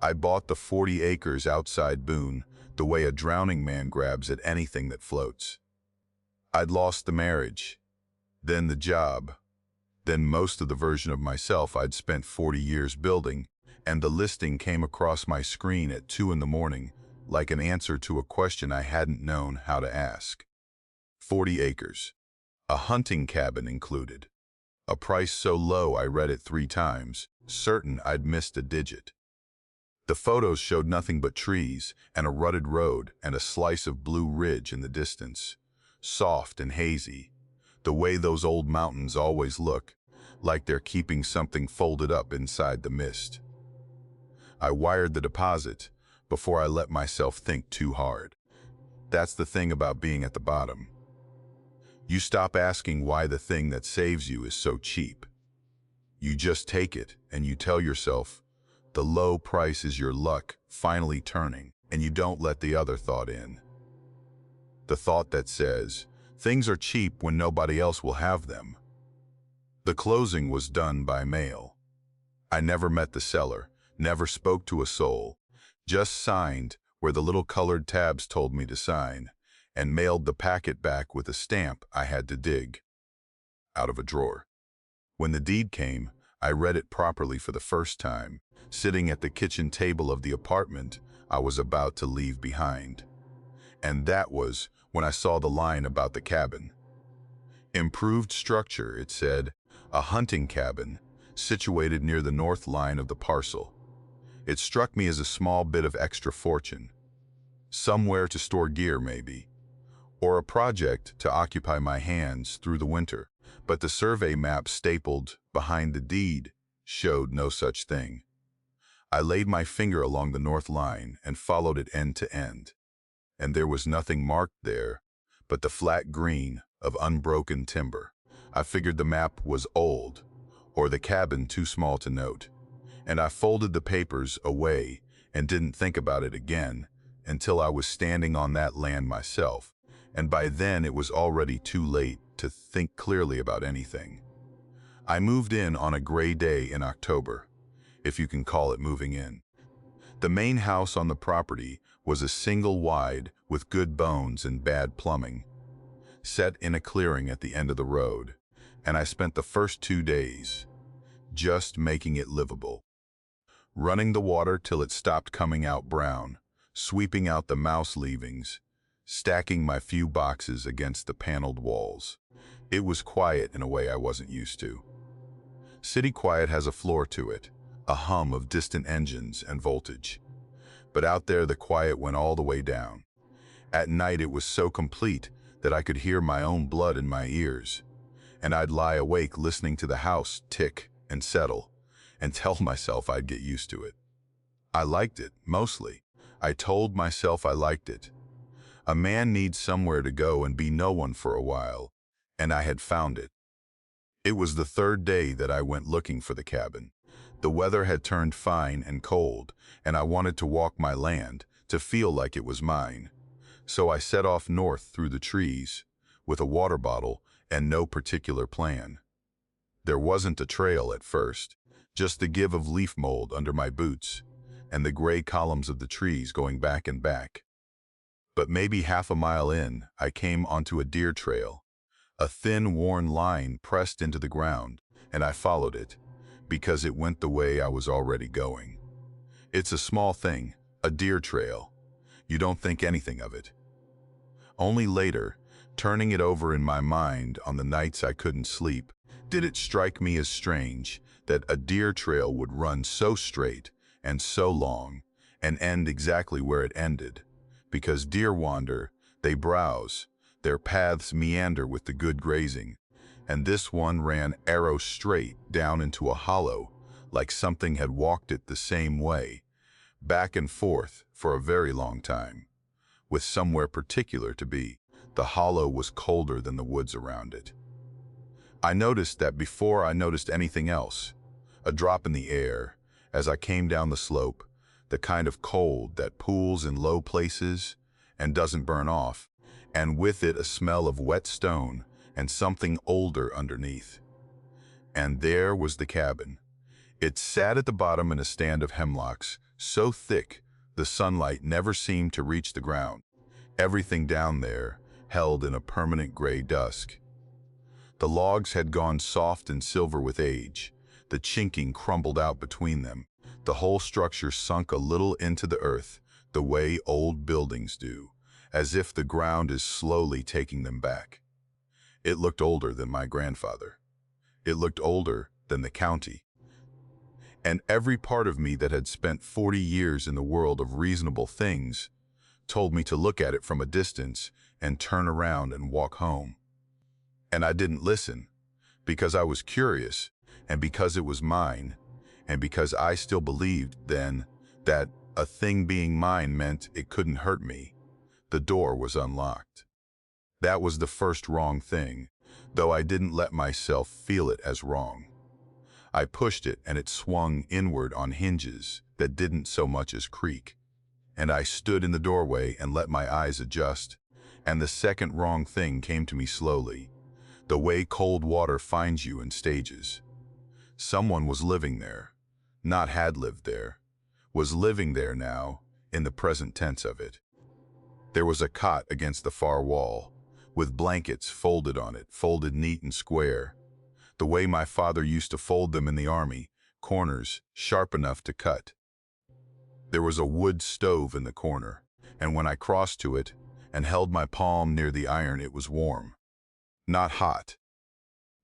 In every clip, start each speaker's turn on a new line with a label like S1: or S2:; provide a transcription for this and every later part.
S1: I bought the 40 acres outside Boone the way a drowning man grabs at anything that floats. I'd lost the marriage, then the job, then most of the version of myself I'd spent 40 years building, and the listing came across my screen at 2 in the morning like an answer to a question I hadn't known how to ask. 40 acres. A hunting cabin included. A price so low I read it 3 times, certain I'd missed a digit. The photos showed nothing but trees and a rutted road and a slice of blue ridge in the distance, soft and hazy, the way those old mountains always look, like they're keeping something folded up inside the mist. I wired the deposit before I let myself think too hard. That's the thing about being at the bottom. You stop asking why the thing that saves you is so cheap. You just take it and you tell yourself, the low price is your luck finally turning, and you don't let the other thought in. The thought that says, things are cheap when nobody else will have them. The closing was done by mail. I never met the seller, never spoke to a soul, just signed where the little colored tabs told me to sign, and mailed the packet back with a stamp I had to dig out of a drawer. When the deed came, I read it properly for the first time, sitting at the kitchen table of the apartment I was about to leave behind. And that was when I saw the line about the cabin. Improved structure, it said, a hunting cabin situated near the north line of the parcel. It struck me as a small bit of extra fortune. Somewhere to store gear, maybe. Or a project to occupy my hands through the winter, but the survey map stapled behind the deed showed no such thing. I laid my finger along the north line and followed it end to end, and there was nothing marked there but the flat green of unbroken timber. I figured the map was old, or the cabin too small to note, and I folded the papers away and didn't think about it again until I was standing on that land myself, and by then it was already too late to think clearly about anything. I moved in on a gray day in October, if you can call it moving in. The main house on the property was a single wide with good bones and bad plumbing, set in a clearing at the end of the road, and I spent the first 2 days just making it livable. Running the water till it stopped coming out brown, sweeping out the mouse leavings, stacking my few boxes against the paneled walls. It was quiet in a way I wasn't used to. City quiet has a floor to it, a hum of distant engines and voltage. But out there the quiet went all the way down. At night it was so complete that I could hear my own blood in my ears, and I'd lie awake listening to the house tick and settle, and tell myself I'd get used to it. I liked it, mostly. I told myself I liked it. A man needs somewhere to go and be no one for a while, and I had found it. It was the 3rd day that I went looking for the cabin. The weather had turned fine and cold, and I wanted to walk my land, to feel like it was mine. So I set off north through the trees, with a water bottle and no particular plan. There wasn't a trail at first, just the give of leaf mold under my boots, and the gray columns of the trees going back and back. But maybe half a mile in, I came onto a deer trail, a thin, worn line pressed into the ground, and I followed it, because it went the way I was already going. It's a small thing, a deer trail. You don't think anything of it. Only later, turning it over in my mind on the nights I couldn't sleep, did it strike me as strange that a deer trail would run so straight and so long and end exactly where it ended, because deer wander, they browse, their paths meander with the good grazing, and this one ran arrow straight down into a hollow, like something had walked it the same way, back and forth for a very long time, with somewhere particular to be. The hollow was colder than the woods around it. I noticed that before I noticed anything else, a drop in the air, as I came down the slope, the kind of cold that pools in low places and doesn't burn off, and with it a smell of wet stone and something older underneath. And there was the cabin. It sat at the bottom in a stand of hemlocks, so thick the sunlight never seemed to reach the ground. Everything down there held in a permanent gray dusk. The logs had gone soft and silver with age. The chinking crumbled out between them. The whole structure sunk a little into the earth, the way old buildings do, as if the ground is slowly taking them back. It looked older than my grandfather. It looked older than the county. And every part of me that had spent 40 years in the world of reasonable things told me to look at it from a distance and turn around and walk home. And I didn't listen, because I was curious, and because it was mine, and because I still believed then that a thing being mine meant it couldn't hurt me. The door was unlocked. That was the first wrong thing, though I didn't let myself feel it as wrong. I pushed it and it swung inward on hinges that didn't so much as creak. And I stood in the doorway and let my eyes adjust, and the second wrong thing came to me slowly, the way cold water finds you in stages. Someone was living there, not had lived there, was living there now, in the present tense of it. There was a cot against the far wall, with blankets folded on it, folded neat and square, the way my father used to fold them in the army, corners sharp enough to cut. There was a wood stove in the corner, and when I crossed to it and held my palm near the iron, it was warm. Not hot.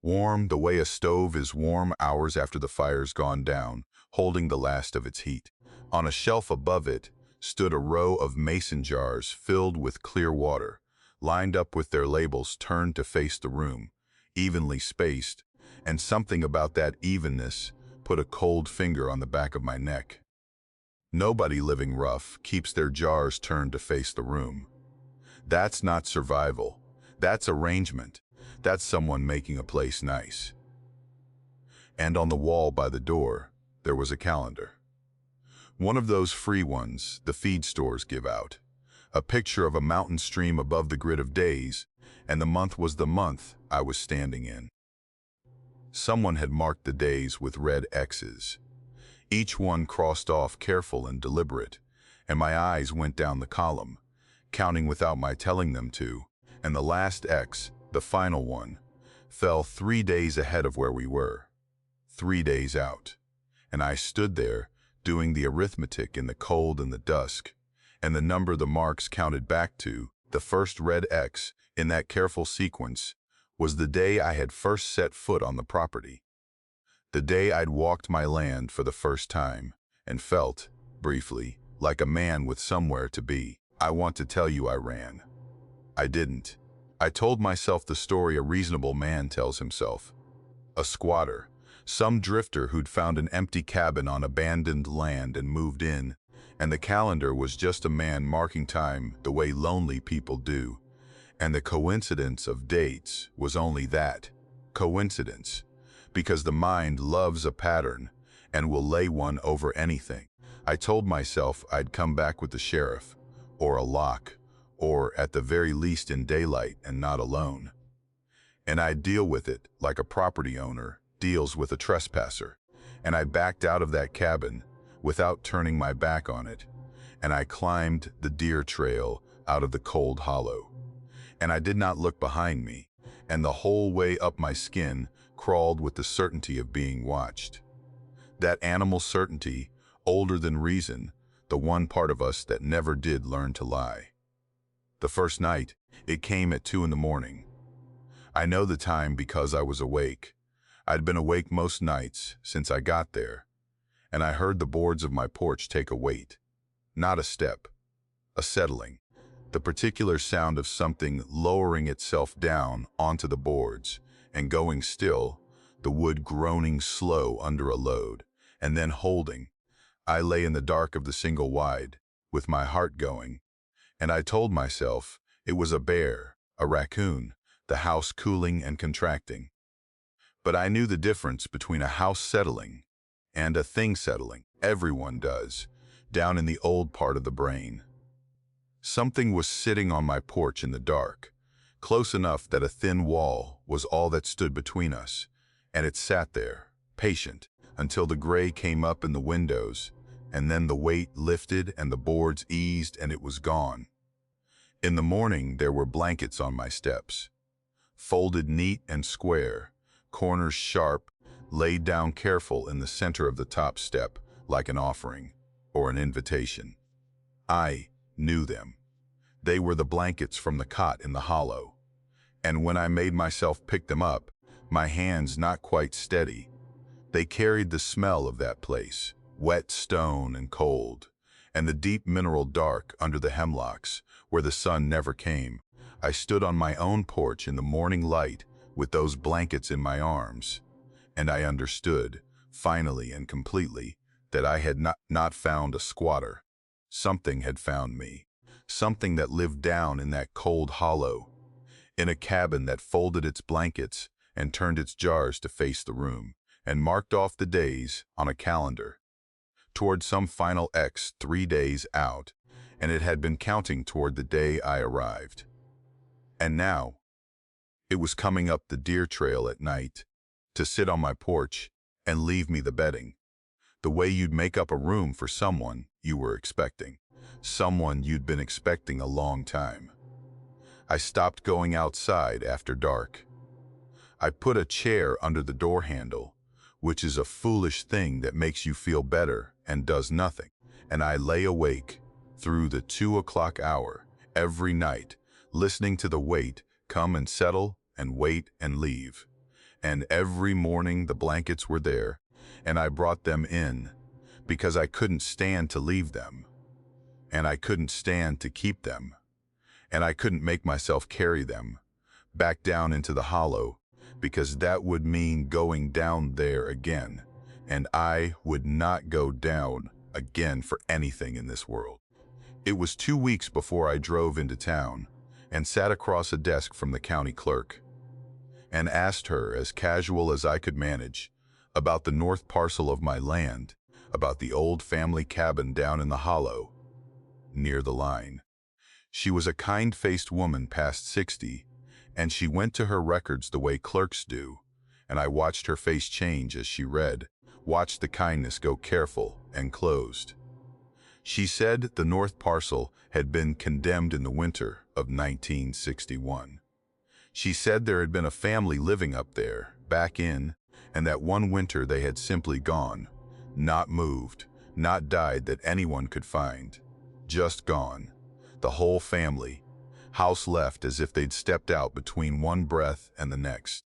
S1: Warm the way a stove is warm hours after the fire's gone down, holding the last of its heat. On a shelf above it stood a row of mason jars filled with clear water, lined up with their labels turned to face the room, evenly spaced, and something about that evenness put a cold finger on the back of my neck. Nobody living rough keeps their jars turned to face the room. That's not survival. That's arrangement. That's someone making a place nice. And on the wall by the door, there was a calendar. One of those free ones the feed stores give out. A picture of a mountain stream above the grid of days, and the month was the month I was standing in. Someone had marked the days with red X's. Each one crossed off careful and deliberate, and my eyes went down the column, counting without my telling them to, and the last X, the final one, fell 3 days ahead of where we were. 3 days out. And I stood there, doing the arithmetic in the cold and the dusk, and the number the marks counted back to, the first red X, in that careful sequence, was the day I had first set foot on the property. The day I'd walked my land for the first time, and felt, briefly, like a man with somewhere to be. I want to tell you I ran. I didn't. I told myself the story a reasonable man tells himself. A squatter, some drifter who'd found an empty cabin on abandoned land and moved in, and the calendar was just a man marking time the way lonely people do, and the coincidence of dates was only that, coincidence, because the mind loves a pattern and will lay one over anything. I told myself I'd come back with the sheriff, or a lock, or at the very least in daylight and not alone. And I'd deal with it like a property owner deals with a trespasser. And I backed out of that cabin without turning my back on it, and I climbed the deer trail out of the cold hollow. And I did not look behind me, and the whole way up my skin crawled with the certainty of being watched. That animal certainty, older than reason, the one part of us that never did learn to lie. The first night, it came at 2 in the morning. I know the time because I was awake. I'd been awake most nights since I got there, and I heard the boards of my porch take a weight. Not a step, a settling. The particular sound of something lowering itself down onto the boards and going still, the wood groaning slow under a load, and then holding. I lay in the dark of the single wide, with my heart going, and I told myself it was a bear, a raccoon, the house cooling and contracting. But I knew the difference between a house settling and a thing settling. Everyone does, down in the old part of the brain. Something was sitting on my porch in the dark, close enough that a thin wall was all that stood between us, and it sat there, patient, until the gray came up in the windows, and then the weight lifted and the boards eased and it was gone. In the morning, there were blankets on my steps, folded neat and square, corners sharp, laid down careful in the center of the top step, like an offering or an invitation. I knew them. They were the blankets from the cot in the hollow. And when I made myself pick them up, my hands not quite steady, they carried the smell of that place, wet stone and cold, and the deep mineral dark under the hemlocks, where the sun never came. I stood on my own porch in the morning light with those blankets in my arms, and I understood, finally and completely, that I had not found a squatter. Something had found me, something that lived down in that cold hollow, in a cabin that folded its blankets and turned its jars to face the room, and marked off the days on a calendar toward some final X 3 days out, and it had been counting toward the day I arrived. And now, it was coming up the deer trail at night, to sit on my porch and leave me the bedding, the way you'd make up a room for someone you were expecting, someone you'd been expecting a long time. I stopped going outside after dark. I put a chair under the door handle, which is a foolish thing that makes you feel better and does nothing, and I lay awake through the 2 o'clock hour every night, listening to the weight come and settle and wait and leave. And every morning the blankets were there, and I brought them in, because I couldn't stand to leave them, and I couldn't stand to keep them, and I couldn't make myself carry them back down into the hollow, because that would mean going down there again, and I would not go down again for anything in this world. It was 2 weeks before I drove into town and sat across a desk from the county clerk and asked her, as casual as I could manage, about the north parcel of my land, about the old family cabin down in the hollow, near the line. She was a kind-faced woman past 60, and she went to her records the way clerks do, and I watched her face change as she read, watched the kindness go careful and closed. She said the north parcel had been condemned in the winter of 1961. She said there had been a family living up there, back in, and that one winter they had simply gone, not moved, not died that anyone could find, just gone. The whole family, house left as if they'd stepped out between one breath and the next.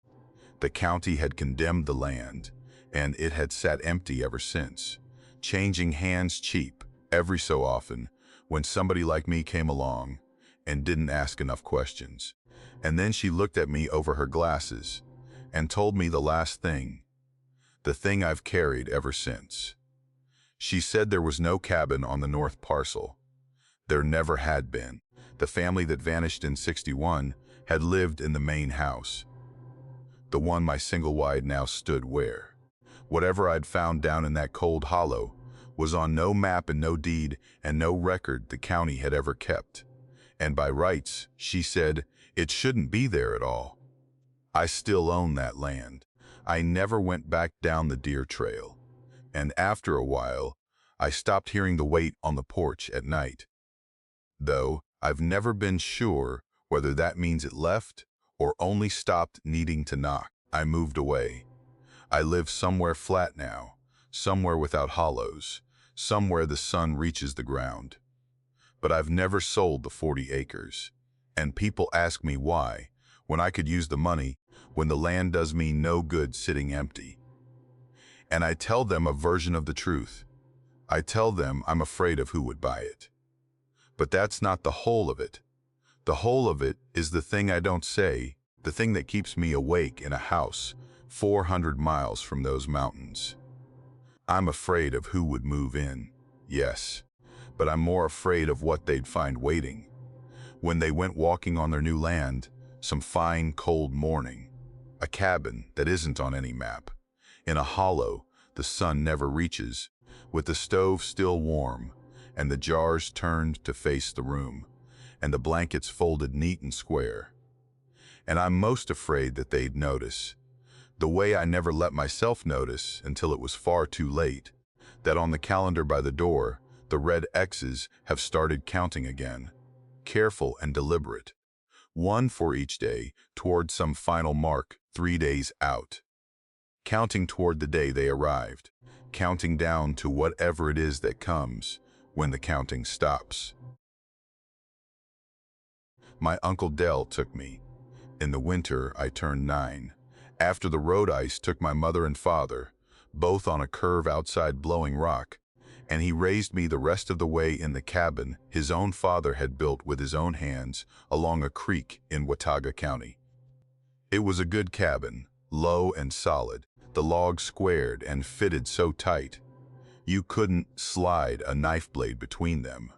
S1: The county had condemned the land, and it had sat empty ever since, changing hands cheap every so often when somebody like me came along and didn't ask enough questions. And then she looked at me over her glasses and told me the last thing, the thing I've carried ever since. She said there was no cabin on the north parcel. There never had been. The family that vanished in 61 had lived in the main house, the one my single wide now stood where. Whatever I'd found down in that cold hollow was on no map and no deed and no record the county had ever kept. And by rights, she said, it shouldn't be there at all. I still own that land. I never went back down the deer trail. And after a while, I stopped hearing the weight on the porch at night. Though I've never been sure whether that means it left or only stopped needing to knock. I moved away. I live somewhere flat now, somewhere without hollows, somewhere the sun reaches the ground. But I've never sold the 40 acres. And people ask me why, when I could use the money, when the land does me no good sitting empty. And I tell them a version of the truth. I tell them I'm afraid of who would buy it. But that's not the whole of it. The whole of it is the thing I don't say, the thing that keeps me awake in a house 400 miles from those mountains. I'm afraid of who would move in, yes, but I'm more afraid of what they'd find waiting when they went walking on their new land, some fine cold morning, a cabin that isn't on any map, in a hollow the sun never reaches, with the stove still warm, and the jars turned to face the room, and the blankets folded neat and square. And I'm most afraid that they'd notice, the way I never let myself notice until it was far too late, that on the calendar by the door, the red X's have started counting again, careful and deliberate, one for each day toward some final mark 3 days out, counting toward the day they arrived, counting down to whatever it is that comes when the counting stops. My Uncle Del took me. In the winter, I turned 9. After the road ice took my mother and father, both on a curve outside Blowing Rock, and he raised me the rest of the way in the cabin his own father had built with his own hands along a creek in Watauga County. It was a good cabin, low and solid, the logs squared and fitted so tight you couldn't slide a knife blade between them,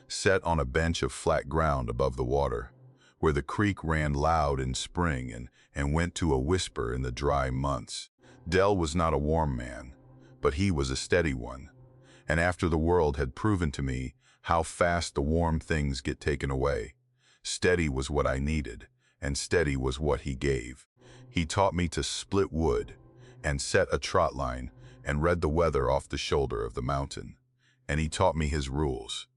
S1: set on a bench of flat ground above the water, where the creek ran loud in spring and went to a whisper in the dry months. Del was not a warm man, but he was a steady one, and after the world had proven to me how fast the warm things get taken away, steady was what I needed, and steady was what he gave. He taught me to split wood, and set a trot line, and read the weather off the shoulder of the mountain, and he taught me his rules.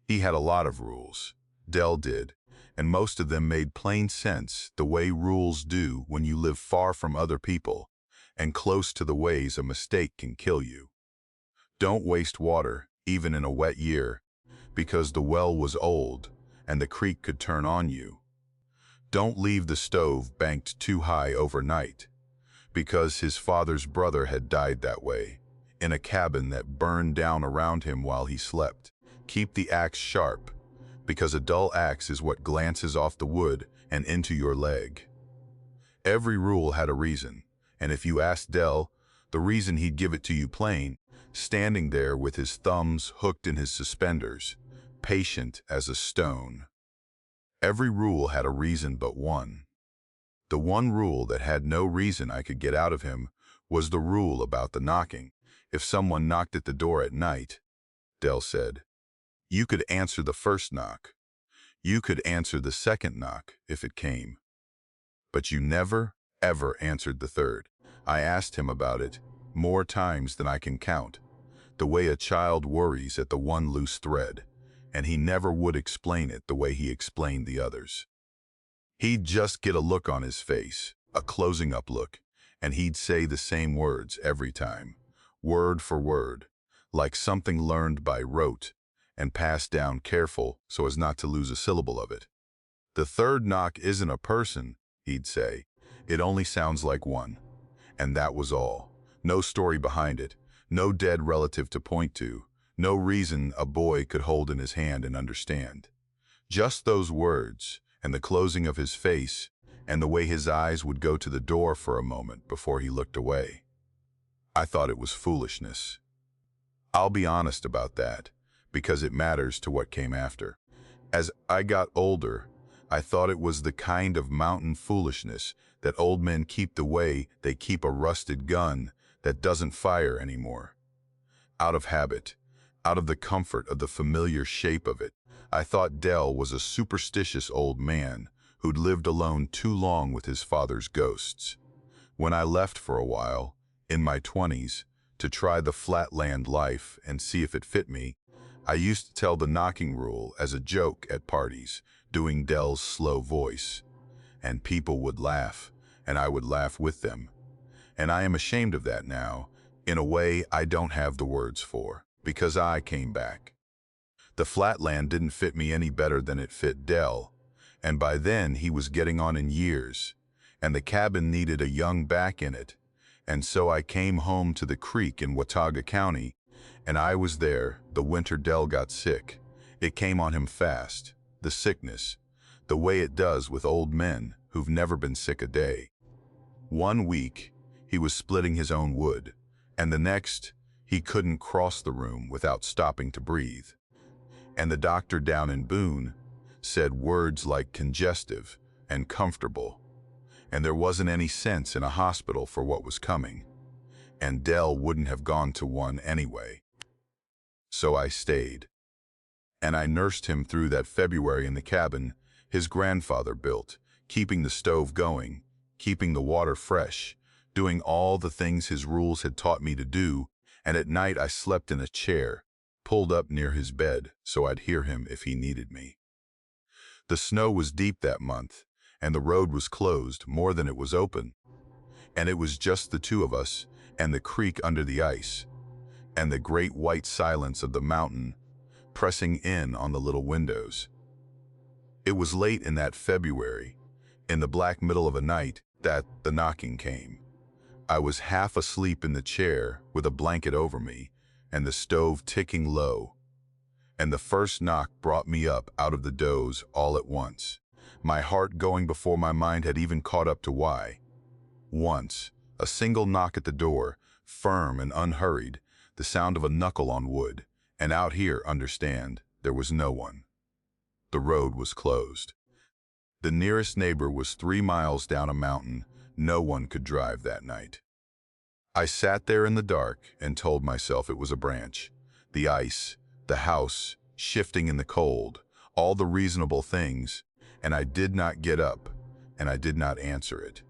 S1: He had a lot of rules, Del did, and most of them made plain sense the way rules do when you live far from other people and close to the ways a mistake can kill you. Don't waste water, even in a wet year, because the well was old and the creek could turn on you. Don't leave the stove banked too high overnight, because his father's brother had died that way, in a cabin that burned down around him while he slept. Keep the axe sharp, because a dull axe is what glances off the wood and into your leg. Every rule had a reason, and if you asked Del, the reason he'd give it to you plain, standing there with his thumbs hooked in his suspenders, patient as a stone. Every rule had a reason but one. The one rule that had no reason I could get out of him was the rule about the knocking. If someone knocked at the door at night, Del said, you could answer the first knock. You could answer the second knock if it came. But you never, ever answered the third. I asked him about it more times than I can count, the way a child worries at the one loose thread, and he never would explain it the way he explained the others. He'd just get a look on his face, a closing up look, and he'd say the same words every time, word for word, like something learned by rote and passed down careful so as not to lose a syllable of it. The third knock isn't a person, he'd say. It only sounds like one. And that was all. No story behind it, no dead relative to point to, no reason a boy could hold in his hand and understand. Just those words, and the closing of his face, and the way his eyes would go to the door for a moment before he looked away. I thought it was foolishness. I'll be honest about that, because it matters to what came after. As I got older, I thought it was the kind of mountain foolishness that old men keep the way they keep a rusted gun that doesn't fire anymore. Out of habit, out of the comfort of the familiar shape of it, I thought Del was a superstitious old man who'd lived alone too long with his father's ghosts. When I left for a while, in my 20s, to try the flatland life and see if it fit me, I used to tell the knocking rule as a joke at parties, doing Del's slow voice. And people would laugh, and I would laugh with them. And I am ashamed of that now, in a way I don't have the words for, because I came back. The flatland didn't fit me any better than it fit Del, and by then he was getting on in years, and the cabin needed a young back in it, and so I came home to the creek in Watauga County, and I was there the winter Del got sick. It came on him fast, the sickness, the way it does with old men who've never been sick a day. 1 week, he was splitting his own wood, and the next, he couldn't cross the room without stopping to breathe. And the doctor down in Boone said words like congestive and comfortable, and there wasn't any sense in a hospital for what was coming, and Del wouldn't have gone to one anyway. So I stayed, and I nursed him through that February in the cabin his grandfather built, keeping the stove going, keeping the water fresh, doing all the things his rules had taught me to do, and at night I slept in a chair, pulled up near his bed so I'd hear him if he needed me. The snow was deep that month, and the road was closed more than it was open, and it was just the two of us, and the creek under the ice, and the great white silence of the mountain pressing in on the little windows. It was late in that February, in the black middle of a night, that the knocking came. I was half asleep in the chair with a blanket over me and the stove ticking low, and the first knock brought me up out of the doze all at once, my heart going before my mind had even caught up to why. Once, a single knock at the door, firm and unhurried, the sound of a knuckle on wood, and out here, understand, there was no one. The road was closed. The nearest neighbor was 3 miles down a mountain. No one could drive that night. I sat there in the dark and told myself it was a branch. The ice, the house, shifting in the cold, all the reasonable things, and I did not get up, and I did not answer it,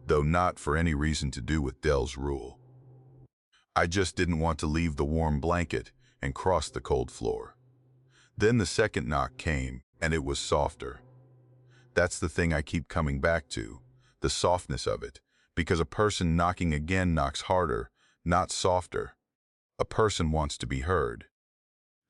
S1: though not for any reason to do with Dell's rule. I just didn't want to leave the warm blanket and cross the cold floor. Then the second knock came, and it was softer. That's the thing I keep coming back to, the softness of it, because a person knocking again knocks harder, not softer. A person wants to be heard.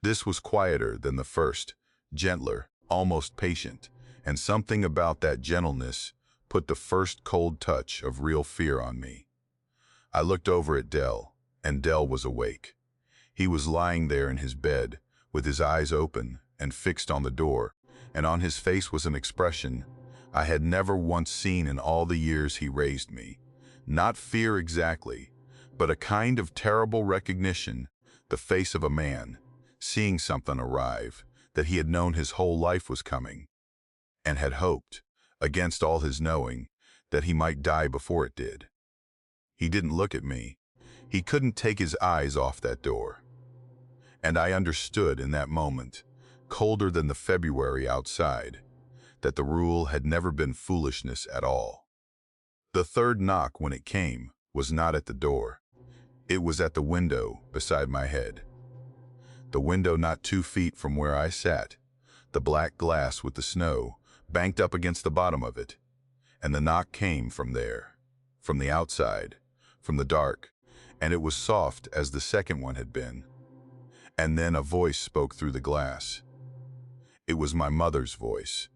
S1: This was quieter than the first, gentler, almost patient, and something about that gentleness put the first cold touch of real fear on me. I looked over at Dell, and Dell was awake. He was lying there in his bed, with his eyes open and fixed on the door, and on his face was an expression I had never once seen in all the years he raised me. Not fear exactly, but a kind of terrible recognition, the face of a man, seeing something arrive that he had known his whole life was coming, and had hoped, against all his knowing, that he might die before it did. He didn't look at me. He couldn't take his eyes off that door. And I understood in that moment, colder than the February outside, that the rule had never been foolishness at all. The third knock, when it came, was not at the door. It was at the window beside my head. The window not 2 feet from where I sat, the black glass with the snow banked up against the bottom of it. And the knock came from there, from the outside, from the dark, and it was soft as the second one had been. And then a voice spoke through the glass. It was my mother's voice.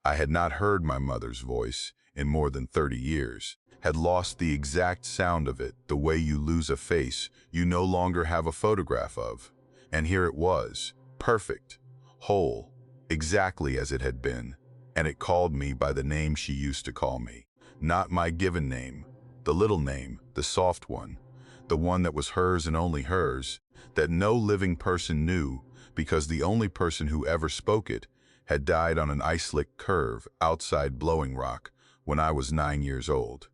S1: I had not heard my mother's voice in more than 30 years, had lost the exact sound of it, the way you lose a face you no longer have a photograph of. And here it was, perfect, whole, exactly as it had been, and it called me by the name she used to call me. Not my given name, the little name, the soft one, the one that was hers and only hers, that no living person knew, because the only person who ever spoke it had died on an ice-slick curve outside Blowing Rock when I was 9 years old.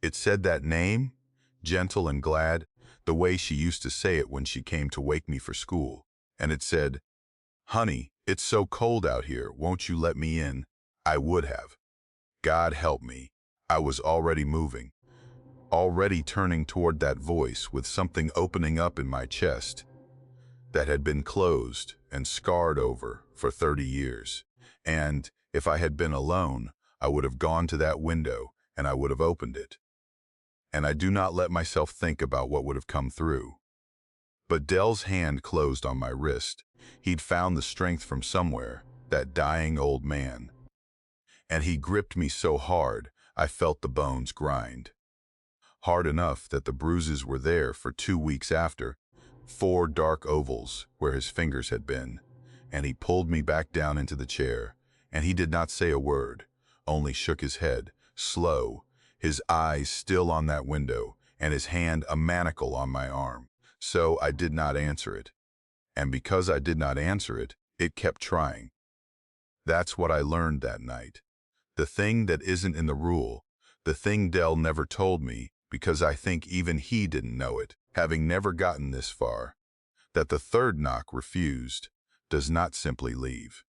S1: It said that name, gentle and glad, the way she used to say it when she came to wake me for school. And it said, "Honey, it's so cold out here, won't you let me in?" I would have. God help me. I was already moving, already turning toward that voice with something opening up in my chest that had been closed and scarred over for 30 years. And if I had been alone, I would have gone to that window and I would have opened it. And I do not let myself think about what would have come through. But Dell's hand closed on my wrist. He'd found the strength from somewhere, that dying old man. And he gripped me so hard, I felt the bones grind. Hard enough that the bruises were there for 2 weeks after, 4 dark ovals where his fingers had been. And he pulled me back down into the chair, and he did not say a word, only shook his head, slow, his eyes still on that window, and his hand a manacle on my arm. So I did not answer it. And because I did not answer it, it kept trying. That's what I learned that night. The thing that isn't in the rule, the thing Dell never told me, because I think even he didn't know it, having never gotten this far, that the third knock refused, does not simply leave.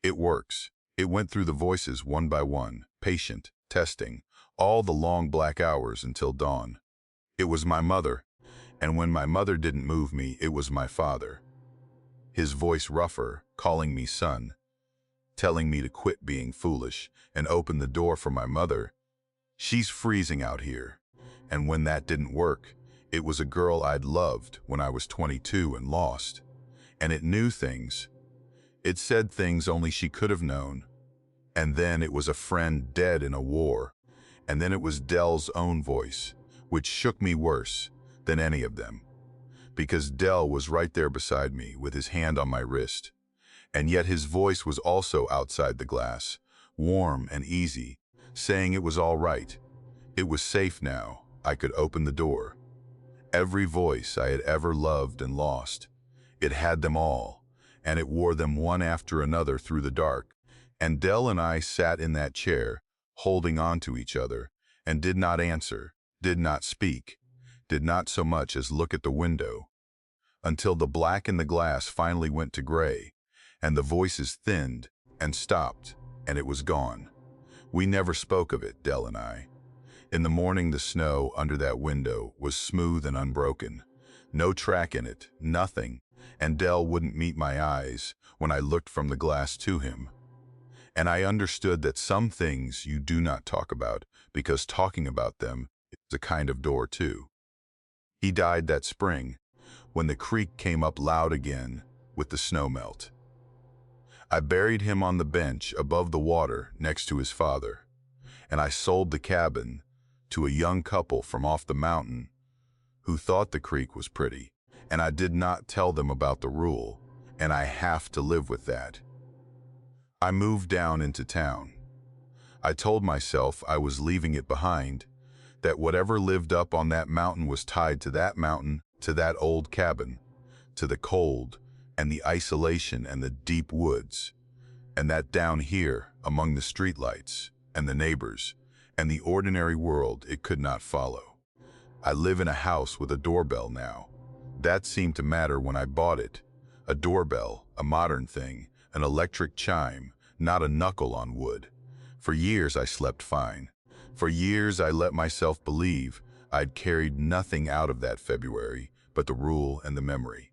S1: It works. It went through the voices one by one, patient, testing, all the long black hours until dawn. It was my mother, And when my mother didn't move me, it was my father. His voice rougher, calling me son, telling me to quit being foolish and open the door for my mother. She's freezing out here. And when that didn't work, it was a girl I'd loved when I was 22 and lost. And it knew things. It said things only she could have known. And then it was a friend dead in a war. And then it was Dell's own voice, which shook me worse than any of them. Because Dell was right there beside me with his hand on my wrist. And yet his voice was also outside the glass, warm and easy, saying it was all right. It was safe now. I could open the door. Every voice I had ever loved and lost. It had them all, and it wore them one after another through the dark. And Dell and I sat in that chair, holding on to each other, and did not answer, did not speak, did not so much as look at the window, until the black in the glass finally went to gray, and the voices thinned and stopped, and it was gone. We never spoke of it, Dell and I. In the morning, the snow under that window was smooth and unbroken. No track in it, nothing, and Dell wouldn't meet my eyes when I looked from the glass to him. And I understood that some things you do not talk about because talking about them is a kind of door too. He died that spring when the creek came up loud again with the snow melt. I buried him on the bench above the water next to his father, and I sold the cabin to a young couple from off the mountain who thought the creek was pretty, and I did not tell them about the rule, and I have to live with that. I moved down into town. I told myself I was leaving it behind, that whatever lived up on that mountain was tied to that mountain, to that old cabin, to the cold and the isolation and the deep woods, and that down here among the streetlights and the neighbors and the ordinary world it could not follow. I live in a house with a doorbell now. That seemed to matter when I bought it. A doorbell, a modern thing, an electric chime, not a knuckle on wood. For years I slept fine. For years I let myself believe I'd carried nothing out of that February but the rule and the memory.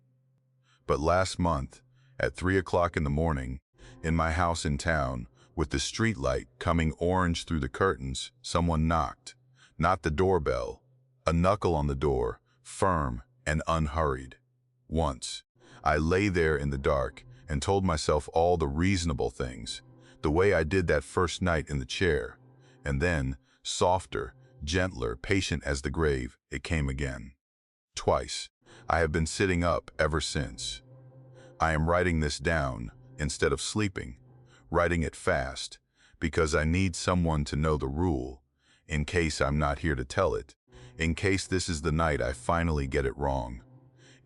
S1: But last month, at 3 o'clock in the morning, in my house in town, with the street light coming orange through the curtains, someone knocked. Not the doorbell, a knuckle on the door, firm and unhurried. Once, I lay there in the dark and told myself all the reasonable things, the way I did that first night in the chair. And then, softer, gentler, patient as the grave, it came again. Twice. I have been sitting up ever since. I am writing this down instead of sleeping, writing it fast, because I need someone to know the rule, in case I'm not here to tell it, in case this is the night I finally get it wrong.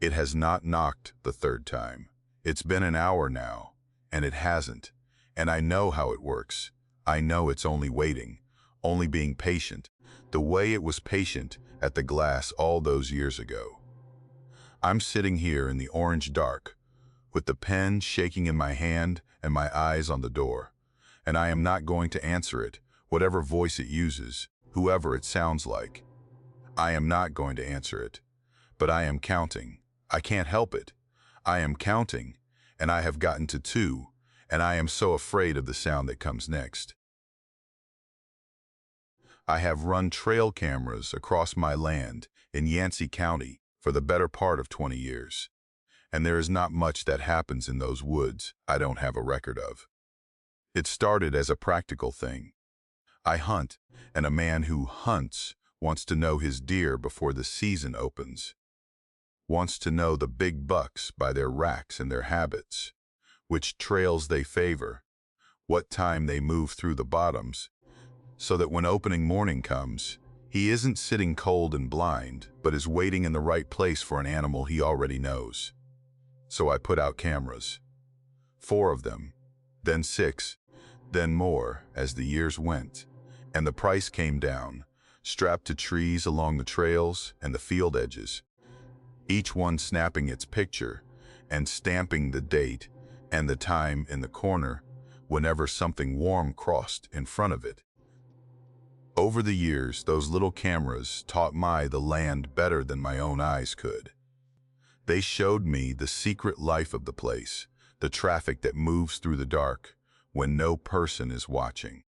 S1: It has not knocked the third time. It's been an hour now, and it hasn't, and I know how it works. I know it's only waiting, only being patient, the way it was patient at the glass all those years ago. I'm sitting here in the orange dark, with the pen shaking in my hand and my eyes on the door, and I am not going to answer it, whatever voice it uses, whoever it sounds like. I am not going to answer it, but I am counting. I can't help it. I am counting, and I have gotten to 2, and I am so afraid of the sound that comes next. I have run trail cameras across my land in Yancey County for the better part of 20 years, and there is not much that happens in those woods I don't have a record of. It started as a practical thing. I hunt, and a man who hunts wants to know his deer before the season opens, wants to know the big bucks by their racks and their habits, which trails they favor, what time they move through the bottoms, so that when opening morning comes, he isn't sitting cold and blind, but is waiting in the right place for an animal he already knows. So I put out cameras. 4 of them, then 6, then more as the years went, and the price came down, strapped to trees along the trails and the field edges, each one snapping its picture and stamping the date and the time in the corner whenever something warm crossed in front of it. Over the years, those little cameras taught me the land better than my own eyes could. They showed me the secret life of the place, the traffic that moves through the dark when no person is watching.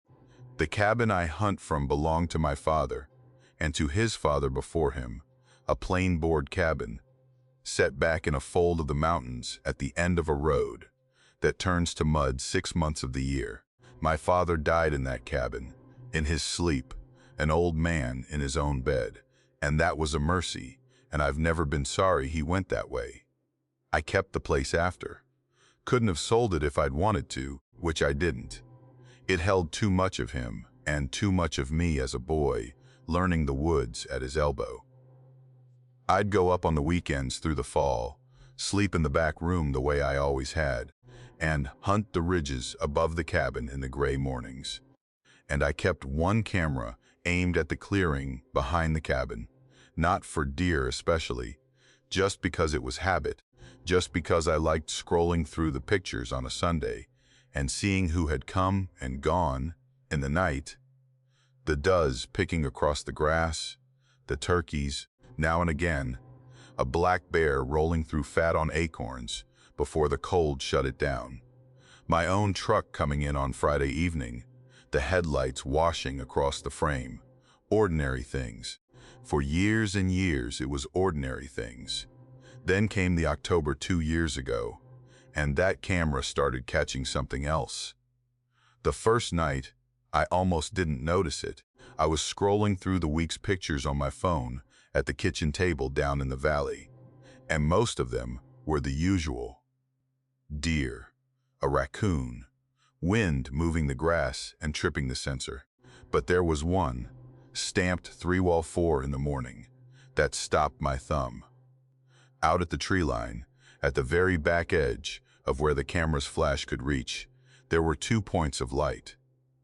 S1: The cabin I hunt from belonged to my father, and to his father before him, a plain board cabin, set back in a fold of the mountains at the end of a road that turns to mud 6 months of the year. My father died in that cabin, in his sleep, an old man in his own bed, and that was a mercy, and I've never been sorry he went that way. I kept the place after. Couldn't have sold it if I'd wanted to, which I didn't. It held too much of him, and too much of me as a boy, learning the woods at his elbow. I'd go up on the weekends through the fall, sleep in the back room the way I always had, and hunt the ridges above the cabin in the gray mornings. And I kept one camera aimed at the clearing behind the cabin, not for deer especially, just because it was habit, just because I liked scrolling through the pictures on a Sunday and seeing who had come and gone in the night, the does picking across the grass, the turkeys, now and again, a black bear rolling through fat on acorns before the cold shut it down. My own truck coming in on Friday evening, the headlights washing across the frame. Ordinary things. For years and years it was ordinary things. Then came the October 2 years ago, and that camera started catching something else. The first night, I almost didn't notice it. I was scrolling through the week's pictures on my phone at the kitchen table down in the valley, and most of them were the usual. Deer, a raccoon, wind moving the grass and tripping the sensor. But there was one, stamped 3-wall-4 in the morning, that stopped my thumb. Out at the tree line, at the very back edge of where the camera's flash could reach, there were 2 points of light.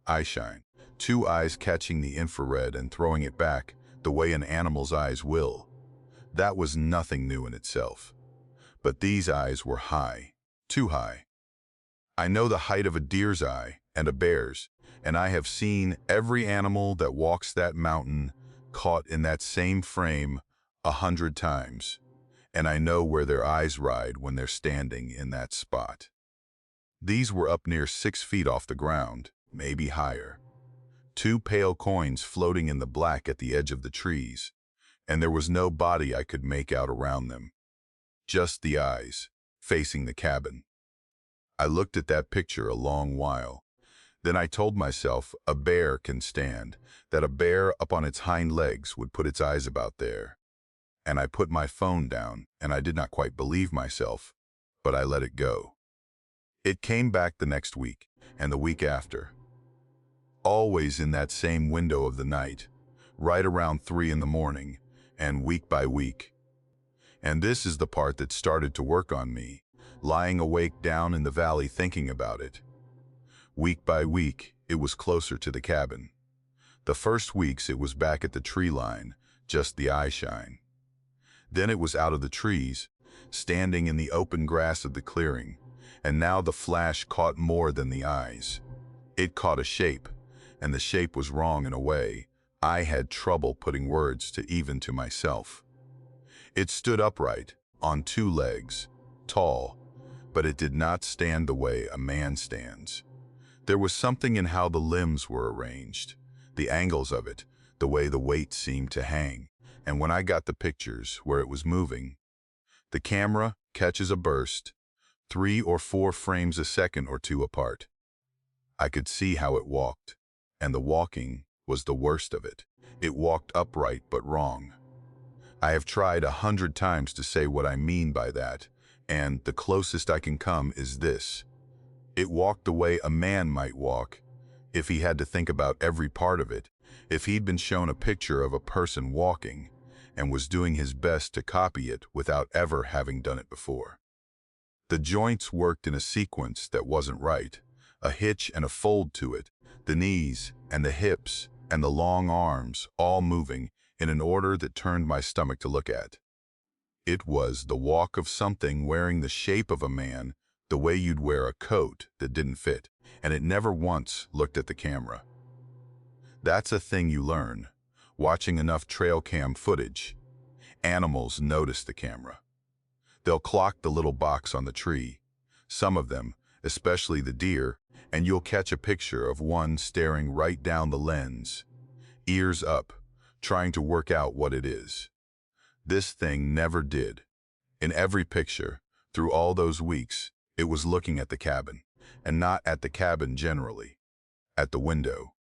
S1: Eye shine, 2 eyes catching the infrared and throwing it back the way an animal's eyes will. That was nothing new in itself. But these eyes were high, too high. I know the height of a deer's eye and a bear's, and I have seen every animal that walks that mountain caught in that same frame 100 times, and I know where their eyes ride when they're standing in that spot. These were up near 6 feet off the ground, maybe higher. 2 pale coins floating in the black at the edge of the trees, and there was no body I could make out around them. Just the eyes, facing the cabin. I looked at that picture a long while. Then I told myself a bear can stand, that a bear up on its hind legs would put its eyes about there. And I put my phone down, and I did not quite believe myself, but I let it go. It came back the next week, and the week after. Always in that same window of the night, right around 3 in the morning, and week by week. And this is the part that started to work on me, lying awake down in the valley thinking about it. Week by week, it was closer to the cabin. The first weeks it was back at the tree line, just the eye shine. Then it was out of the trees, standing in the open grass of the clearing, and now the flash caught more than the eyes. It caught a shape, and the shape was wrong in a way I had trouble putting words to even to myself. It stood upright, on 2 legs, tall, but it did not stand the way a man stands. There was something in how the limbs were arranged, the angles of it, the way the weight seemed to hang, and when I got the pictures where it was moving, the camera catches a burst, 3 or 4 frames a second or 2 apart. I could see how it walked, and the walking was the worst of it. It walked upright but wrong. I have tried 100 times to say what I mean by that, and the closest I can come is this. It walked the way a man might walk, if he had to think about every part of it, if he'd been shown a picture of a person walking, and was doing his best to copy it without ever having done it before. The joints worked in a sequence that wasn't right, a hitch and a fold to it, the knees and the hips and the long arms all moving in an order that turned my stomach to look at. It was the walk of something wearing the shape of a man, the way you'd wear a coat that didn't fit, and it never once looked at the camera. That's a thing you learn. Watching enough trail cam footage. Animals notice the camera. They'll clock the little box on the tree. Some of them, especially the deer, and you'll catch a picture of one staring right down the lens, ears up, trying to work out what it is. This thing never did. In every picture, through all those weeks, it was looking at the cabin, and not at the cabin generally, at the window.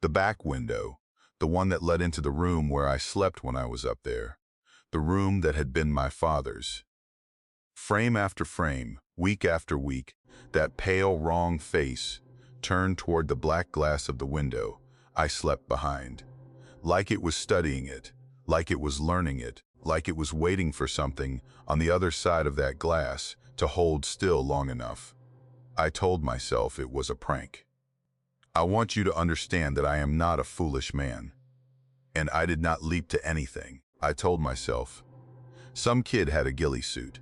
S1: The back window, the one that led into the room where I slept when I was up there, the room that had been my father's. Frame after frame, week after week, that pale, wrong face turned toward the black glass of the window I slept behind. Like it was studying it, like it was learning it, like it was waiting for something on the other side of that glass to hold still long enough. I told myself it was a prank. I want you to understand that I am not a foolish man. And I did not leap to anything. I told myself, some kid had a ghillie suit.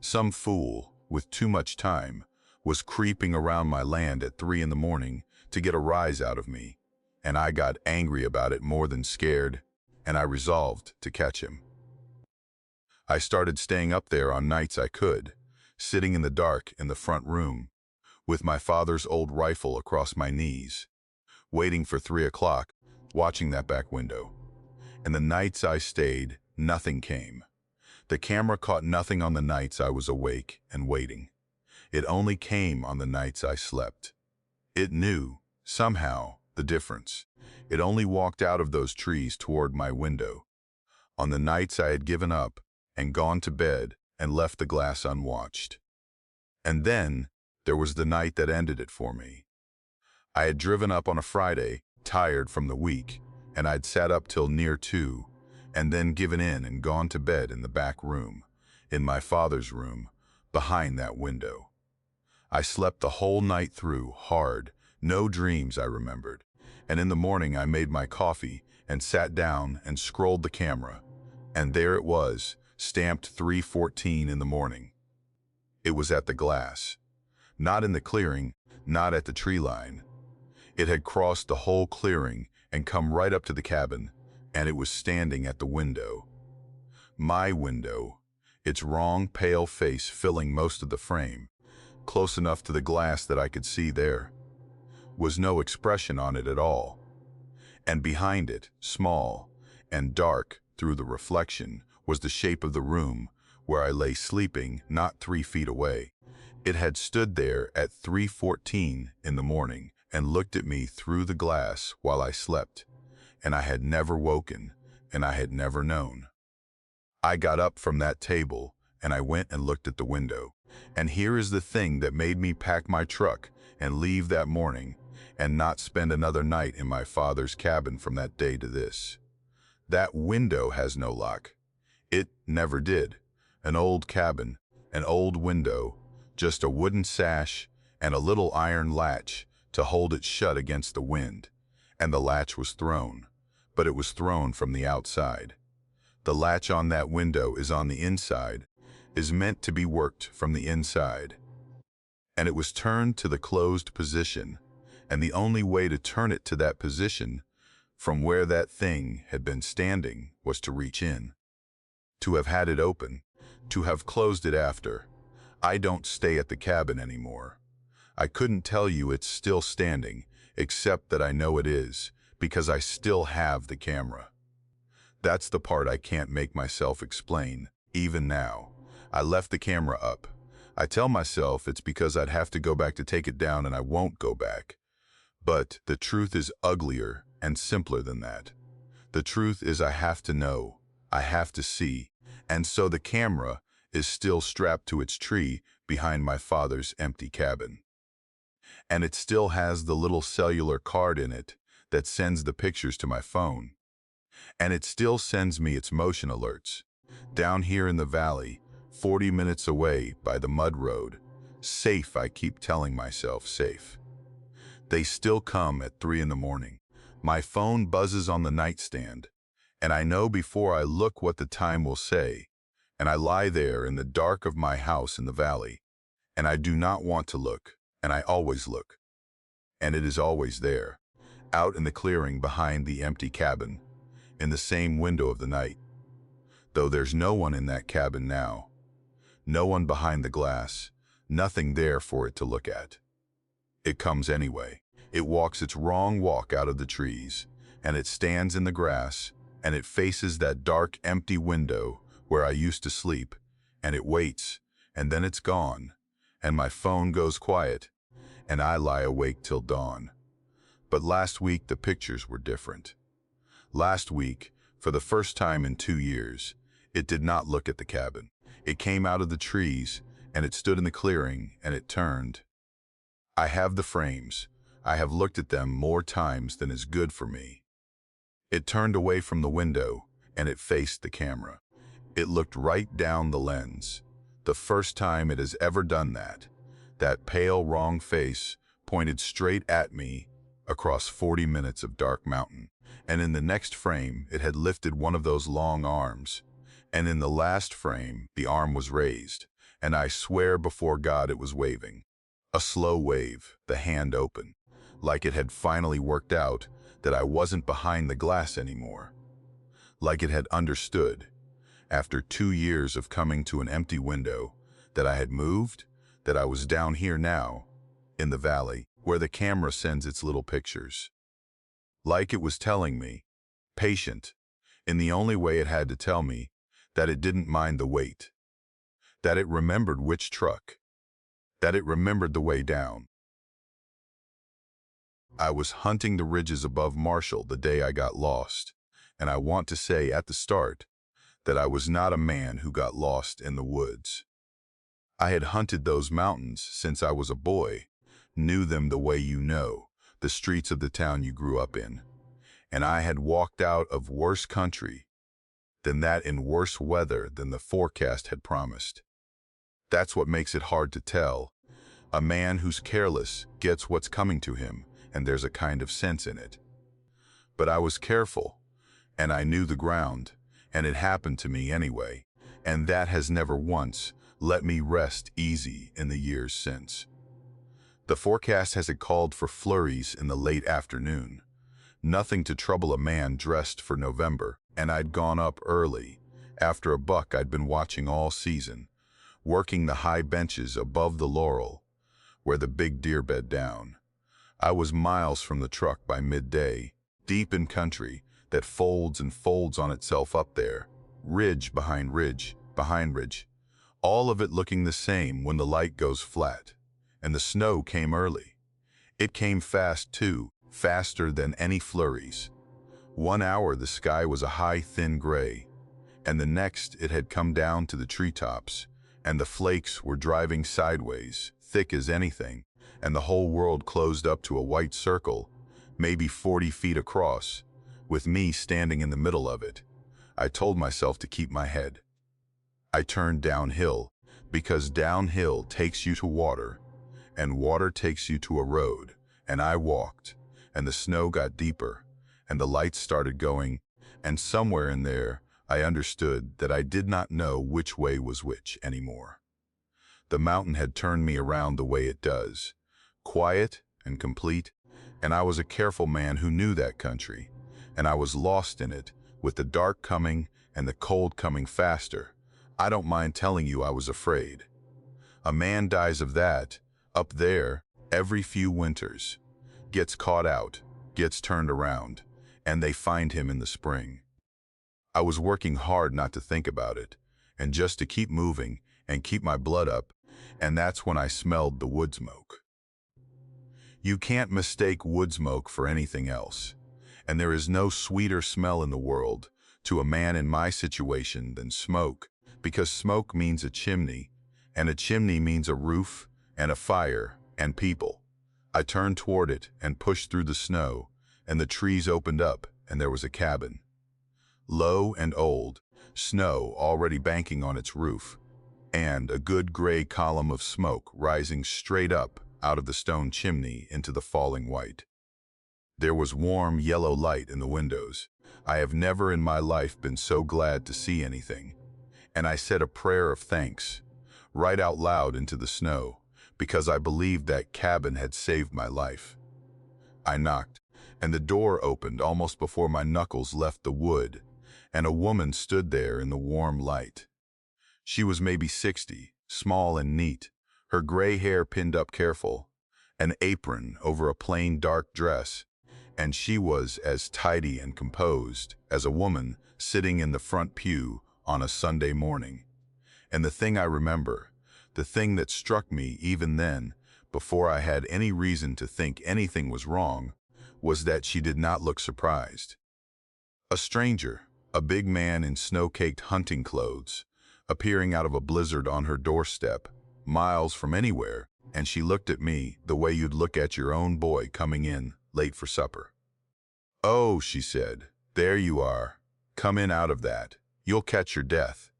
S1: Some fool, with too much time, was creeping around my land at 3 in the morning to get a rise out of me, and I got angry about it more than scared, and I resolved to catch him. I started staying up there on nights I could, sitting in the dark in the front room, with my father's old rifle across my knees, waiting for 3 o'clock, watching that back window. And the nights I stayed, nothing came. The camera caught nothing on the nights I was awake and waiting. It only came on the nights I slept. It knew, somehow, the difference. It only walked out of those trees toward my window. On the nights I had given up and gone to bed and left the glass unwatched. And then there was the night that ended it for me. I had driven up on a Friday, tired from the week, and I'd sat up till near 2, and then given in and gone to bed in the back room, in my father's room, behind that window. I slept the whole night through, hard, no dreams I remembered, and in the morning I made my coffee and sat down and scrolled the camera, and there it was, stamped 3:14 in the morning. It was at the glass. Not in the clearing, not at the tree line. It had crossed the whole clearing and come right up to the cabin, and it was standing at the window. My window, its wrong, pale face filling most of the frame, close enough to the glass that I could see there. Was no expression on it at all. And behind it, small and dark through the reflection, was the shape of the room where I lay sleeping not 3 feet away. It had stood there at 3:14 in the morning and looked at me through the glass while I slept. And I had never woken, and I had never known. I got up from that table, and I went and looked at the window. And here is the thing that made me pack my truck and leave that morning, and not spend another night in my father's cabin from that day to this. That window has no lock. It never did. An old cabin, an old window, just a wooden sash and a little iron latch to hold it shut against the wind. And the latch was thrown. But it was thrown from the outside. The latch on that window is on the inside, is meant to be worked from the inside. And it was turned to the closed position, and the only way to turn it to that position, from where that thing had been standing, was to reach in. To have had it open, to have closed it after. I don't stay at the cabin anymore. I couldn't tell you it's still standing, except that I know it is, because I still have the camera. That's the part I can't make myself explain, even now. I left the camera up. I tell myself it's because I'd have to go back to take it down and I won't go back. But the truth is uglier and simpler than that. The truth is I have to know, I have to see, and so the camera is still strapped to its tree behind my father's empty cabin. And it still has the little cellular card in it that sends the pictures to my phone. And it still sends me its motion alerts. Down here in the valley, 40 minutes away by the mud road. Safe, I keep telling myself, safe. They still come at 3 in the morning. My phone buzzes on the nightstand, and I know before I look what the time will say. And I lie there in the dark of my house in the valley, and I do not want to look, and I always look. And it is always there. out in the clearing behind the empty cabin, in the same window of the night. Though there's no one in that cabin now, no one behind the glass, nothing there for it to look at. It comes anyway. It walks its wrong walk out of the trees, and it stands in the grass, and it faces that dark, empty window where I used to sleep, and it waits, and then it's gone, and my phone goes quiet, and I lie awake till dawn. But last week the pictures were different. Last week, for the first time in 2 years, it did not look at the cabin. It came out of the trees, and it stood in the clearing, and it turned. I have the frames. I have looked at them more times than is good for me. It turned away from the window, and it faced the camera. It looked right down the lens. The first time it has ever done that. That pale, wrong face pointed straight at me across 40 minutes of dark mountain. And in the next frame, it had lifted one of those long arms. And in the last frame, the arm was raised, and I swear before God it was waving. A slow wave, the hand open, like it had finally worked out that I wasn't behind the glass anymore. Like it had understood, after 2 years of coming to an empty window, that I had moved, that I was down here now, in the valley, where the camera sends its little pictures. Like it was telling me, patient, in the only way it had to tell me, that it didn't mind the wait, that it remembered which truck, that it remembered the way down. I was hunting the ridges above Marshall the day I got lost, and I want to say at the start that I was not a man who got lost in the woods. I had hunted those mountains since I was a boy, knew them the way you know, the streets of the town you grew up in, and I had walked out of worse country than that in worse weather than the forecast had promised. That's what makes it hard to tell. A man who's careless gets what's coming to him, and there's a kind of sense in it. But I was careful, and I knew the ground, and it happened to me anyway, and that has never once let me rest easy in the years since. The forecast has it called for flurries in the late afternoon. Nothing to trouble a man dressed for November, and I'd gone up early, after a buck I'd been watching all season, working the high benches above the laurel, where the big deer bed down. I was miles from the truck by midday, deep in country that folds and folds on itself up there, ridge behind ridge, all of it looking the same when the light goes flat. And the snow came early. It came fast too, faster than any flurries. 1 hour the sky was a high, thin gray, and the next it had come down to the treetops, and the flakes were driving sideways, thick as anything, and the whole world closed up to a white circle, maybe 40 feet across, with me standing in the middle of it. I told myself to keep my head. I turned downhill, because downhill takes you to water, and water takes you to a road, and I walked, and the snow got deeper, and the lights started going, and somewhere in there I understood that I did not know which way was which anymore. The mountain had turned me around the way it does, quiet and complete, and I was a careful man who knew that country, and I was lost in it, with the dark coming and the cold coming faster. I don't mind telling you I was afraid. A man dies of that, up there, every few winters, gets caught out, gets turned around, and they find him in the spring. I was working hard not to think about it, and just to keep moving and keep my blood up, and that's when I smelled the wood smoke. You can't mistake wood smoke for anything else, and there is no sweeter smell in the world to a man in my situation than smoke, because smoke means a chimney, and a chimney means a roof and a fire and people. I turned toward it and pushed through the snow, and the trees opened up, and there was a cabin. Low and old, snow already banking on its roof, and a good gray column of smoke rising straight up out of the stone chimney into the falling white. There was warm yellow light in the windows. I have never in my life been so glad to see anything. And I said a prayer of thanks, right out loud into the snow, because I believed that cabin had saved my life. I knocked, and the door opened almost before my knuckles left the wood, and a woman stood there in the warm light. She was maybe 60, small and neat, her gray hair pinned up careful, an apron over a plain dark dress, and she was as tidy and composed as a woman sitting in the front pew on a Sunday morning. And the thing I remember, the thing that struck me even then, before I had any reason to think anything was wrong, was that she did not look surprised. A stranger, a big man in snow-caked hunting clothes, appearing out of a blizzard on her doorstep, miles from anywhere, and she looked at me the way you'd look at your own boy coming in late for supper. "Oh," she said, "there you are. Come in out of that. You'll catch your death."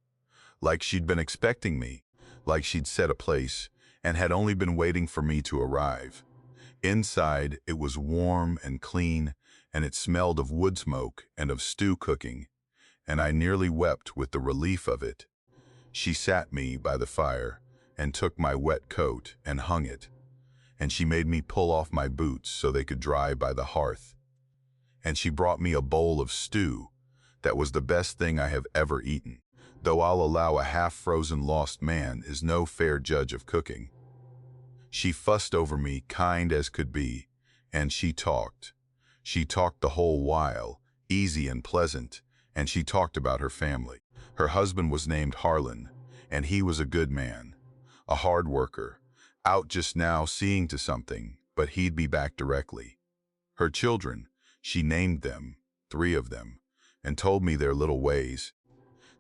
S1: Like she'd been expecting me, like she'd set a place, and had only been waiting for me to arrive. Inside, it was warm and clean, and it smelled of wood smoke and of stew cooking, and I nearly wept with the relief of it. She sat me by the fire, and took my wet coat and hung it, and she made me pull off my boots so they could dry by the hearth. And she brought me a bowl of stew that was the best thing I have ever eaten, though I'll allow a half-frozen lost man is no fair judge of cooking. She fussed over me, kind as could be, and she talked. She talked the whole while, easy and pleasant, and she talked about her family. Her husband was named Harlan, and he was a good man, a hard worker, out just now seeing to something, but he'd be back directly. Her children, she named them, 3 of them, and told me their little ways.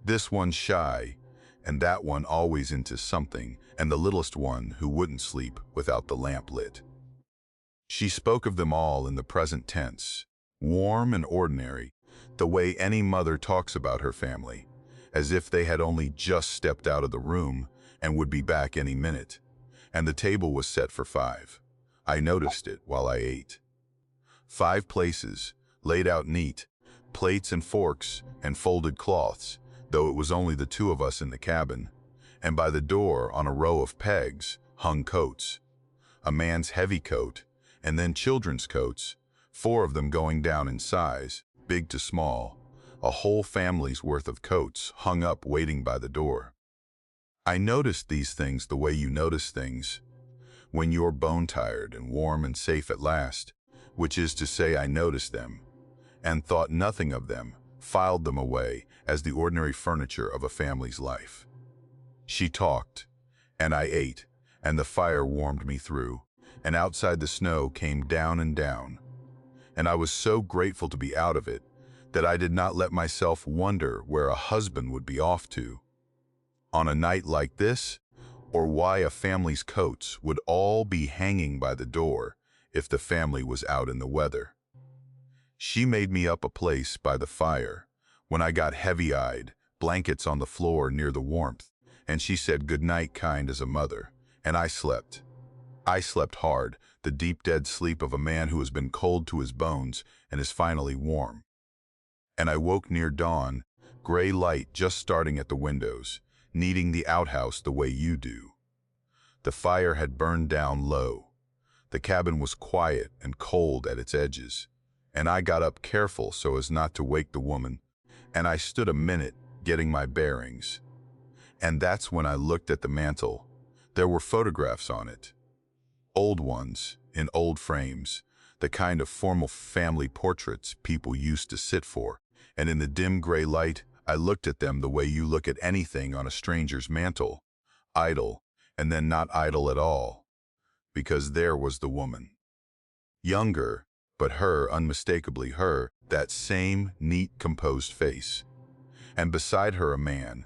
S1: This one shy, and that one always into something, and the littlest one who wouldn't sleep without the lamp lit. She spoke of them all in the present tense, warm and ordinary, the way any mother talks about her family, as if they had only just stepped out of the room and would be back any minute. And the table was set for 5. I noticed it while I ate. 5 places, laid out neat, plates and forks and folded cloths, though it was only the 2 of us in the cabin, and by the door on a row of pegs hung coats. A man's heavy coat, and then children's coats, 4 of them going down in size, big to small, a whole family's worth of coats hung up waiting by the door. I noticed these things the way you notice things when you're bone-tired and warm and safe at last, which is to say I noticed them, and thought nothing of them, filed them away as the ordinary furniture of a family's life. She talked, and I ate, and the fire warmed me through, and outside the snow came down and down, and I was so grateful to be out of it that I did not let myself wonder where a husband would be off to on a night like this, or why a family's coats would all be hanging by the door if the family was out in the weather. She made me up a place by the fire when I got heavy-eyed, blankets on the floor near the warmth, and she said good night kind as a mother, and I slept. I slept hard, the deep dead sleep of a man who has been cold to his bones and is finally warm. And I woke near dawn, gray light just starting at the windows, needing the outhouse the way you do. The fire had burned down low. The cabin was quiet and cold at its edges, and I got up careful so as not to wake the woman, and I stood a minute getting my bearings. And that's when I looked at the mantel. There were photographs on it. Old ones, in old frames, the kind of formal family portraits people used to sit for, and in the dim gray light, I looked at them the way you look at anything on a stranger's mantel, idle, and then not idle at all, because there was the woman. Younger, but her, unmistakably her, that same neat, composed face. And beside her a man,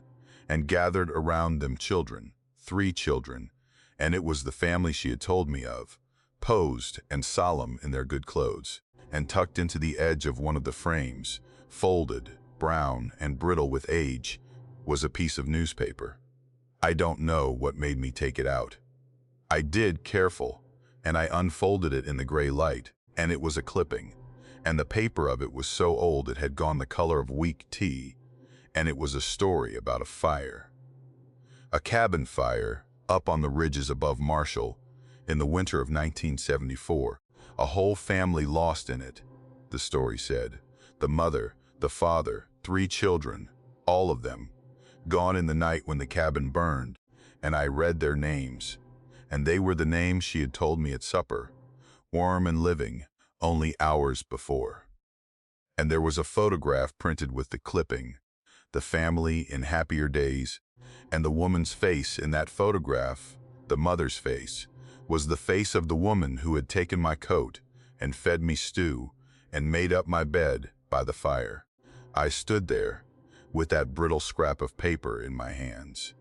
S1: and gathered around them children, 3 children, and it was the family she had told me of, posed and solemn in their good clothes, and tucked into the edge of one of the frames, folded, brown and brittle with age, was a piece of newspaper. I don't know what made me take it out. I did, careful, and I unfolded it in the gray light, and it was a clipping, and the paper of it was so old it had gone the color of weak tea, and it was a story about a fire. A cabin fire, up on the ridges above Marshall, in the winter of 1974, a whole family lost in it, the story said. The mother, the father, 3 children, all of them, gone in the night when the cabin burned, and I read their names. And they were the names she had told me at supper, warm and living, only hours before. And there was a photograph printed with the clipping, the family in happier days, and the woman's face in that photograph, the mother's face, was the face of the woman who had taken my coat and fed me stew and made up my bed by the fire. I stood there with that brittle scrap of paper in my hands,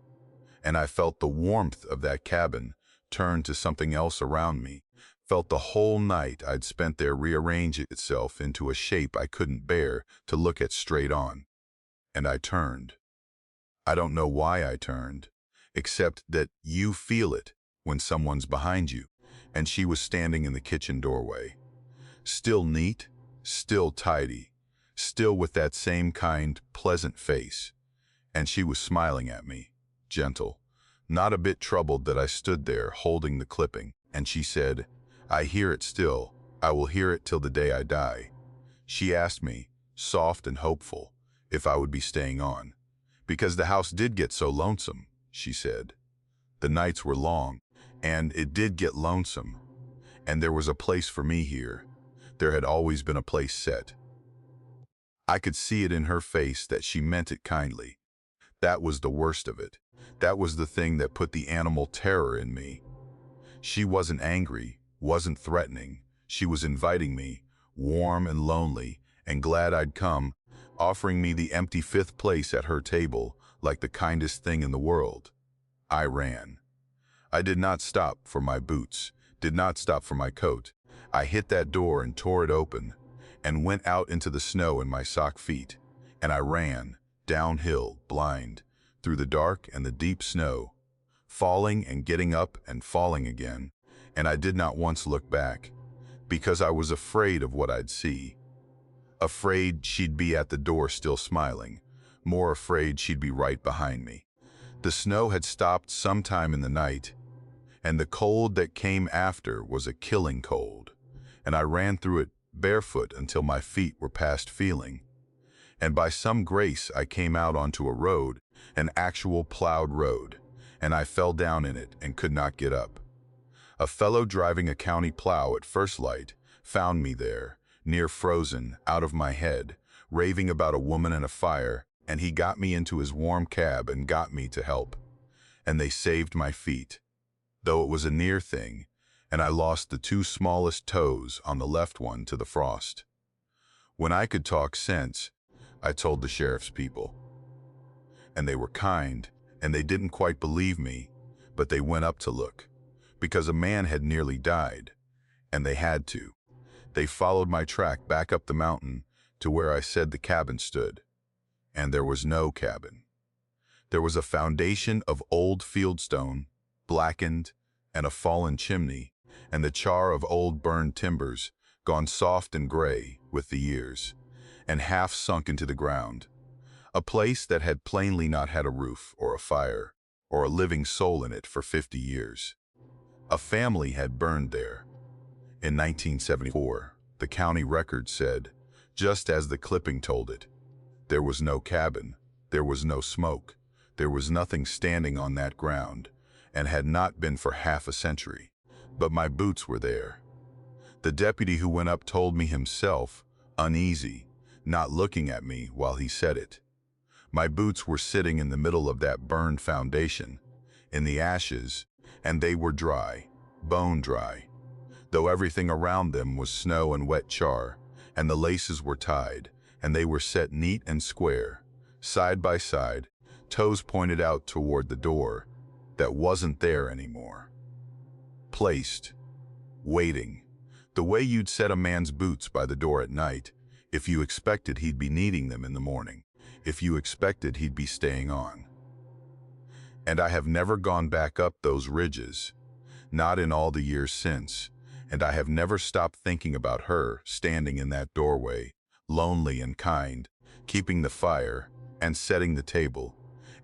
S1: and I felt the warmth of that cabin turn to something else around me, felt the whole night I'd spent there rearrange itself into a shape I couldn't bear to look at straight on. And I turned. I don't know why I turned, except that you feel it when someone's behind you, and she was standing in the kitchen doorway. Still neat, still tidy, still with that same kind, pleasant face. And she was smiling at me, gentle, not a bit troubled that I stood there holding the clipping. And she said, "I hear it still. I will hear it till the day I die." She asked me, soft and hopeful, if I would be staying on. Because the house did get so lonesome, she said. The nights were long, and it did get lonesome. And there was a place for me here. There had always been a place set. I could see it in her face that she meant it kindly. That was the worst of it. That was the thing that put the animal terror in me. She wasn't angry, wasn't threatening. She was inviting me, warm and lonely, and glad I'd come, offering me the empty 5th place at her table like the kindest thing in the world. I ran. I did not stop for my boots, did not stop for my coat. I hit that door and tore it open, and went out into the snow in my sock feet, and I ran, downhill, blind, through the dark and the deep snow, falling and getting up and falling again, and I did not once look back, because I was afraid of what I'd see. Afraid she'd be at the door still smiling, more afraid she'd be right behind me. The snow had stopped sometime in the night, and the cold that came after was a killing cold, and I ran through it barefoot until my feet were past feeling. And by some grace I came out onto a road, an actual plowed road, and I fell down in it and could not get up. A fellow driving a county plow at first light found me there, near frozen, out of my head, raving about a woman and a fire, and he got me into his warm cab and got me to help. And they saved my feet, though it was a near thing, and I lost the 2 smallest toes on the left one to the frost. When I could talk sense, I told the sheriff's people. And they were kind, and they didn't quite believe me, but they went up to look, because a man had nearly died, and they had to. They followed my track back up the mountain to where I said the cabin stood, and there was no cabin. There was a foundation of old fieldstone, blackened, and a fallen chimney, and the char of old burned timbers, gone soft and gray with the years, and half sunk into the ground. A place that had plainly not had a roof or a fire or a living soul in it for 50 years. A family had burned there. In 1974, the county record said, just as the clipping told it, there was no cabin, there was no smoke, there was nothing standing on that ground, and had not been for half a century. But my boots were there. The deputy who went up told me himself, uneasy, not looking at me while he said it. My boots were sitting in the middle of that burned foundation, in the ashes, and they were dry, bone dry, though everything around them was snow and wet char, and the laces were tied, and they were set neat and square, side by side, toes pointed out toward the door that wasn't there anymore. Placed, waiting, the way you'd set a man's boots by the door at night, if you expected he'd be needing them in the morning, if you expected he'd be staying on. And I have never gone back up those ridges, not in all the years since, and I have never stopped thinking about her standing in that doorway, lonely and kind, keeping the fire, and setting the table,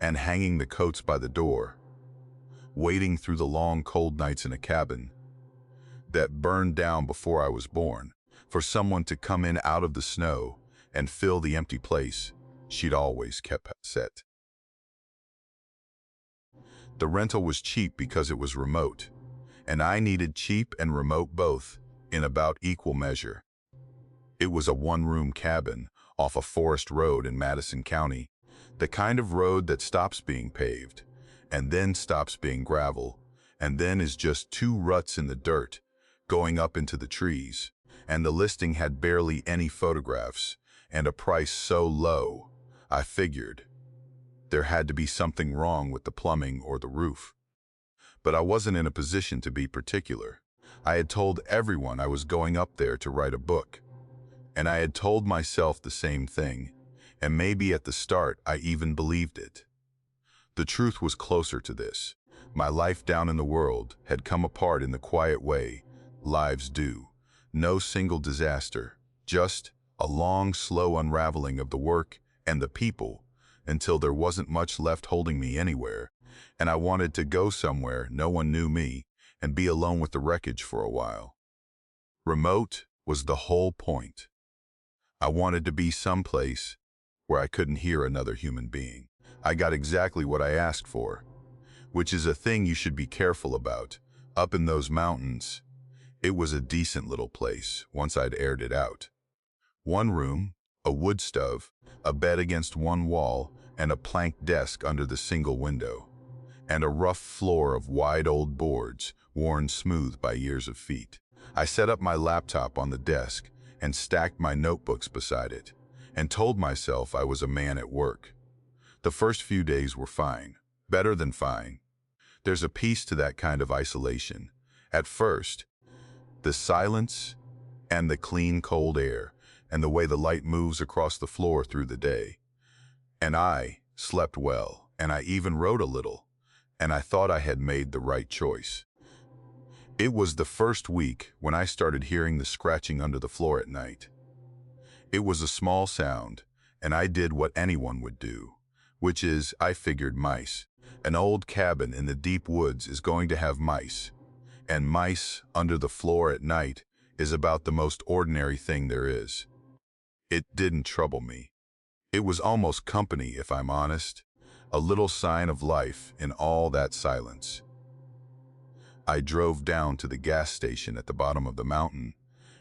S1: and hanging the coats by the door, waiting through the long cold nights in a cabin that burned down before I was born, For someone to come in out of the snow and fill the empty place she'd always kept set. The rental was cheap because it was remote, and I needed cheap and remote both in about equal measure. It was a one-room cabin off a forest road in Madison County, the kind of road that stops being paved, and then stops being gravel, and then is just two ruts in the dirt, going up into the trees, and the listing had barely any photographs, and a price so low, I figured there had to be something wrong with the plumbing or the roof. But I wasn't in a position to be particular. I had told everyone I was going up there to write a book, and I had told myself the same thing, and maybe at the start I even believed it. The truth was closer to this. My life down in the world had come apart in the quiet way lives do. No single disaster, just a long, slow unraveling of the work and the people until there wasn't much left holding me anywhere, and I wanted to go somewhere no one knew me and be alone with the wreckage for a while. Remote was the whole point. I wanted to be someplace where I couldn't hear another human being. I got exactly what I asked for, which is a thing you should be careful about. Up in those mountains, it was a decent little place once I'd aired it out. One room, a wood stove, a bed against one wall, and a plank desk under the single window, and a rough floor of wide old boards worn smooth by years of feet. I set up my laptop on the desk and stacked my notebooks beside it, and told myself I was a man at work. The first few days were fine, better than fine. There's a peace to that kind of isolation. At first, the silence and the clean, cold air, and the way the light moves across the floor through the day. And I slept well, and I even wrote a little, and I thought I had made the right choice. It was the first week when I started hearing the scratching under the floor at night. It was a small sound, and I did what anyone would do, which is, I figured mice. An old cabin in the deep woods is going to have mice, and mice under the floor at night is about the most ordinary thing there is. It didn't trouble me. It was almost company, if I'm honest, a little sign of life in all that silence. I drove down to the gas station at the bottom of the mountain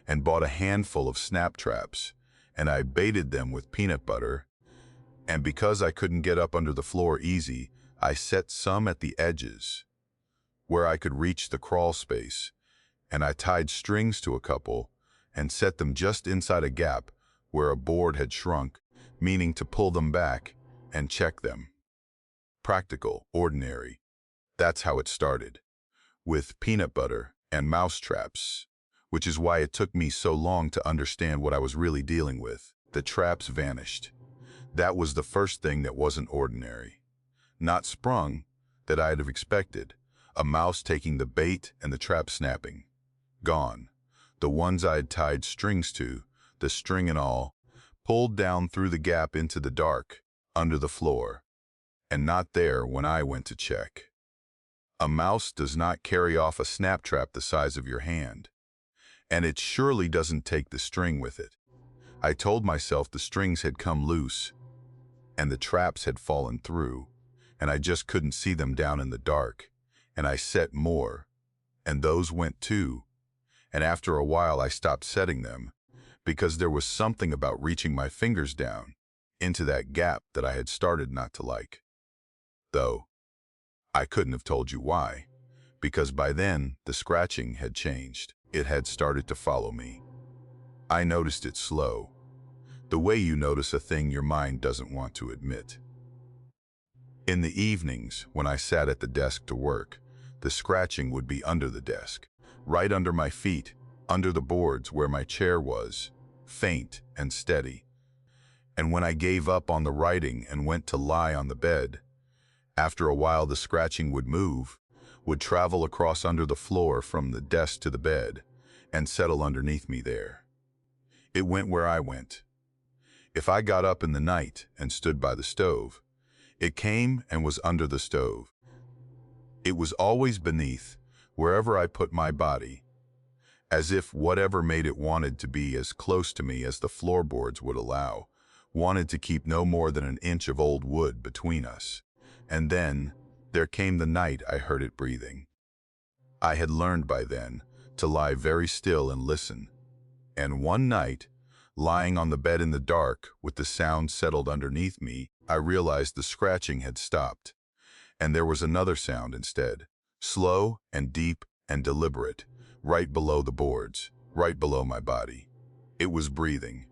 S1: and bought a handful of snap traps, and I baited them with peanut butter, and because I couldn't get up under the floor easy, I set some at the edges, where I could reach the crawl space, and I tied strings to a couple and set them just inside a gap where a board had shrunk, meaning to pull them back and check them. Practical, ordinary. That's how it started, with peanut butter and mouse traps, which is why it took me so long to understand what I was really dealing with. The traps vanished. That was the first thing that wasn't ordinary. Not sprung, that I'd have expected. A mouse taking the bait and the trap snapping. Gone. The ones I'd tied strings to, the string and all, pulled down through the gap into the dark, under the floor, and not there when I went to check. A mouse does not carry off a snap trap the size of your hand, and it surely doesn't take the string with it. I told myself the strings had come loose, and the traps had fallen through, and I just couldn't see them down in the dark, and I set more, and those went too, and after a while I stopped setting them, because there was something about reaching my fingers down into that gap that I had started not to like. Though, I couldn't have told you why, because by then the scratching had changed. It had started to follow me. I noticed it slow, the way you notice a thing your mind doesn't want to admit. In the evenings, when I sat at the desk to work, the scratching would be under the desk, right under my feet, under the boards where my chair was, faint and steady. And when I gave up on the writing and went to lie on the bed, after a while the scratching would move, would travel across under the floor from the desk to the bed, and settle underneath me there. It went where I went. If I got up in the night and stood by the stove, it came and was under the stove. It was always beneath, wherever I put my body. as if whatever made it wanted to be as close to me as the floorboards would allow, wanted to keep no more than an inch of old wood between us. And then, there came the night I heard it breathing. I had learned by then to lie very still and listen. And one night, lying on the bed in the dark with the sound settled underneath me, I realized the scratching had stopped. And there was another sound instead, slow and deep and deliberate, right below the boards, right below my body. It was breathing.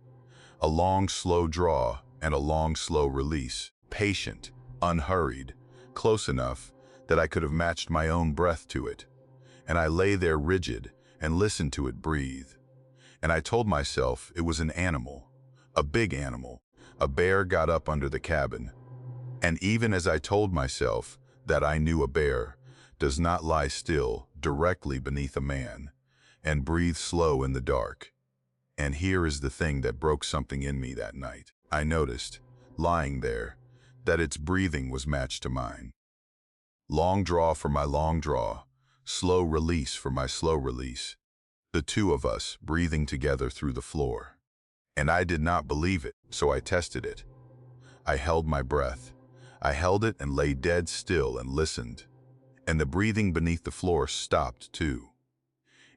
S1: A long, slow draw and a long, slow release, patient, unhurried, close enough that I could have matched my own breath to it. And I lay there rigid and listened to it breathe. And I told myself it was an animal, a big animal. A bear got up under the cabin. And even as I told myself that I knew a bear does not lie still directly beneath a man and breathe slow in the dark. And here is the thing that broke something in me that night. I noticed, lying there, that its breathing was matched to mine. Long draw for my long draw, slow release for my slow release. The two of us breathing together through the floor. And I did not believe it, so I tested it. I held my breath. I held it and lay dead still and listened. And the breathing beneath the floor stopped too.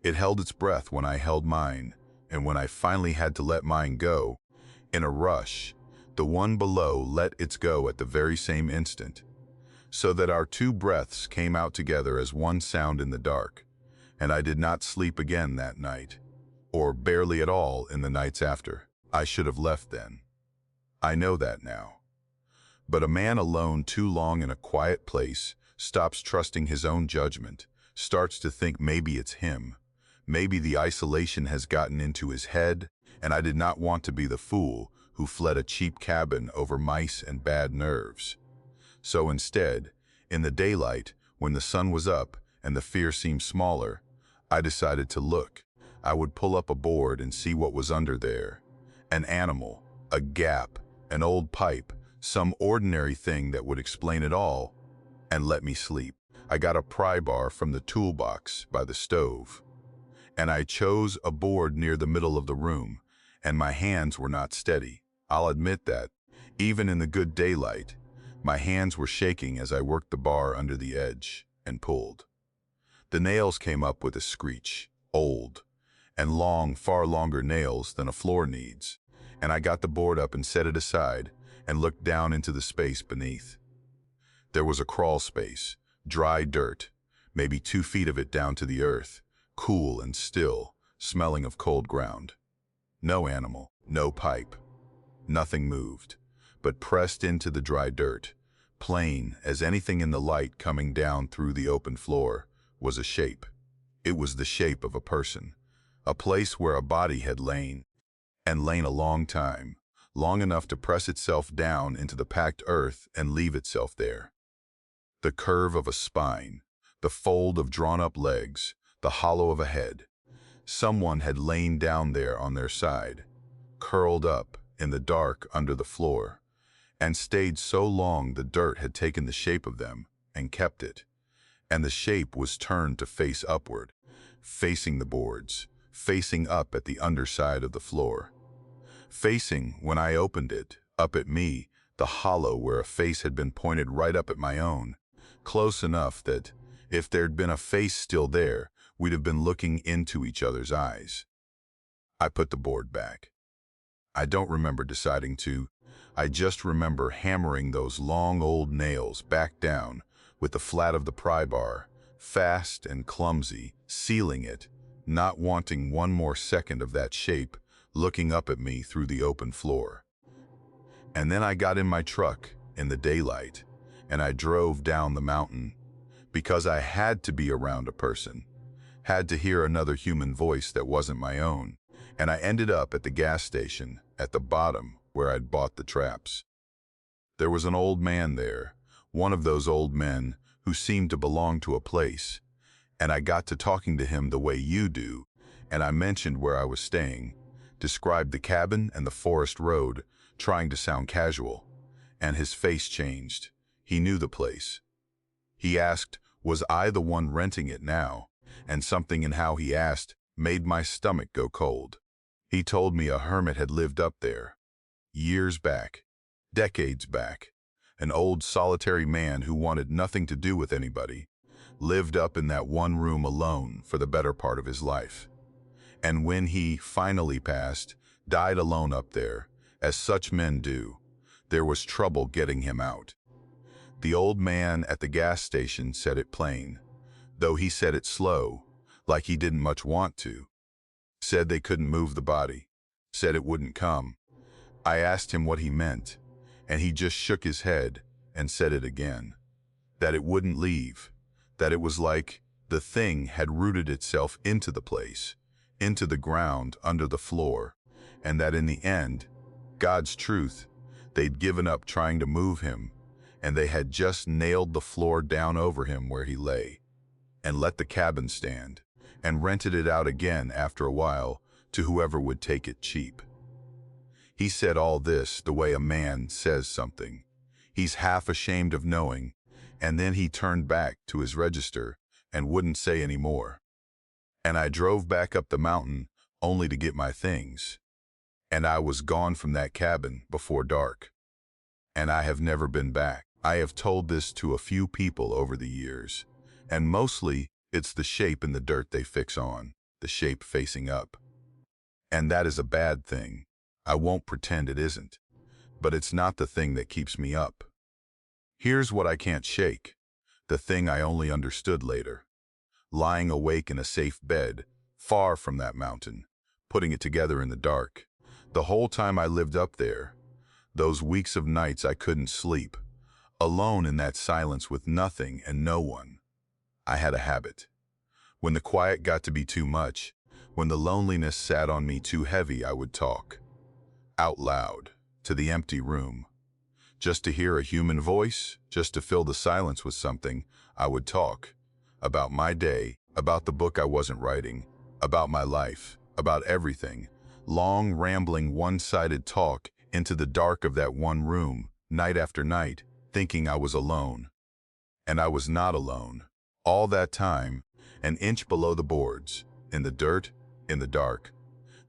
S1: It held its breath when I held mine, and when I finally had to let mine go, in a rush, the one below let its go at the very same instant, so that our two breaths came out together as one sound in the dark, and I did not sleep again that night, or barely at all in the nights after. I should have left then. I know that now. But a man alone too long in a quiet place stops trusting his own judgment, starts to think maybe it's him. Maybe the isolation has gotten into his head, and I did not want to be the fool who fled a cheap cabin over mice and bad nerves. So instead, in the daylight, when the sun was up and the fear seemed smaller, I decided to look. I would pull up a board and see what was under there. An animal, a gap, an old pipe, some ordinary thing that would explain it all, and let me sleep. I got a pry bar from the toolbox by the stove, and I chose a board near the middle of the room, and my hands were not steady. I'll admit that, even in the good daylight, my hands were shaking as I worked the bar under the edge and pulled. The nails came up with a screech, old, and long, far longer nails than a floor needs, and I got the board up and set it aside and looked down into the space beneath. There was a crawl space, dry dirt, maybe 2 feet of it down to the earth, cool and still, smelling of cold ground. No animal, no pipe. Nothing moved, but pressed into the dry dirt, plain as anything in the light coming down through the open floor, was a shape. It was the shape of a person, a place where a body had lain, and lain a long time, long enough to press itself down into the packed earth and leave itself there. The curve of a spine, the fold of drawn-up legs, the hollow of a head. Someone had lain down there on their side, curled up in the dark under the floor, and stayed so long the dirt had taken the shape of them and kept it. And the shape was turned to face upward, facing the boards, facing up at the underside of the floor. Facing, when I opened it, up at me, the hollow where a face had been pointed right up at my own, close enough that, if there'd been a face still there, we'd have been looking into each other's eyes. I put the board back. I don't remember deciding to. I just remember hammering those long old nails back down with the flat of the pry bar, fast and clumsy, sealing it, not wanting one more second of that shape looking up at me through the open floor. And then I got in my truck in the daylight, and I drove down the mountain, because I had to be around a person, had to hear another human voice that wasn't my own, and I ended up at the gas station at the bottom where I'd bought the traps. There was an old man there, one of those old men who seemed to belong to a place, and I got to talking to him the way you do, and I mentioned where I was staying, described the cabin and the forest road, trying to sound casual, and his face changed. He knew the place. He asked, was I the one renting it now? And something in how he asked made my stomach go cold. He told me a hermit had lived up there, years back, decades back. An old solitary man who wanted nothing to do with anybody, lived up in that one room alone for the better part of his life. And when he finally passed, died alone up there, as such men do, there was trouble getting him out. The old man at the gas station said it plain, though he said it slow, like he didn't much want to. Said they couldn't move the body, said it wouldn't come. I asked him what he meant, and he just shook his head and said it again. That it wouldn't leave, that it was like the thing had rooted itself into the place, into the ground under the floor, and that in the end, God's truth, they'd given up trying to move him, and they had just nailed the floor down over him where he lay, and let the cabin stand, and rented it out again after a while to whoever would take it cheap. He said all this the way a man says something he's half ashamed of knowing, and then he turned back to his register and wouldn't say any more. And I drove back up the mountain only to get my things, and I was gone from that cabin before dark. And I have never been back. I have told this to a few people over the years, and mostly it's the shape in the dirt they fix on, the shape facing up. And that is a bad thing. I won't pretend it isn't, but it's not the thing that keeps me up. Here's what I can't shake, the thing I only understood later. Lying awake in a safe bed, far from that mountain, putting it together in the dark. The whole time I lived up there, those weeks of nights I couldn't sleep, alone in that silence with nothing and no one. I had a habit. When the quiet got to be too much, when the loneliness sat on me too heavy, I would talk. Out loud, to the empty room. Just to hear a human voice, just to fill the silence with something, I would talk. About my day, about the book I wasn't writing, about my life, about everything. Long, rambling, one-sided talk into the dark of that one room, night after night, thinking I was alone. And I was not alone. All that time, an inch below the boards, in the dirt, in the dark,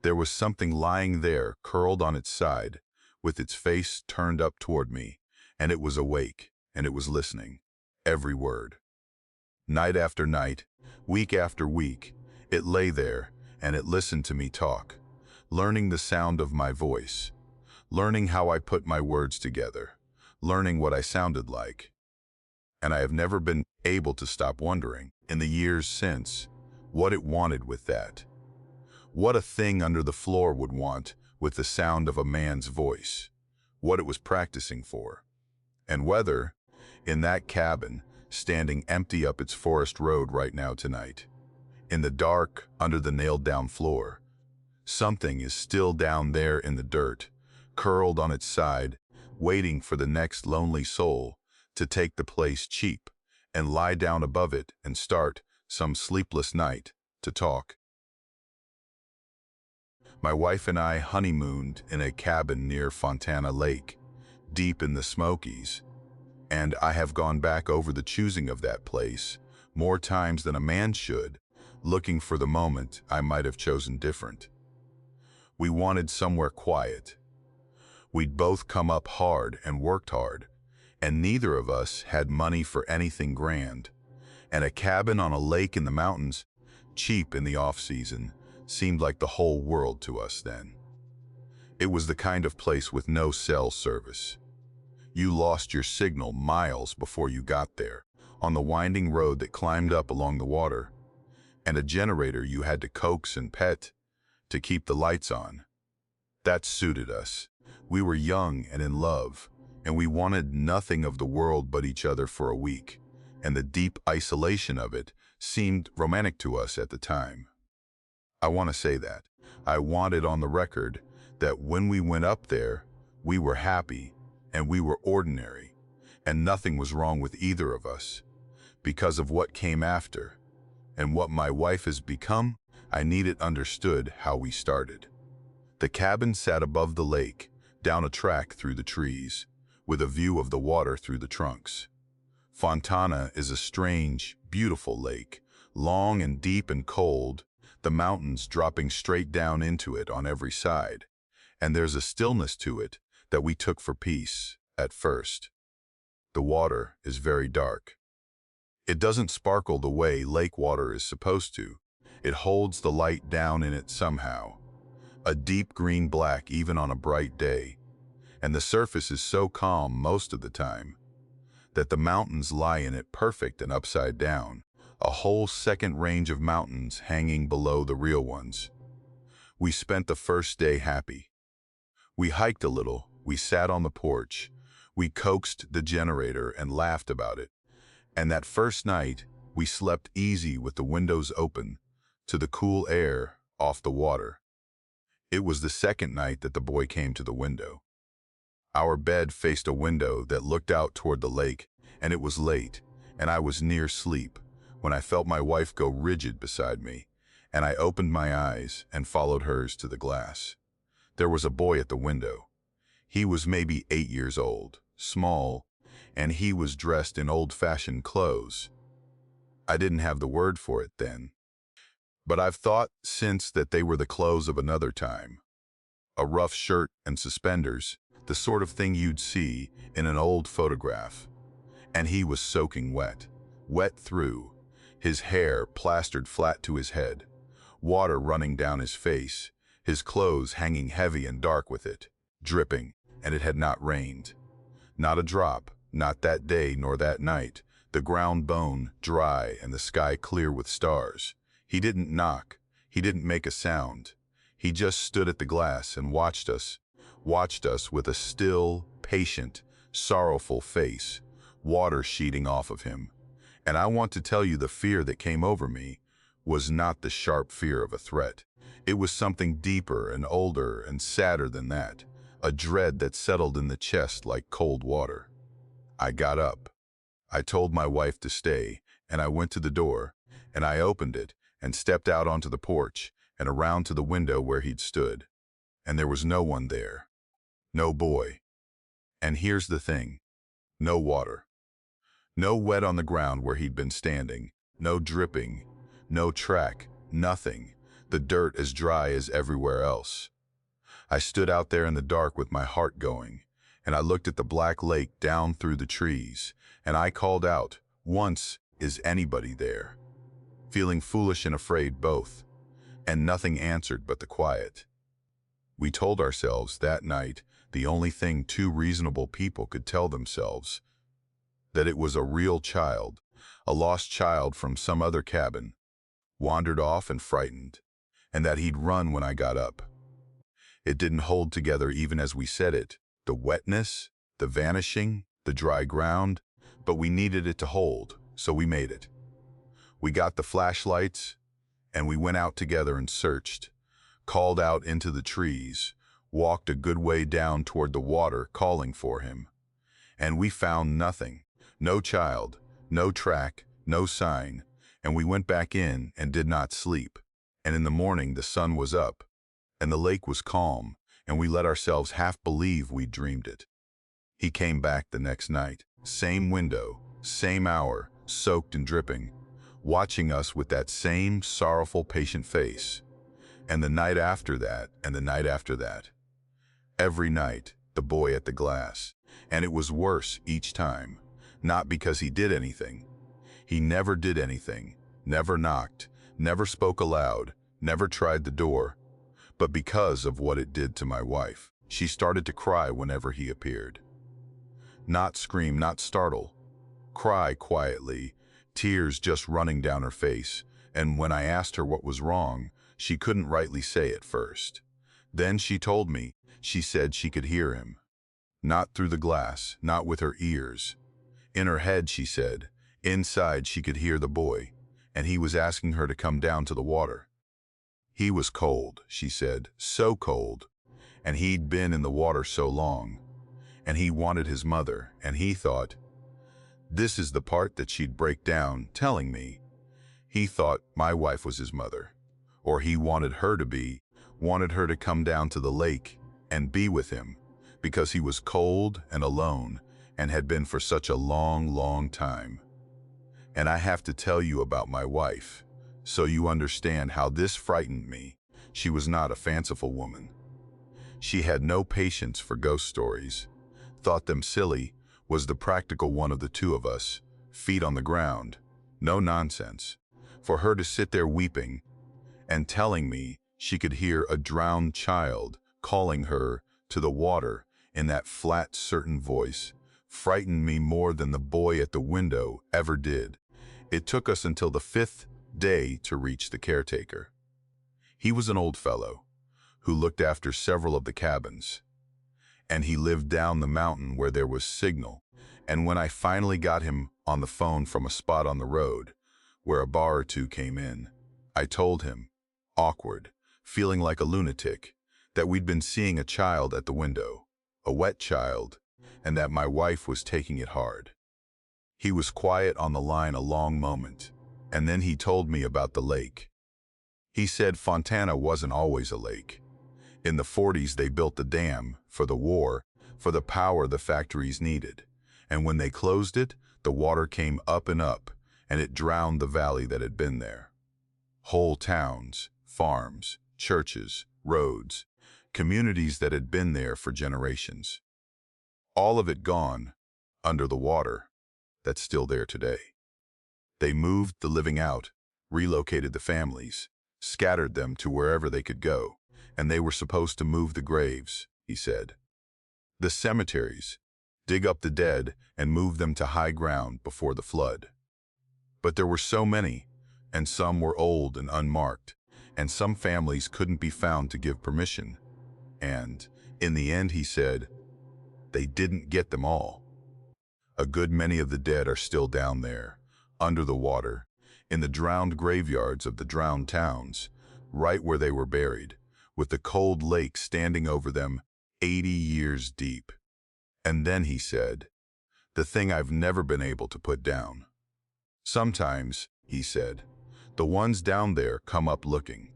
S1: there was something lying there, curled on its side, with its face turned up toward me, and it was awake, and it was listening. Every word. Night after night, week after week, it lay there, and it listened to me talk, learning the sound of my voice, learning how I put my words together, learning what I sounded like. And I have never been able to stop wondering, in the years since, what it wanted with that. What a thing under the floor would want with the sound of a man's voice, what it was practicing for, and whether, in that cabin, standing empty up its forest road right now tonight, in the dark under the nailed-down floor, something is still down there in the dirt, curled on its side, waiting for the next lonely soul to take the place cheap and lie down above it and start, some sleepless night, to talk. My wife and I honeymooned in a cabin near Fontana Lake, deep in the Smokies, and I have gone back over the choosing of that place more times than a man should, looking for the moment I might have chosen different. We wanted somewhere quiet. We'd both come up hard and worked hard, and neither of us had money for anything grand, and a cabin on a lake in the mountains, cheap in the off-season, seemed like the whole world to us then. It was the kind of place with no cell service. You lost your signal miles before you got there, on the winding road that climbed up along the water, and a generator you had to coax and pet to keep the lights on. That suited us. We were young and in love, and we wanted nothing of the world but each other for a week, and the deep isolation of it seemed romantic to us at the time. I want to say that. I want it on the record that when we went up there, we were happy and we were ordinary, and nothing was wrong with either of us. Because of what came after, and what my wife has become, I need it understood how we started. The cabin sat above the lake, down a track through the trees, with a view of the water through the trunks. Fontana is a strange, beautiful lake, long and deep and cold, the mountains dropping straight down into it on every side. And there's a stillness to it that we took for peace at first. The water is very dark. It doesn't sparkle the way lake water is supposed to. It holds the light down in it somehow. A deep green black even on a bright day. And the surface is so calm most of the time that the mountains lie in it perfect and upside down. A whole second range of mountains hanging below the real ones. We spent the first day happy. We hiked a little, we sat on the porch, we coaxed the generator and laughed about it. And that first night, we slept easy with the windows open to the cool air off the water. It was the second night that the boy came to the window. Our bed faced a window that looked out toward the lake, and it was late, and I was near sleep when I felt my wife go rigid beside me, and I opened my eyes and followed hers to the glass. There was a boy at the window. He was maybe 8 years old, small, and he was dressed in old-fashioned clothes. I didn't have the word for it then, but I've thought since that they were the clothes of another time. A rough shirt and suspenders, the sort of thing you'd see in an old photograph. And he was soaking wet, wet through, his hair plastered flat to his head, water running down his face, his clothes hanging heavy and dark with it, dripping, and it had not rained. Not a drop, not that day nor that night, the ground bone dry and the sky clear with stars. He didn't knock, he didn't make a sound. He just stood at the glass and watched us with a still, patient, sorrowful face, water sheeting off of him. And I want to tell you the fear that came over me was not the sharp fear of a threat. It was something deeper and older and sadder than that, a dread that settled in the chest like cold water. I got up. I told my wife to stay, and I went to the door, and I opened it and stepped out onto the porch and around to the window where he'd stood. And there was no one there. No boy. And here's the thing. No water. No wet on the ground where he'd been standing. No dripping. No track. Nothing. The dirt as dry as everywhere else. I stood out there in the dark with my heart going, and I looked at the black lake down through the trees, and I called out, "Once, is anybody there?" Feeling foolish and afraid both, and nothing answered but the quiet. We told ourselves that night the only thing two reasonable people could tell themselves, that it was a real child, a lost child from some other cabin, wandered off and frightened, and that he'd run when I got up. It didn't hold together even as we said it, the wetness, the vanishing, the dry ground, but we needed it to hold, so we made it. We got the flashlights, and we went out together and searched, called out into the trees, walked a good way down toward the water calling for him. And we found nothing, no child, no track, no sign, and we went back in and did not sleep. And in the morning the sun was up, and the lake was calm, and we let ourselves half believe we'd dreamed it. He came back the next night, same window, same hour, soaked and dripping, watching us with that same sorrowful, patient face. And the night after that, and the night after that. Every night, the boy at the glass. And it was worse each time. Not because he did anything. He never did anything, never knocked, never spoke aloud, never tried the door. But because of what it did to my wife, she started to cry whenever he appeared. Not scream, not startle. Cry quietly, tears just running down her face, and when I asked her what was wrong, she couldn't rightly say at first. Then she told me, she said she could hear him. Not through the glass, not with her ears. In her head, she said, inside she could hear the boy, and he was asking her to come down to the water. He was cold, she said, so cold, and he'd been in the water so long, and he wanted his mother, and he thought, this is the part that she'd break down, telling me. He thought my wife was his mother, or he wanted her to be, wanted her to come down to the lake and be with him, because he was cold and alone and had been for such a long, long time. And I have to tell you about my wife, So you understand how this frightened me. She was not a fanciful woman. She had no patience for ghost stories, thought them silly, was the practical one of the two of us, feet on the ground, no nonsense. For her to sit there weeping and telling me she could hear a drowned child calling her to the water in that flat, certain voice frightened me more than the boy at the window ever did. It took us until the 5th day to reach the caretaker. He was an old fellow who looked after several of the cabins, and he lived down the mountain where there was signal. And when I finally got him on the phone from a spot on the road where a bar or two came in, I told him, awkward, feeling like a lunatic, that we'd been seeing a child at the window, a wet child, and that my wife was taking it hard. He was quiet on the line a long moment, and then he told me about the lake. He said Fontana wasn't always a lake. In the 40s they built the dam for the war, for the power the factories needed. And when they closed it, the water came up and up, and it drowned the valley that had been there. Whole towns, farms, churches, roads, communities that had been there for generations. All of it gone, under the water, that's still there today. They moved the living out, relocated the families, scattered them to wherever they could go, and they were supposed to move the graves, he said. The cemeteries, dig up the dead and move them to high ground before the flood. But there were so many, and some were old and unmarked, and some families couldn't be found to give permission. And, in the end, he said, they didn't get them all. A good many of the dead are still down there, under the water, in the drowned graveyards of the drowned towns, right where they were buried, with the cold lake standing over them 80 years deep. And then he said, the thing I've never been able to put down. Sometimes, he said, the ones down there come up looking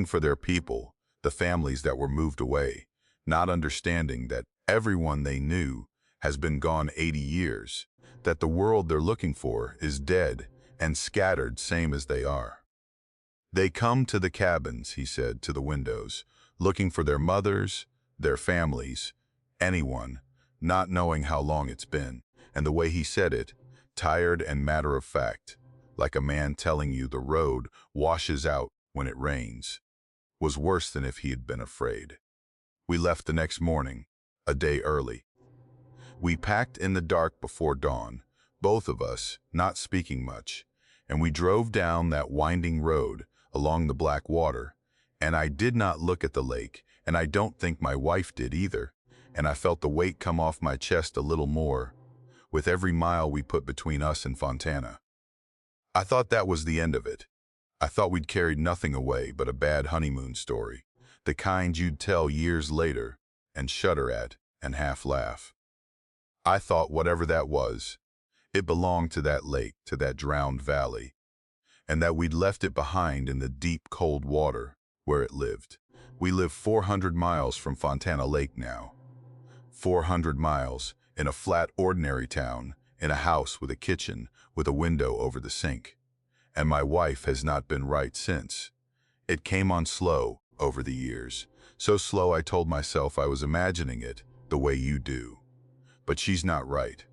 S1: for their people, the families that were moved away, not understanding that everyone they knew has been gone 80 years, that the world they're looking for is dead and scattered same as they are. They come to the cabins, he said, to the windows, looking for their mothers, their families, anyone, not knowing how long it's been, and the way he said it, tired and matter-of-fact, like a man telling you the road washes out when it rains, was worse than if he had been afraid. We left the next morning, a day early. We packed in the dark before dawn, both of us not speaking much, and we drove down that winding road along the black water, and I did not look at the lake, and I don't think my wife did either, and I felt the weight come off my chest a little more with every mile we put between us and Fontana. I thought that was the end of it. I thought we'd carried nothing away but a bad honeymoon story, the kind you'd tell years later and shudder at and half laugh. I thought whatever that was, it belonged to that lake, to that drowned valley, and that we'd left it behind in the deep, cold water where it lived. We live 400 miles from Fontana Lake now. 400 miles in a flat, ordinary town, in a house with a kitchen, with a window over the sink. And my wife has not been right since. It came on slow over the years. So slow I told myself I was imagining it the way you do. But she's not right.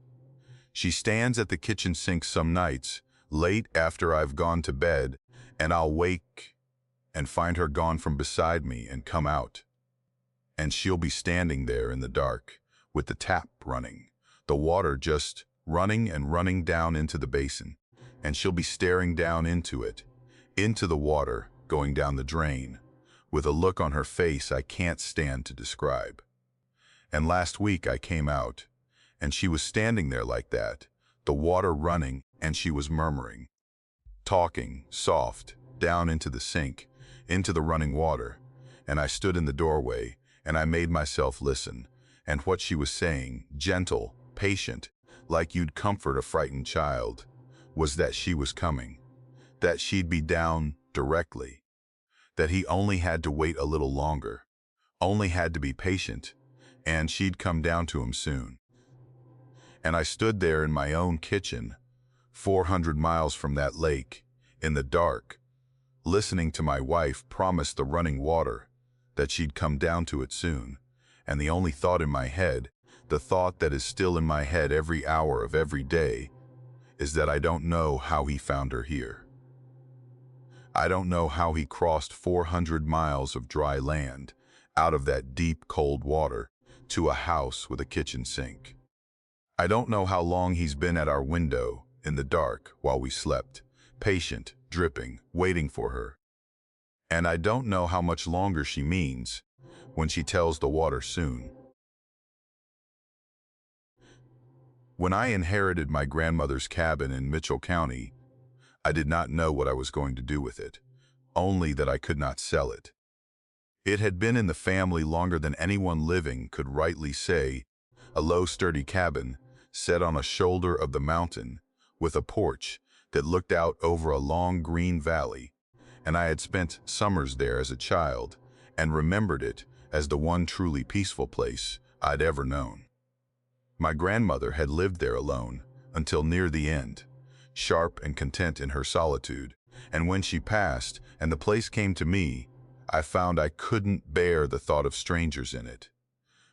S1: She stands at the kitchen sink some nights, late after I've gone to bed, and I'll wake and find her gone from beside me and come out. And she'll be standing there in the dark, with the tap running, the water just running and running down into the basin, and she'll be staring down into it, into the water going down the drain, with a look on her face I can't stand to describe. And last week I came out, and she was standing there like that, the water running, and she was murmuring, talking, soft, down into the sink, into the running water, and I stood in the doorway, and I made myself listen, and what she was saying, gentle, patient, like you'd comfort a frightened child, was that she was coming, that she'd be down directly, that he only had to wait a little longer, only had to be patient, and she'd come down to him soon. And I stood there in my own kitchen, 400 miles from that lake, in the dark, listening to my wife promise the running water, that she'd come down to it soon, and the only thought in my head, the thought that is still in my head every hour of every day, is that I don't know how he found her here. I don't know how he crossed 400 miles of dry land out of that deep, cold water to a house with a kitchen sink. I don't know how long he's been at our window in the dark while we slept, patient, dripping, waiting for her. And I don't know how much longer she means when she tells the water soon. When I inherited my grandmother's cabin in Mitchell County, I did not know what I was going to do with it, only that I could not sell it. It had been in the family longer than anyone living could rightly say, a low, sturdy cabin set on a shoulder of the mountain with a porch that looked out over a long green valley, and I had spent summers there as a child and remembered it as the one truly peaceful place I'd ever known. My grandmother had lived there alone until near the end, sharp and content in her solitude, and when she passed and the place came to me, I found I couldn't bear the thought of strangers in it.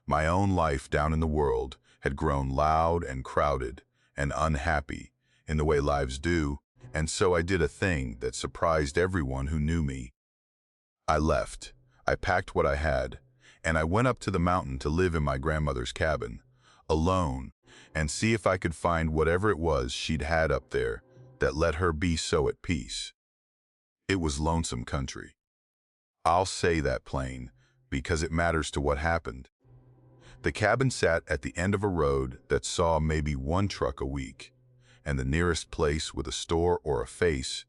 S1: My own life down in the world had grown loud and crowded and unhappy in the way lives do, and so I did a thing that surprised everyone who knew me. I left. I packed what I had, and I went up to the mountain to live in my grandmother's cabin, alone, and see if I could find whatever it was she'd had up there that let her be so at peace. It was lonesome country. I'll say that plain, because it matters to what happened. The cabin sat at the end of a road that saw maybe one truck a week, and the nearest place with a store or a face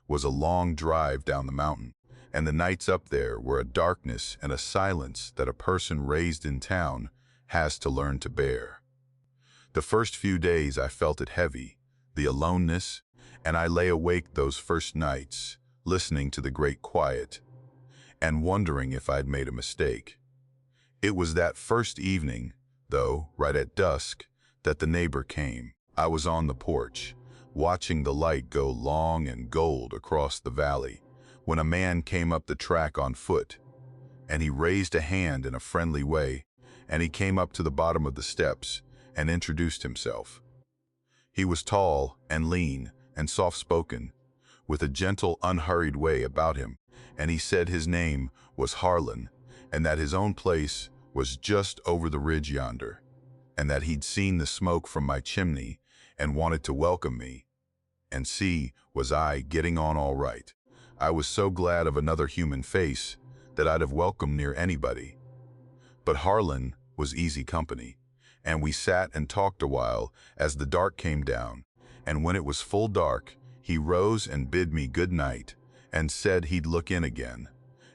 S1: was a long drive down the mountain, and the nights up there were a darkness and a silence that a person raised in town has to learn to bear. The first few days I felt it heavy, the aloneness, and I lay awake those first nights, listening to the great quiet, and wondering if I'd made a mistake. It was that first evening, though, right at dusk, that the neighbor came. I was on the porch, watching the light go long and gold across the valley, when a man came up the track on foot, and he raised a hand in a friendly way, and he came up to the bottom of the steps and introduced himself. He was tall and lean and soft-spoken, with a gentle, unhurried way about him, and he said his name was Harlan, and that his own place was just over the ridge yonder, and that he'd seen the smoke from my chimney and wanted to welcome me, and see was I getting on all right. I was so glad of another human face that I'd have welcomed near anybody. But Harlan was easy company, and we sat and talked a while as the dark came down, and when it was full dark, he rose and bid me good night, and said he'd look in again,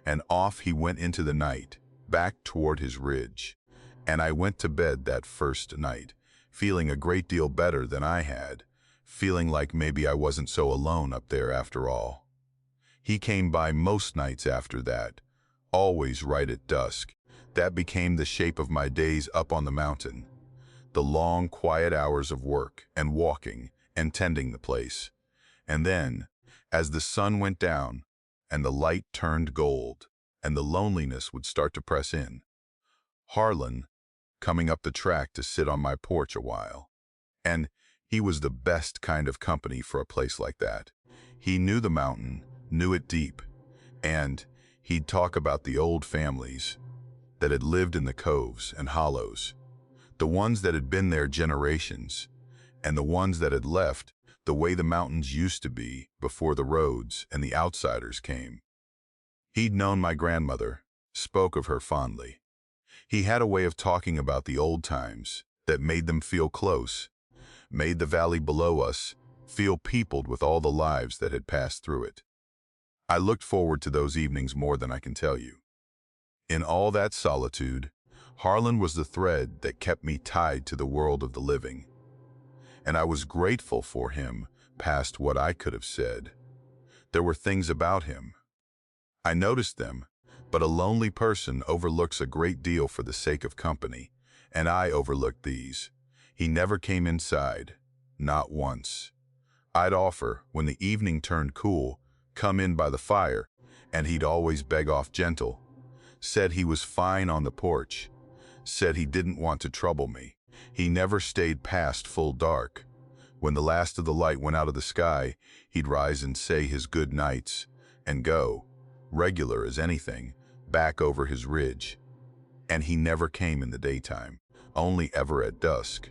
S1: and off he went into the night, back toward his ridge, and I went to bed that first night, feeling a great deal better than I had, feeling like maybe I wasn't so alone up there after all. He came by most nights after that, always right at dusk. That became the shape of my days up on the mountain, the long, quiet hours of work and walking and tending the place. And then, as the sun went down and the light turned gold and the loneliness would start to press in, Harlan coming up the track to sit on my porch a while. And he was the best kind of company for a place like that. He knew the mountain, knew it deep, and he'd talk about the old families that had lived in the coves and hollows, the ones that had been there generations, and the ones that had left the way the mountains used to be before the roads and the outsiders came. He'd known my grandmother, spoke of her fondly. He had a way of talking about the old times that made them feel close, made the valley below us feel peopled with all the lives that had passed through it. I looked forward to those evenings more than I can tell you. In all that solitude, Harlan was the thread that kept me tied to the world of the living, and I was grateful for him past what I could have said. There were things about him. I noticed them, but a lonely person overlooks a great deal for the sake of company, and I overlooked these. He never came inside, not once. I'd offer, when the evening turned cool, come in by the fire, and he'd always beg off gentle. Said he was fine on the porch. Said he didn't want to trouble me. He never stayed past full dark. When the last of the light went out of the sky, he'd rise and say his good nights, and go, regular as anything, back over his ridge. And he never came in the daytime, only ever at dusk.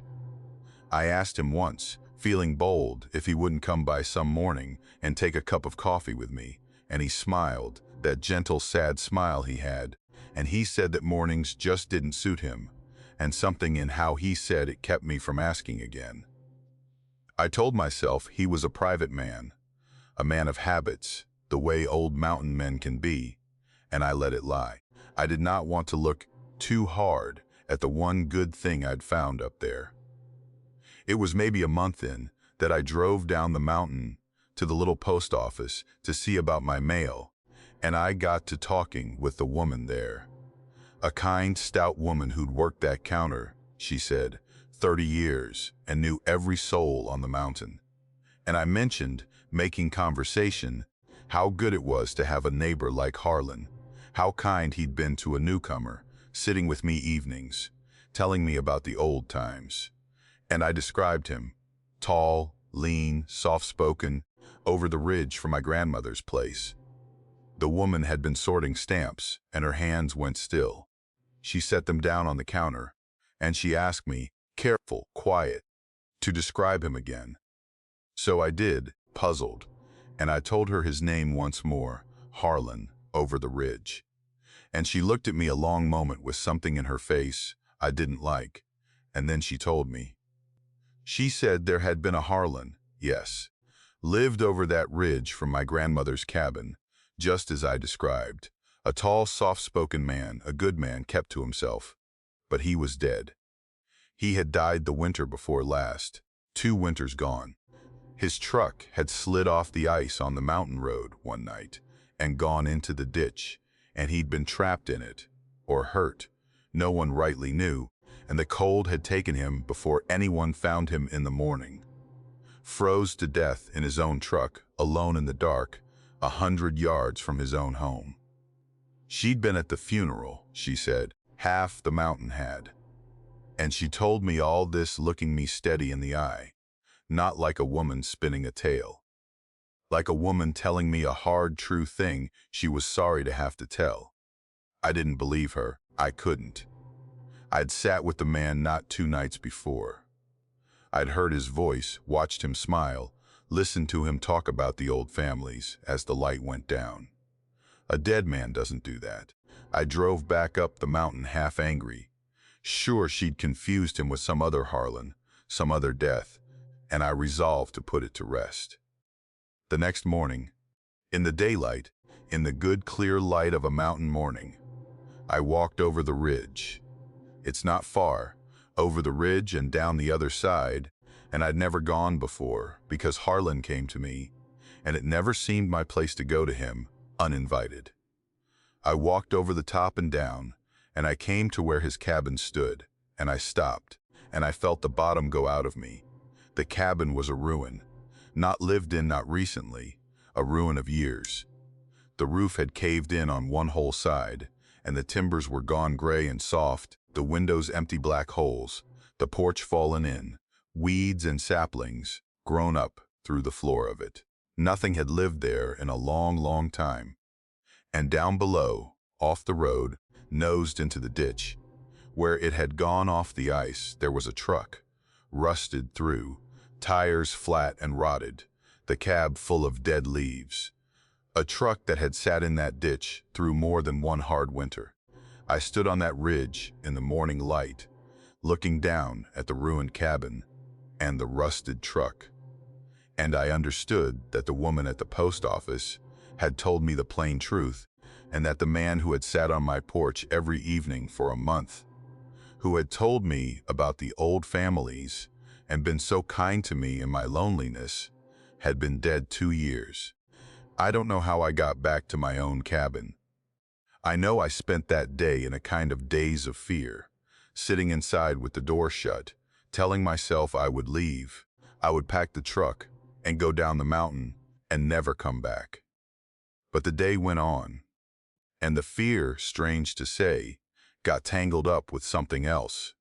S1: I asked him once, feeling bold, if he wouldn't come by some morning and take a cup of coffee with me, and he smiled, that gentle, sad smile he had, and he said that mornings just didn't suit him, and something in how he said it kept me from asking again. I told myself he was a private man, a man of habits, the way old mountain men can be, and I let it lie. I did not want to look too hard at the one good thing I'd found up there. It was maybe a month in that I drove down the mountain to the little post office to see about my mail, and I got to talking with the woman there. A kind, stout woman who'd worked that counter, she said, 30 years, and knew every soul on the mountain. And I mentioned, making conversation, how good it was to have a neighbor like Harlan, how kind he'd been to a newcomer, sitting with me evenings, telling me about the old times. And I described him, tall, lean, soft-spoken, over the ridge from my grandmother's place. The woman had been sorting stamps, and her hands went still. She set them down on the counter, and she asked me, careful, quiet, to describe him again. So I did, puzzled, and I told her his name once more, Harlan, over the ridge. And she looked at me a long moment with something in her face I didn't like, and then she told me. She said there had been a Harlan, yes, lived over that ridge from my grandmother's cabin, just as I described. A tall, soft-spoken man, a good man, kept to himself. But he was dead. He had died the winter before last, 2 winters gone. His truck had slid off the ice on the mountain road one night and gone into the ditch, and he'd been trapped in it, or hurt. No one rightly knew, and the cold had taken him before anyone found him in the morning. Froze to death in his own truck, alone in the dark, 100 yards from his own home. She'd been at the funeral, she said, half the mountain had. And she told me all this looking me steady in the eye, not like a woman spinning a tale. Like a woman telling me a hard, true thing she was sorry to have to tell. I didn't believe her. I couldn't. I'd sat with the man not 2 nights before. I'd heard his voice, watched him smile, listened to him talk about the old families as the light went down. A dead man doesn't do that. I drove back up the mountain half angry. Sure, she'd confused him with some other Harlan, some other death, and I resolved to put it to rest. The next morning, in the daylight, in the good clear light of a mountain morning, I walked over the ridge. It's not far, over the ridge and down the other side, and I'd never gone before because Harlan came to me, and it never seemed my place to go to him, uninvited. I walked over the top and down, and I came to where his cabin stood, and I stopped, and I felt the bottom go out of me. The cabin was a ruin, not lived in, not recently, a ruin of years. The roof had caved in on one whole side, and the timbers were gone gray and soft, the windows empty black holes, the porch fallen in, weeds and saplings grown up through the floor of it. Nothing had lived there in a long, long time. And down below, off the road, nosed into the ditch, where it had gone off the ice, there was a truck, rusted through, tires flat and rotted, the cab full of dead leaves. A truck that had sat in that ditch through more than one hard winter. I stood on that ridge in the morning light, looking down at the ruined cabin and the rusted truck. And I understood that the woman at the post office had told me the plain truth, and that the man who had sat on my porch every evening for a month, who had told me about the old families and been so kind to me in my loneliness, had been dead 2 years. I don't know how I got back to my own cabin. I know I spent that day in a kind of daze of fear, sitting inside with the door shut, telling myself I would leave, I would pack the truck, and go down the mountain and never come back. But the day went on, and the fear, strange to say, got tangled up with something else.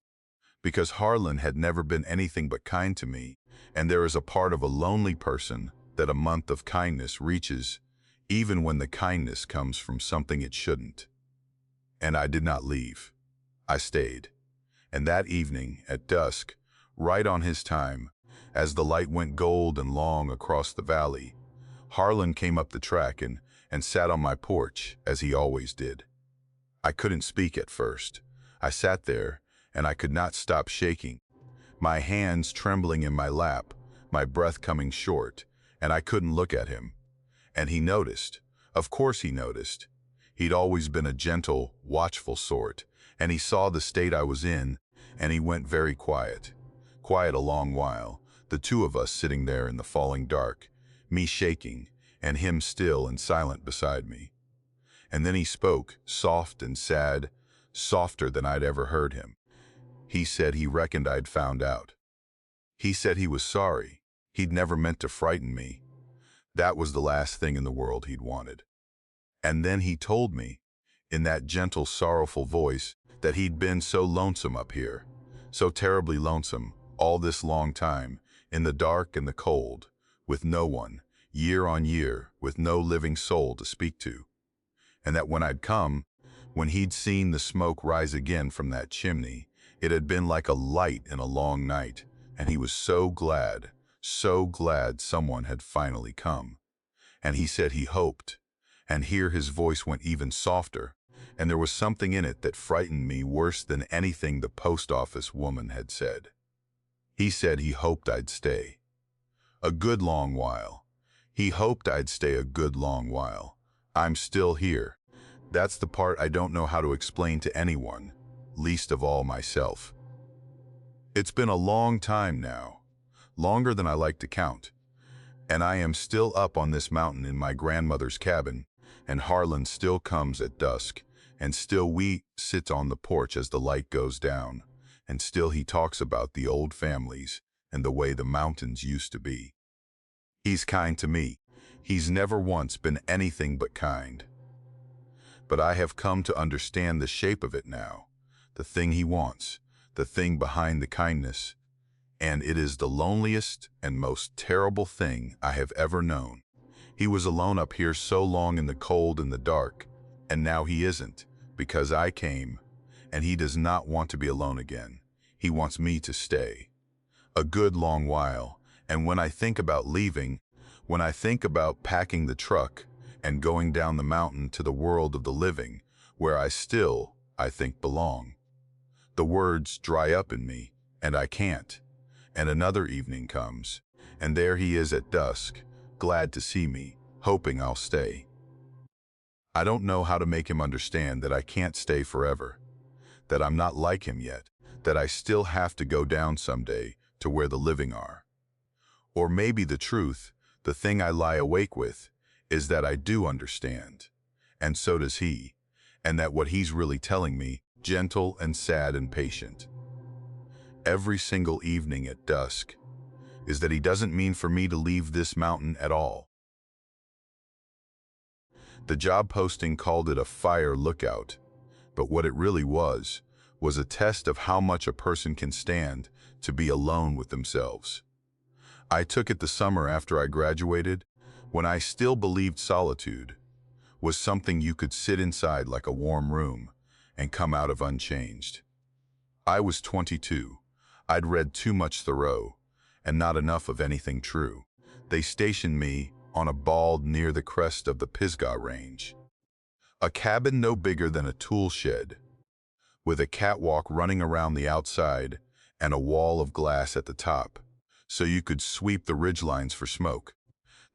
S1: Because Harlan had never been anything but kind to me, and there is a part of a lonely person that a month of kindness reaches, even when the kindness comes from something it shouldn't. And I did not leave. I stayed. And that evening, at dusk, right on his time, as the light went gold and long across the valley, Harlan came up the track and sat on my porch, as he always did. I couldn't speak at first. I sat there, and I could not stop shaking, my hands trembling in my lap, my breath coming short, and I couldn't look at him. And he noticed. Of course he noticed. He'd always been a gentle, watchful sort, and he saw the state I was in, and he went very quiet. Quiet a long while, the two of us sitting there in the falling dark, me shaking, and him still and silent beside me. And then he spoke, soft and sad, softer than I'd ever heard him. He said he reckoned I'd found out. He said he was sorry. He'd never meant to frighten me. That was the last thing in the world he'd wanted. And then he told me, in that gentle, sorrowful voice, that he'd been so lonesome up here, so terribly lonesome, all this long time, in the dark and the cold, with no one, year on year, with no living soul to speak to. And that when I'd come, when he'd seen the smoke rise again from that chimney, it had been like a light in a long night, and he was so glad someone had finally come. And he said he hoped, and here his voice went even softer, and there was something in it that frightened me worse than anything the post office woman had said. He said he hoped I'd stay. A good long while. He hoped I'd stay a good long while. I'm still here. That's the part I don't know how to explain to anyone, least of all myself. It's been a long time now, longer than I like to count, and I am still up on this mountain in my grandmother's cabin, and Harlan still comes at dusk, and still we sit on the porch as the light goes down, and still he talks about the old families and the way the mountains used to be. He's kind to me. He's never once been anything but kind. But I have come to understand the shape of it now, the thing he wants, the thing behind the kindness, and it is the loneliest and most terrible thing I have ever known. He was alone up here so long in the cold and the dark, and now he isn't, because I came, and he does not want to be alone again. He wants me to stay. A good long while, and when I think about leaving, when I think about packing the truck and going down the mountain to the world of the living, where I still, I think, belong, the words dry up in me, and I can't. And another evening comes, and there he is at dusk, glad to see me, hoping I'll stay. I don't know how to make him understand that I can't stay forever, that I'm not like him yet, that I still have to go down someday to where the living are. Or maybe the truth, the thing I lie awake with, is that I do understand, and so does he, and that what he's really telling me, gentle and sad and patient, every single evening at dusk, is that he doesn't mean for me to leave this mountain at all. The job posting called it a fire lookout, but what it really was a test of how much a person can stand to be alone with themselves. I took it the summer after I graduated, when I still believed solitude was something you could sit inside like a warm room and come out of unchanged. I was 22. I'd read too much Thoreau, and not enough of anything true. They stationed me on a bald near the crest of the Pisgah Range. A cabin no bigger than a tool shed, with a catwalk running around the outside and a wall of glass at the top, so you could sweep the ridgelines for smoke.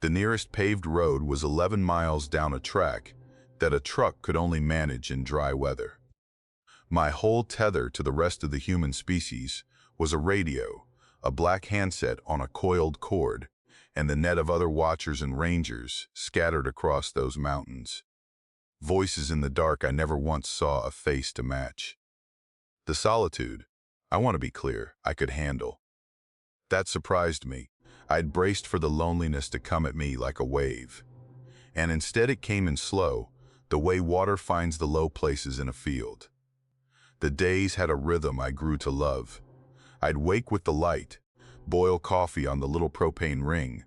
S1: The nearest paved road was 11 miles down a track that a truck could only manage in dry weather. My whole tether to the rest of the human species was a radio, a black handset on a coiled cord, and the net of other watchers and rangers scattered across those mountains. Voices in the dark I never once saw a face to match. The solitude, I want to be clear, I could handle. That surprised me. I'd braced for the loneliness to come at me like a wave. And instead it came in slow, the way water finds the low places in a field. The days had a rhythm I grew to love. I'd wake with the light, boil coffee on the little propane ring,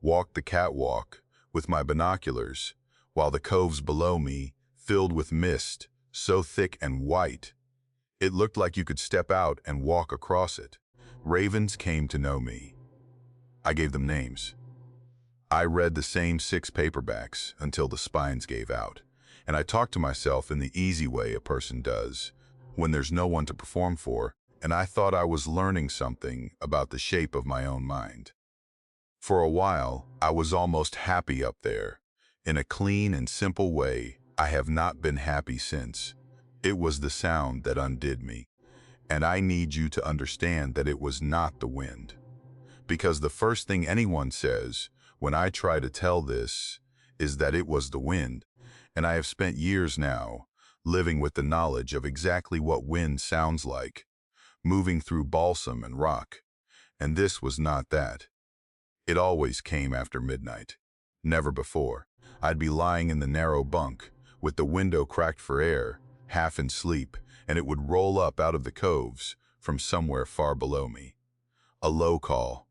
S1: walk the catwalk with my binoculars, while the coves below me filled with mist, so thick and white, it looked like you could step out and walk across it. Ravens came to know me. I gave them names. I read the same 6 paperbacks until the spines gave out, and I talked to myself in the easy way a person does when there's no one to perform for, and I thought I was learning something about the shape of my own mind. For a while, I was almost happy up there. In a clean and simple way, I have not been happy since. It was the sound that undid me, and I need you to understand that it was not the wind. Because the first thing anyone says when I try to tell this is that it was the wind, and I have spent years now living with the knowledge of exactly what wind sounds like, moving through balsam and rock, and this was not that. It always came after midnight, never before. I'd be lying in the narrow bunk, with the window cracked for air, half in sleep, and it would roll up out of the coves from somewhere far below me. A low call.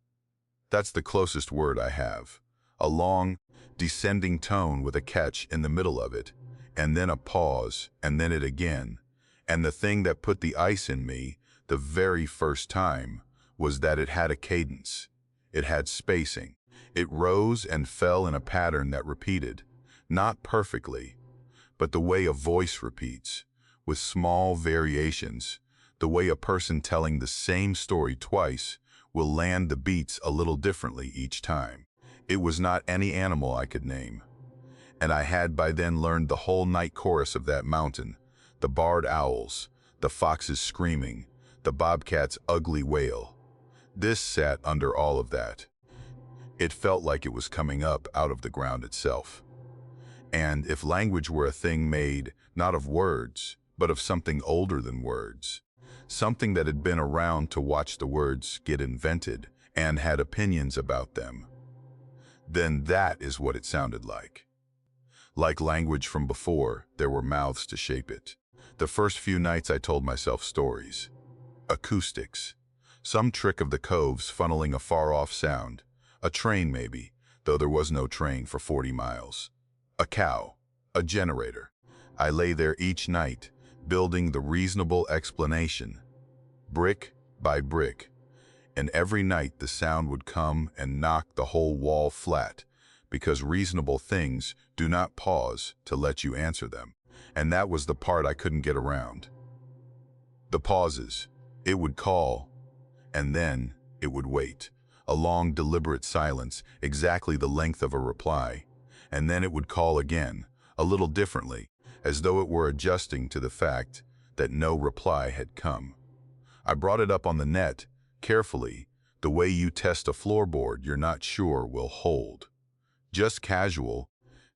S1: That's the closest word I have. A long, descending tone with a catch in the middle of it, and then a pause, and then it again. And the thing that put the ice in me the very first time was that it had a cadence. It had spacing. It rose and fell in a pattern that repeated, not perfectly, but the way a voice repeats, with small variations, the way a person telling the same story twice will land the beats a little differently each time. It was not any animal I could name. And I had by then learned the whole night chorus of that mountain, the barred owls, the foxes screaming, the bobcat's ugly wail. This sat under all of that. It felt like it was coming up out of the ground itself. And if language were a thing made not of words, but of something older than words, something that had been around to watch the words get invented and had opinions about them, then that is what it sounded like. Like language from before, there were mouths to shape it. The first few nights I told myself stories. Acoustics. Some trick of the coves funneling a far-off sound. A train maybe, though there was no train for 40 miles. A cow. A generator. I lay there each night, building the reasonable explanation, brick by brick. And every night the sound would come and knock the whole wall flat, because reasonable things do not pause to let you answer them. And that was the part I couldn't get around. The pauses. It would call, and then it would wait. A long, deliberate silence, exactly the length of a reply. And then it would call again, a little differently, as though it were adjusting to the fact that no reply had come. I brought it up on the net, carefully, the way you test a floorboard you're not sure will hold. Just casual,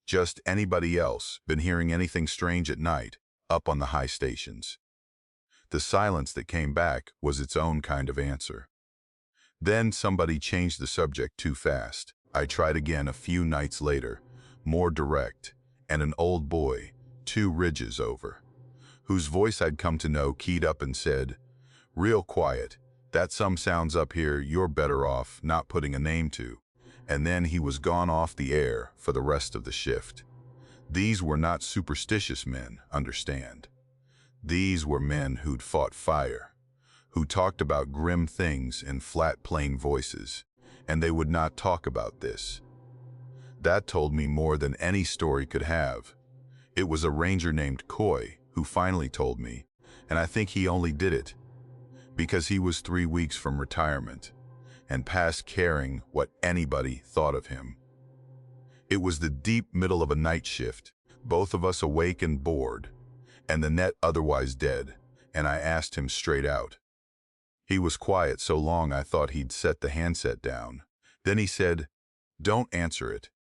S1: just anybody else been hearing anything strange at night, up on the high stations. The silence that came back was its own kind of answer. Then somebody changed the subject too fast. I tried again a few nights later, more direct, and an old boy, 2 ridges over, whose voice I'd come to know keyed up and said, "Real quiet, that some sounds up here you're better off not putting a name to." And then he was gone off the air for the rest of the shift. These were not superstitious men, understand. These were men who'd fought fire, who talked about grim things in flat, plain voices, and they would not talk about this. That told me more than any story could have. It was a ranger named Coy who finally told me, and I think he only did it because he was 3 weeks from retirement and past caring what anybody thought of him. It was the deep middle of a night shift, both of us awake and bored, and the net otherwise dead, and I asked him straight out. He was quiet so long I thought he'd set the handset down. Then he said, "Don't answer it."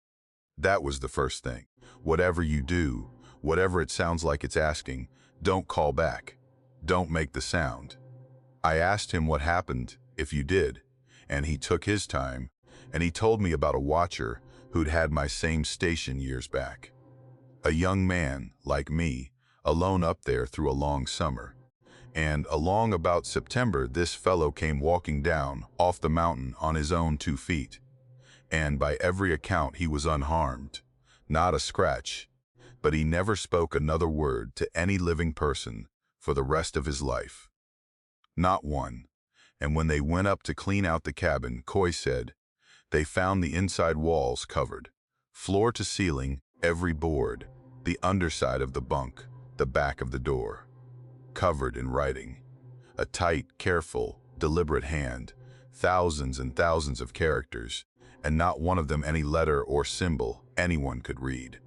S1: That was the first thing. Whatever you do, whatever it sounds like it's asking, don't call back. Don't make the sound. I asked him what happened if you did, and he took his time, and he told me about a watcher who'd had my same station years back. A young man, like me, alone up there through a long summer. And along about September, this fellow came walking down off the mountain on his own 2 feet. And by every account, he was unharmed. Not a scratch. But he never spoke another word to any living person for the rest of his life. Not one. And when they went up to clean out the cabin, Coy said, they found the inside walls covered, floor to ceiling, every board, the underside of the bunk, the back of the door, covered in writing. A tight, careful, deliberate hand, thousands and thousands of characters, and not one of them any letter or symbol anyone could read.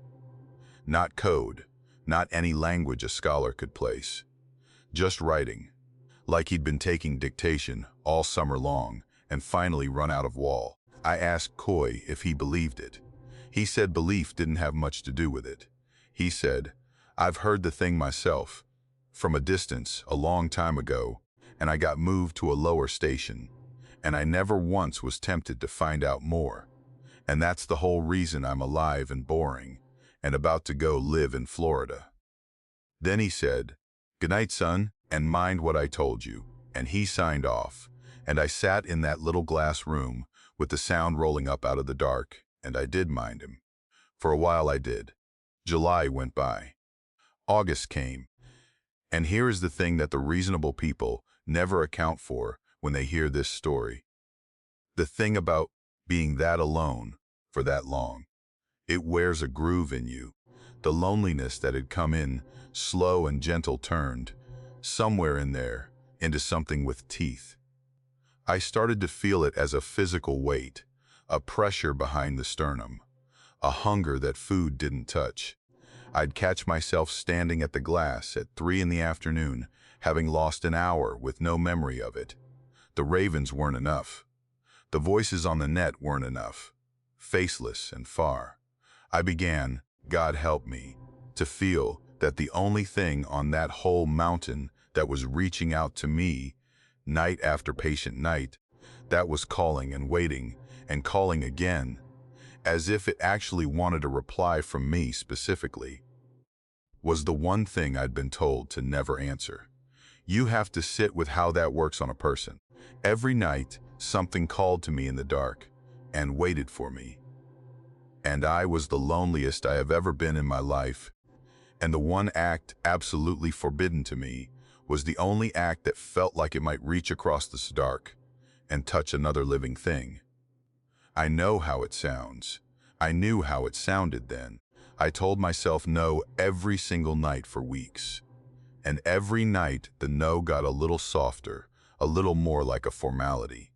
S1: Not code, not any language a scholar could place. Just writing, like he'd been taking dictation all summer long and finally run out of wall. I asked Coy if he believed it. He said belief didn't have much to do with it. He said, I've heard the thing myself, from a distance, a long time ago, and I got moved to a lower station, and I never once was tempted to find out more. And that's the whole reason I'm alive and boring, and about to go live in Florida. Then he said, good night, son, and mind what I told you. And he signed off, and I sat in that little glass room with the sound rolling up out of the dark, and I did mind him. For a while I did. July went by. August came. And here is the thing that the reasonable people never account for when they hear this story. The thing about being that alone for that long. It wears a groove in you. The loneliness that had come in, slow and gentle, turned, somewhere in there, into something with teeth. I started to feel it as a physical weight, a pressure behind the sternum, a hunger that food didn't touch. I'd catch myself standing at the glass at 3 in the afternoon, having lost an hour with no memory of it. The ravens weren't enough. The voices on the net weren't enough. Faceless and far. I began, God help me, to feel that the only thing on that whole mountain that was reaching out to me, night after patient night, that was calling and waiting and calling again, as if it actually wanted a reply from me specifically, was the one thing I'd been told to never answer. You have to sit with how that works on a person. Every night, something called to me in the dark and waited for me. And I was the loneliest I have ever been in my life. And the one act absolutely forbidden to me was the only act that felt like it might reach across this dark and touch another living thing. I know how it sounds. I knew how it sounded then. I told myself no every single night for weeks. And every night the no got a little softer, a little more like a formality,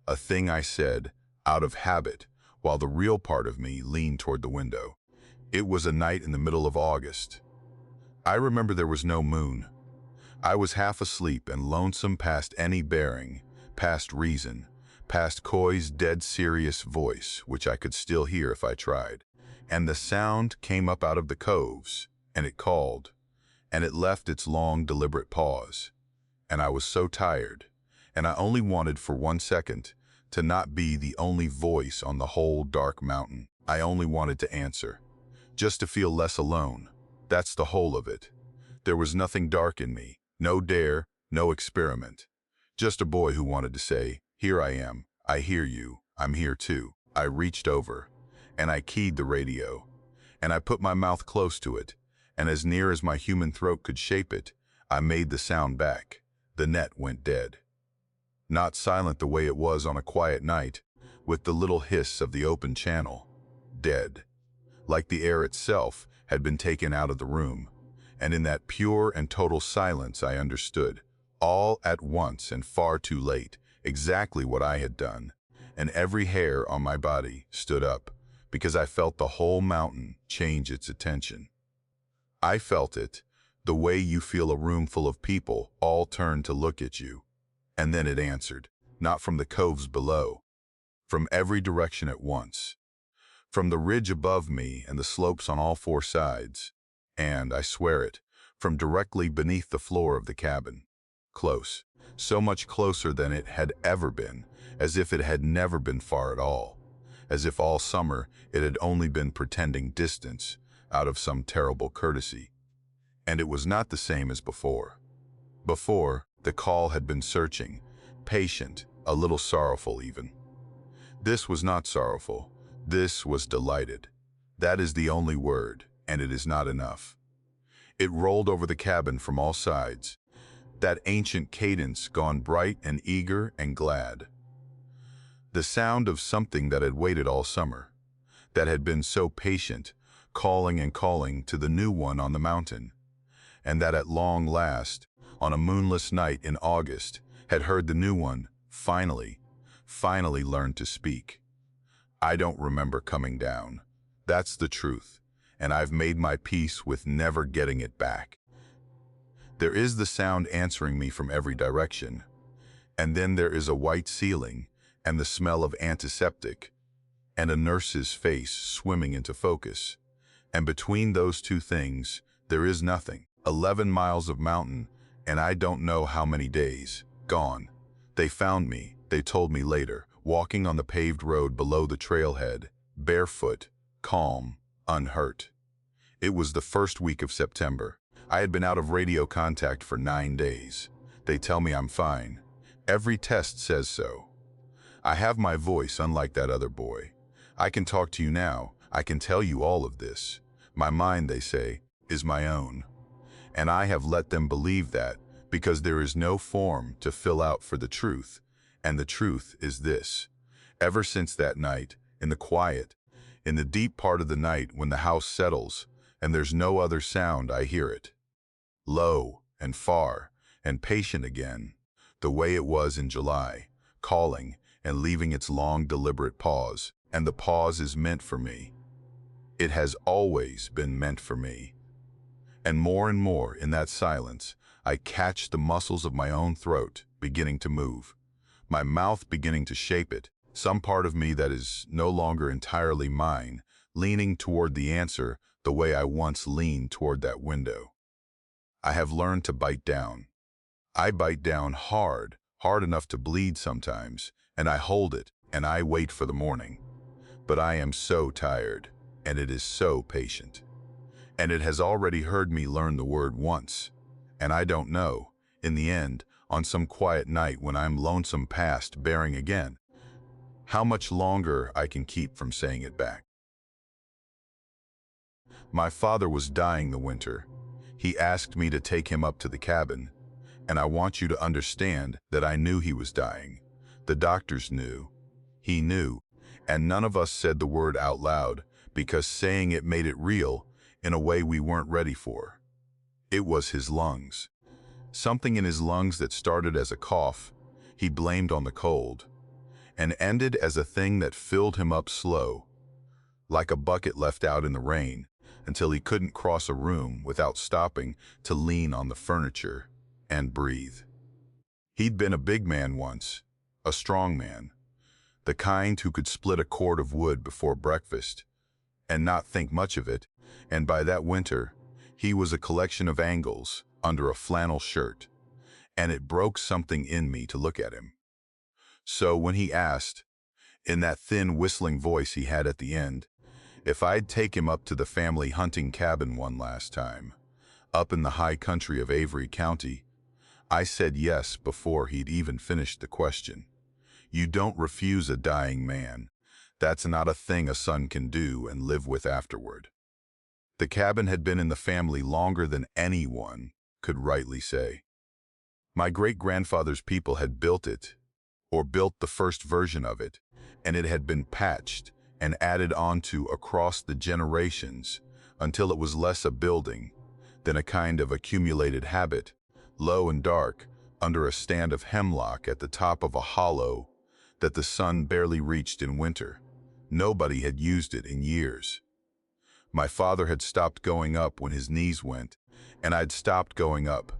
S1: a thing I said out of habit, while the real part of me leaned toward the window. It was a night in the middle of August. I remember there was no moon. I was half asleep and lonesome past any bearing, past reason, past Coy's dead serious voice, which I could still hear if I tried. And the sound came up out of the coves, and it called, and it left its long, deliberate pause. And I was so tired, and I only wanted for 1 second to not be the only voice on the whole dark mountain. I only wanted to answer, just to feel less alone. That's the whole of it. There was nothing dark in me, no dare, no experiment. Just a boy who wanted to say, here I am, I hear you, I'm here too. I reached over, and I keyed the radio, and I put my mouth close to it, and as near as my human throat could shape it, I made the sound back. The net went dead. Not silent the way it was on a quiet night, with the little hiss of the open channel. Dead. Like the air itself had been taken out of the room, and in that pure and total silence I understood, all at once and far too late, exactly what I had done, and every hair on my body stood up, because I felt the whole mountain change its attention. I felt it, the way you feel a room full of people all turn to look at you. And then it answered, not from the coves below, from every direction at once, from the ridge above me and the slopes on all 4 sides, and, I swear it, from directly beneath the floor of the cabin. Close, so much closer than it had ever been, as if it had never been far at all. as if all summer it had only been pretending distance out of some terrible courtesy. And it was not the same as before. Before, the call had been searching, patient, a little sorrowful even. This was not sorrowful. This was delighted. That is the only word, and it is not enough. It rolled over the cabin from all sides, that ancient cadence gone bright and eager and glad. The sound of something that had waited all summer, that had been so patient, calling and calling to the new one on the mountain, and that at long last, on a moonless night in August, had heard the new one, finally learn to speak. I don't remember coming down. That's the truth, and I've made my peace with never getting it back. There is the sound answering me from every direction, and then there is a white ceiling and the smell of antiseptic, and a nurse's face swimming into focus. And between those two things, there is nothing. 11 miles of mountain, and I don't know how many days. Gone. They found me, they told me later, walking on the paved road below the trailhead, barefoot, calm, unhurt. It was the first week of September. I had been out of radio contact for 9 days. They tell me I'm fine. Every test says so. I have my voice, unlike that other boy. I can talk to you now. I can tell you all of this. My mind, they say, is my own. And I have let them believe that because there is no form to fill out for the truth. And the truth is this. Ever since that night, in the quiet, in the deep part of the night when the house settles, and there's no other sound, I hear it. Low and far and patient again, the way it was in July, calling and leaving its long deliberate pause, and the pause is meant for me. It has always been meant for me. And more in that silence, I catch the muscles of my own throat beginning to move, my mouth beginning to shape it, some part of me that is no longer entirely mine, leaning toward the answer the way I once leaned toward that window. I have learned to bite down. I bite down hard enough to bleed sometimes, and I hold it, and I wait for the morning. But I am so tired, and it is so patient. And it has already heard me learn the word once, and I don't know, in the end, on some quiet night when I'm lonesome past bearing again, how much longer I can keep from saying it back. My father was dying the winter. He asked me to take him up to the cabin, and I want you to understand that I knew he was dying. The doctors knew. He knew, and none of us said the word out loud because saying it made it real in a way we weren't ready for. It was his lungs. Something in his lungs that started as a cough, he blamed on the cold, and ended as a thing that filled him up slow, like a bucket left out in the rain, until he couldn't cross a room without stopping to lean on the furniture and breathe. He'd been a big man once, a strong man, the kind who could split a cord of wood before breakfast and not think much of it, and by that winter, he was a collection of angles under a flannel shirt, and it broke something in me to look at him. So when he asked, in that thin whistling voice he had at the end, if I'd take him up to the family hunting cabin one last time, up in the high country of Avery County, I said yes before he'd even finished the question. You don't refuse a dying man. That's not a thing a son can do and live with afterward. The cabin had been in the family longer than anyone could rightly say. My great-grandfather's people had built it, or built the first version of it, and it had been patched and added onto across the generations until it was less a building than a kind of accumulated habit, low and dark, under a stand of hemlock at the top of a hollow that the sun barely reached in winter. Nobody had used it in years. My father had stopped going up when his knees went, and I'd stopped going up,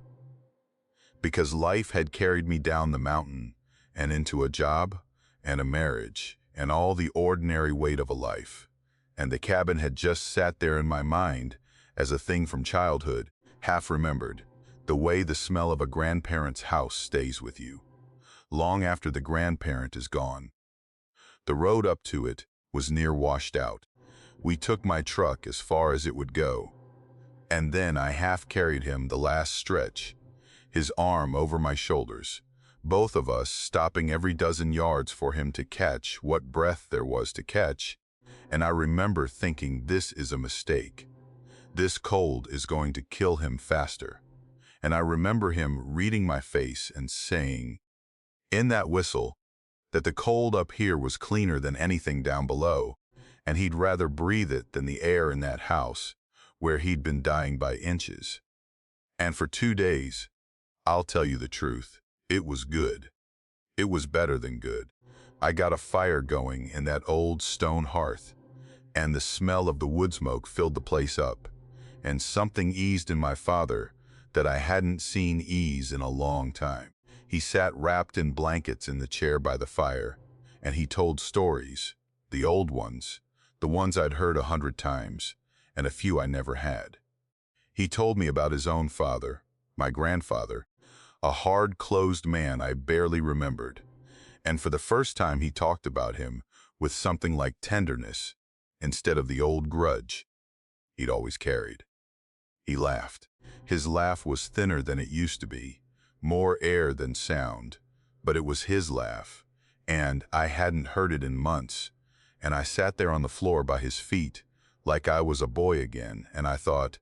S1: because life had carried me down the mountain and into a job and a marriage and all the ordinary weight of a life, and the cabin had just sat there in my mind as a thing from childhood, half remembered, the way the smell of a grandparent's house stays with you, long after the grandparent is gone. The road up to it was near washed out. We took my truck as far as it would go, and then I half carried him the last stretch, his arm over my shoulders, both of us stopping every dozen yards for him to catch what breath there was to catch, and I remember thinking, this is a mistake. This cold is going to kill him faster. And I remember him reading my face and saying, in that whistle, that the cold up here was cleaner than anything down below, and he'd rather breathe it than the air in that house, where he'd been dying by inches. And for 2 days, I'll tell you the truth, it was good. It was better than good. I got a fire going in that old stone hearth, and the smell of the wood smoke filled the place up, and something eased in my father that I hadn't seen ease in a long time. He sat wrapped in blankets in the chair by the fire, and he told stories, the old ones, the ones I'd heard 100 times, and a few I never had. He told me about his own father, my grandfather, a hard-closed man I barely remembered, and for the first time he talked about him with something like tenderness instead of the old grudge he'd always carried. He laughed. His laugh was thinner than it used to be, more air than sound, but it was his laugh, and I hadn't heard it in months, and I sat there on the floor by his feet like I was a boy again, and I thought,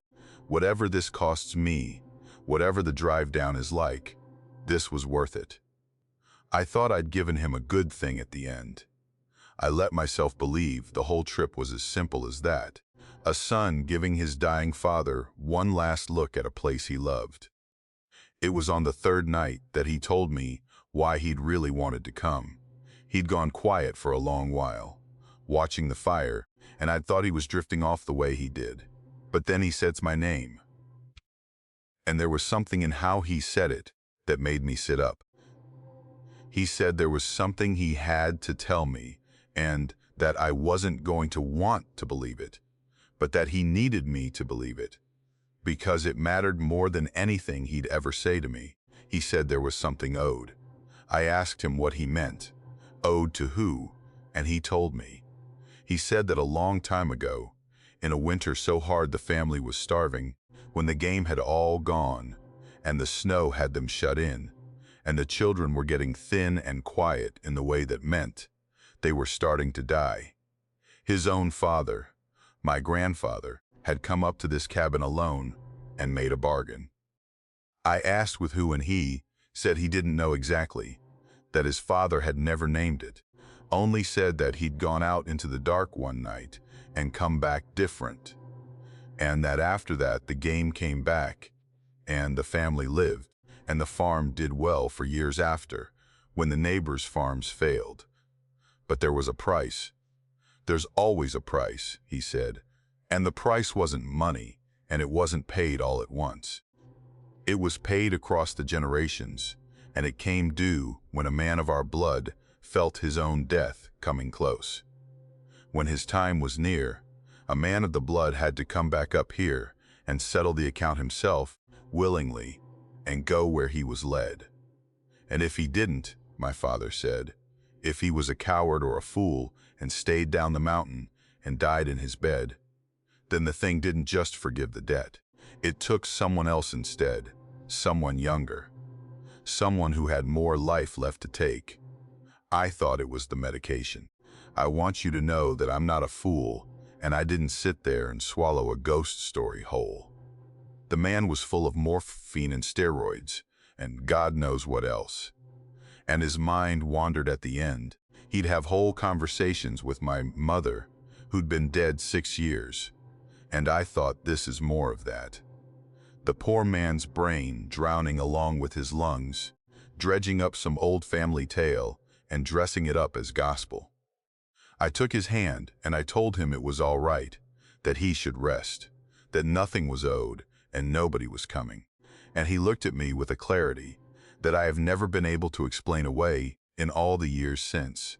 S1: whatever this costs me, whatever the drive down is like, this was worth it. I thought I'd given him a good thing at the end. I let myself believe the whole trip was as simple as that. A son giving his dying father one last look at a place he loved. It was on the 3rd night that he told me why he'd really wanted to come. He'd gone quiet for a long while, watching the fire, and I'd thought he was drifting off the way he did. But then he said my name. And there was something in how he said it that made me sit up. He said there was something he had to tell me, and that I wasn't going to want to believe it, but that he needed me to believe it, because it mattered more than anything he'd ever say to me. He said there was something owed. I asked him what he meant. Owed to who? And he told me. He said that a long time ago, in a winter so hard the family was starving, when the game had all gone, and the snow had them shut in, and the children were getting thin and quiet in the way that meant they were starting to die. His own father, my grandfather, had come up to this cabin alone and made a bargain. I asked with who, and he said he didn't know exactly, that his father had never named it, only said that he'd gone out into the dark one night and come back different, and that after that the game came back, and the family lived, and the farm did well for years after, when the neighbors' farms failed. But there was a price. There's always a price, he said, and the price wasn't money, and it wasn't paid all at once. It was paid across the generations, and it came due when a man of our blood felt his own death coming close. When his time was near, a man of the blood had to come back up here and settle the account himself, willingly, and go where he was led. And if he didn't, my father said, if he was a coward or a fool and stayed down the mountain and died in his bed, then the thing didn't just forgive the debt. It took someone else instead, someone younger, someone who had more life left to take. I thought it was the medication. I want you to know that I'm not a fool, and I didn't sit there and swallow a ghost story whole. The man was full of morphine and steroids, and God knows what else. And his mind wandered at the end. He'd have whole conversations with my mother, who'd been dead 6 years. And I thought, this is more of that. The poor man's brain drowning along with his lungs, dredging up some old family tale and dressing it up as gospel. I took his hand and I told him it was all right, that he should rest, that nothing was owed and nobody was coming. And he looked at me with a clarity that I have never been able to explain away in all the years since.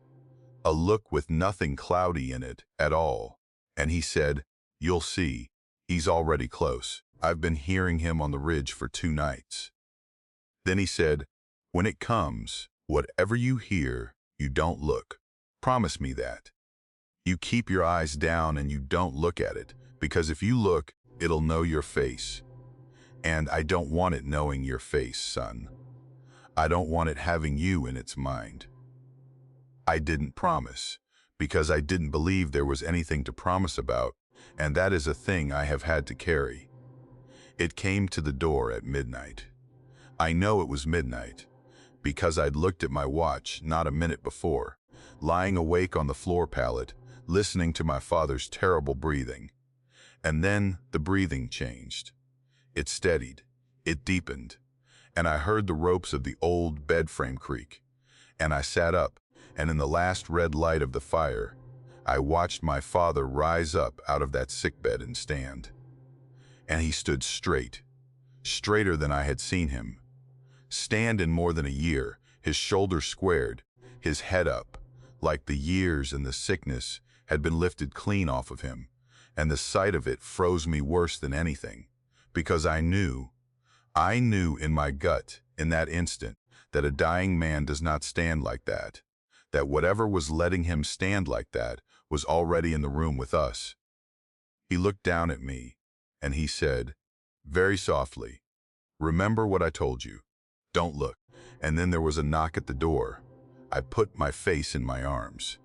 S1: A look with nothing cloudy in it at all. And he said, "You'll see, he's already close. I've been hearing him on the ridge for 2 nights. Then he said, when it comes, whatever you hear, you don't look. Promise me that. You keep your eyes down and you don't look at it, because if you look, it'll know your face. And I don't want it knowing your face, son. I don't want it having you in its mind. I didn't promise, because I didn't believe there was anything to promise about, and that is a thing I have had to carry. It came to the door at midnight. I know it was midnight, because I'd looked at my watch not a minute before, lying awake on the floor pallet, listening to my father's terrible breathing. And then the breathing changed. It steadied, it deepened, and I heard the ropes of the old bed frame creak. And I sat up, and in the last red light of the fire, I watched my father rise up out of that sickbed and stand. And he stood straight, straighter than I had seen him. Stand in more than a year, his shoulders squared, his head up, like the years and the sickness had been lifted clean off of him, and the sight of it froze me worse than anything, because I knew in my gut, in that instant, that a dying man does not stand like that whatever was letting him stand like that was already in the room with us. He looked down at me, and he said, very softly, "Remember what I told you. Don't look." And then there was a knock at the door. I put my face in my arms.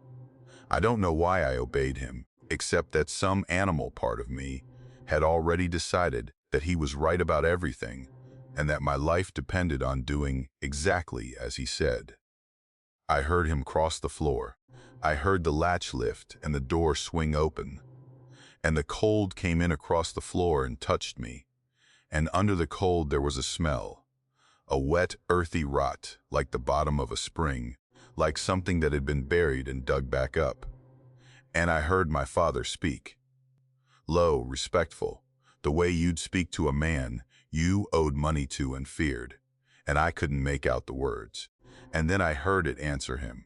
S1: I don't know why I obeyed him, except that some animal part of me had already decided that he was right about everything, and that my life depended on doing exactly as he said. I heard him cross the floor. I heard the latch lift and the door swing open. And the cold came in across the floor and touched me. And under the cold there was a smell. A wet, earthy rot, like the bottom of a spring, like something that had been buried and dug back up. And I heard my father speak. Low, respectful, the way you'd speak to a man you owed money to and feared. And I couldn't make out the words. And then I heard it answer him.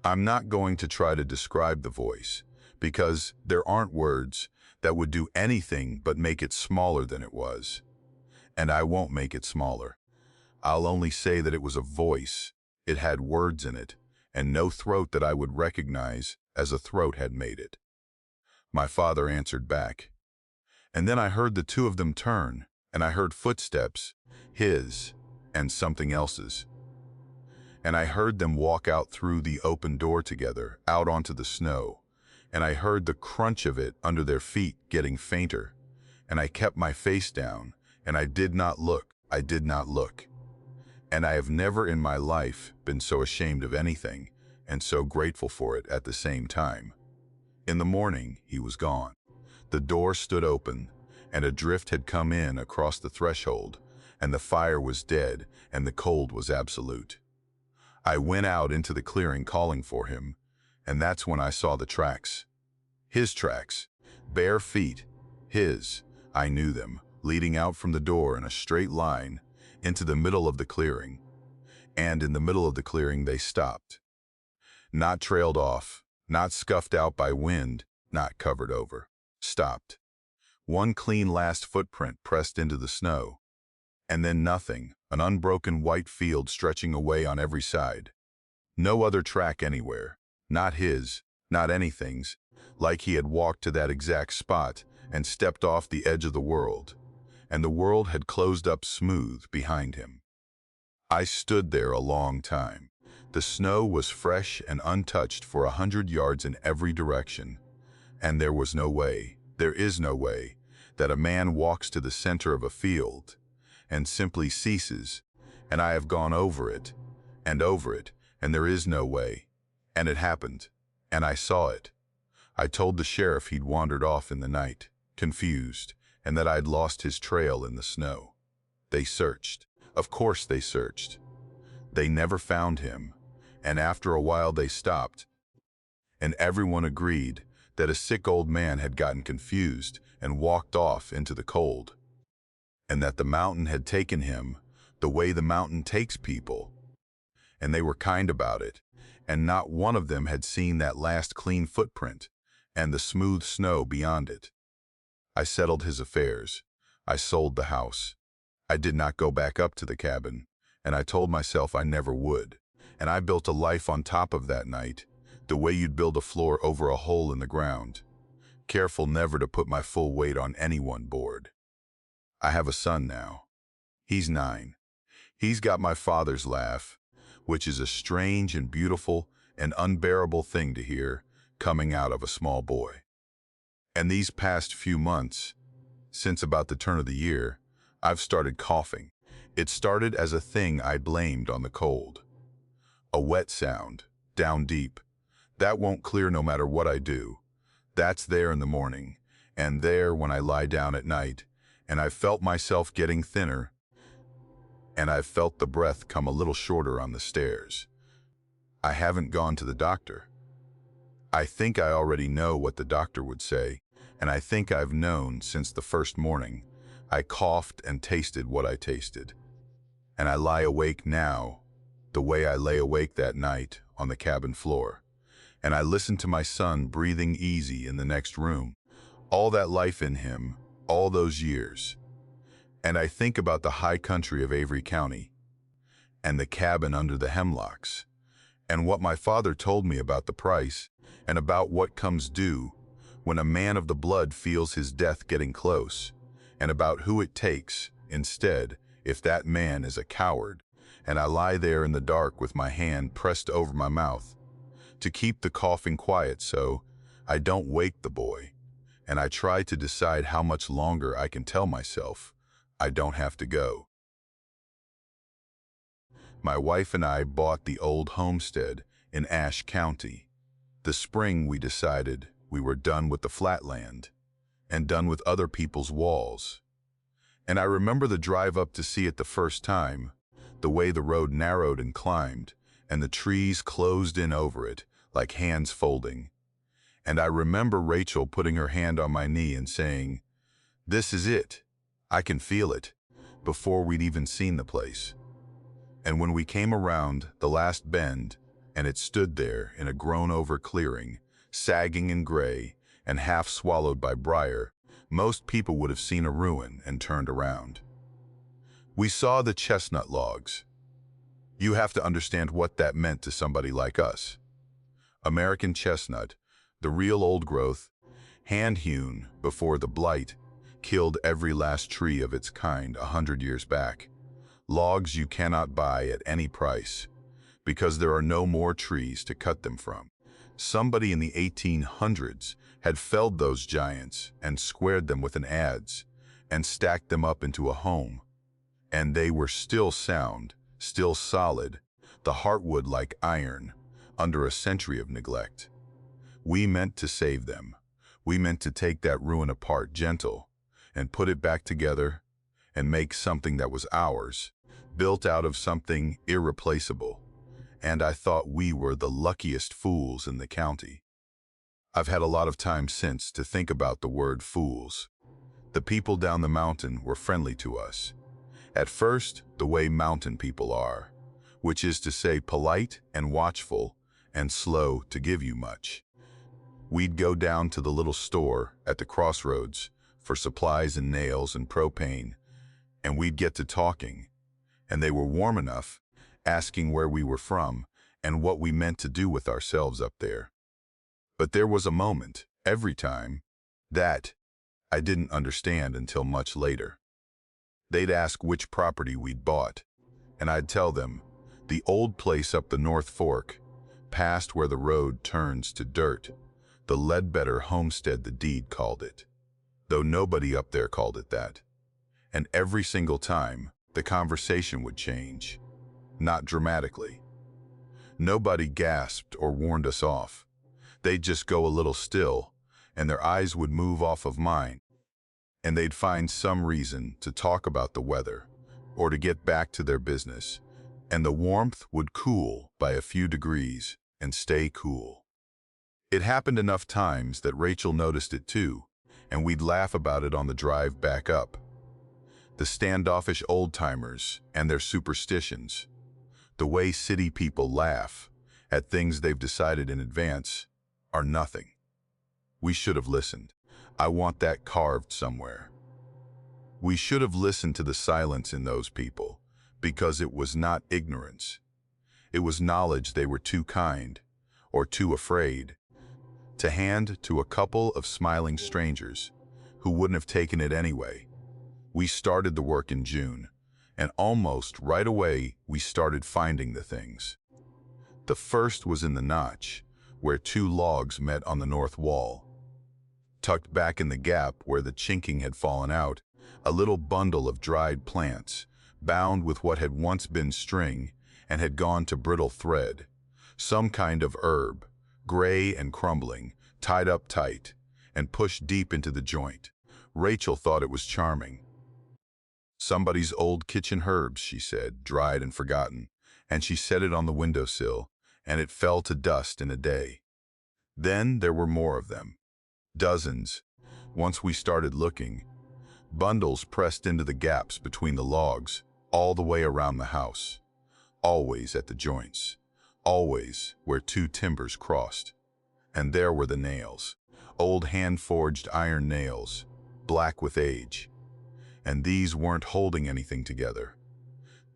S1: I'm not going to try to describe the voice, because there aren't words that would do anything but make it smaller than it was. And I won't make it smaller. I'll only say that it was a voice. It had words in it, and no throat that I would recognize as a throat had made it. My father answered back. And then I heard the two of them turn, and I heard footsteps, his and something else's. And I heard them walk out through the open door together, out onto the snow, and I heard the crunch of it under their feet getting fainter, and I kept my face down, and I did not look. And I have never in my life been so ashamed of anything, and so grateful for it at the same time. In the morning, he was gone. The door stood open, and a drift had come in across the threshold, and the fire was dead, and the cold was absolute. I went out into the clearing calling for him, and that's when I saw the tracks. His tracks, bare feet, his, I knew them, leading out from the door in a straight line into the middle of the clearing. And in the middle of the clearing they stopped. Not trailed off, not scuffed out by wind, not covered over. Stopped. One clean last footprint pressed into the snow. And then nothing, an unbroken white field stretching away on every side. No other track anywhere, not his, not anything's, like he had walked to that exact spot and stepped off the edge of the world, and the world had closed up smooth behind him. I stood there a long time. The snow was fresh and untouched for 100 yards in every direction, and there was no way, there is no way, that a man walks to the center of a field and simply ceases, and I have gone over it, and there is no way. And it happened, and I saw it. I told the sheriff he'd wandered off in the night, confused, and that I'd lost his trail in the snow. They searched. Of course they searched. They never found him, and after a while they stopped, and everyone agreed that a sick old man had gotten confused and walked off into the cold, and that the mountain had taken him the way the mountain takes people. And they were kind about it, and not one of them had seen that last clean footprint and the smooth snow beyond it. I settled his affairs. I sold the house. I did not go back up to the cabin, and I told myself I never would. And I built a life on top of that night, the way you'd build a floor over a hole in the ground, careful never to put my full weight on any one board. I have a son now. He's 9. He's got my father's laugh, which is a strange and beautiful and unbearable thing to hear coming out of a small boy. And these past few months, since about the turn of the year, I've started coughing. It started as a thing I blamed on the cold. A wet sound, down deep. That won't clear no matter what I do. That's there in the morning, and there when I lie down at night, and I've felt myself getting thinner, and I've felt the breath come a little shorter on the stairs. I haven't gone to the doctor. I think I already know what the doctor would say, and I think I've known since the first morning. I coughed and tasted what I tasted. And I lie awake now, the way I lay awake that night on the cabin floor. And I listen to my son breathing easy in the next room, all that life in him, all those years. And I think about the high country of Avery County, and the cabin under the hemlocks, and what my father told me about the price, and about what comes due when a man of the blood feels his death getting close, and about who it takes, instead, if that man is a coward. And I lie there in the dark with my hand pressed over my mouth, to keep the coughing quiet so I don't wake the boy, and I try to decide how much longer I can tell myself I don't have to go. My wife and I bought the old homestead in Ashe County. The spring we decided we were done with the flatland and done with other people's walls. And I remember the drive up to see it the first time, the way the road narrowed and climbed, and the trees closed in over it like hands folding. And I remember Rachel putting her hand on my knee and saying, "This is it. I can feel it," before we'd even seen the place. And when we came around the last bend, and it stood there in a grown-over clearing, sagging and gray, and half swallowed by briar, most people would have seen a ruin and turned around. We saw the chestnut logs. You have to understand what that meant to somebody like us. American chestnut, the real old growth, hand-hewn before the blight killed every last tree of its kind 100 years back. Logs you cannot buy at any price, because there are no more trees to cut them from. Somebody in the 1800s had felled those giants and squared them with an adze and stacked them up into a home. And they were still sound, still solid, the heartwood like iron, under a century of neglect. We meant to save them. We meant to take that ruin apart gentle and put it back together and make something that was ours, built out of something irreplaceable. And I thought we were the luckiest fools in the county. I've had a lot of time since to think about the word fools. The people down the mountain were friendly to us. At first, the way mountain people are, which is to say polite and watchful and slow to give you much. We'd go down to the little store at the crossroads for supplies and nails and propane, and we'd get to talking, and they were warm enough, asking where we were from and what we meant to do with ourselves up there. But there was a moment, every time, that I didn't understand until much later. They'd ask which property we'd bought, and I'd tell them, the old place up the North Fork, past where the road turns to dirt, the Ledbetter homestead the deed called it, though nobody up there called it that. And every single time, the conversation would change, not dramatically. Nobody gasped or warned us off. They'd just go a little still, and their eyes would move off of mine, and they'd find some reason to talk about the weather or to get back to their business, and the warmth would cool by a few degrees and stay cool. It happened enough times that Rachel noticed it too, and we'd laugh about it on the drive back up. The standoffish old-timers and their superstitions, the way city people laugh at things they've decided in advance, are nothing. We should have listened. I want that carved somewhere. We should have listened to the silence in those people, because it was not ignorance. It was knowledge they were too kind, or too afraid, to hand to a couple of smiling strangers who wouldn't have taken it anyway. We started the work in June, and almost right away we started finding the things. The first was in the notch, where two logs met on the north wall. Tucked back in the gap where the chinking had fallen out, a little bundle of dried plants, bound with what had once been string and had gone to brittle thread. Some kind of herb, gray and crumbling, tied up tight, and pushed deep into the joint. Rachel thought it was charming. "Somebody's old kitchen herbs," she said, dried and forgotten, and she set it on the windowsill, and it fell to dust in a day. Then there were more of them. Dozens. Once we started looking, bundles pressed into the gaps between the logs, all the way around the house. Always at the joints. Always where two timbers crossed. And there were the nails. Old hand-forged iron nails, black with age. And these weren't holding anything together.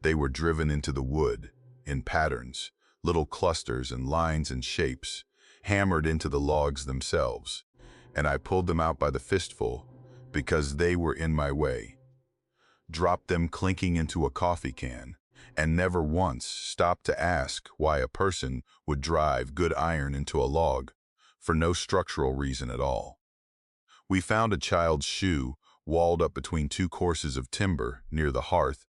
S1: They were driven into the wood, in patterns, little clusters and lines and shapes, hammered into the logs themselves. And I pulled them out by the fistful because they were in my way. Dropped them clinking into a coffee can, and never once stopped to ask why a person would drive good iron into a log, for no structural reason at all. We found a child's shoe walled up between two courses of timber near the hearth,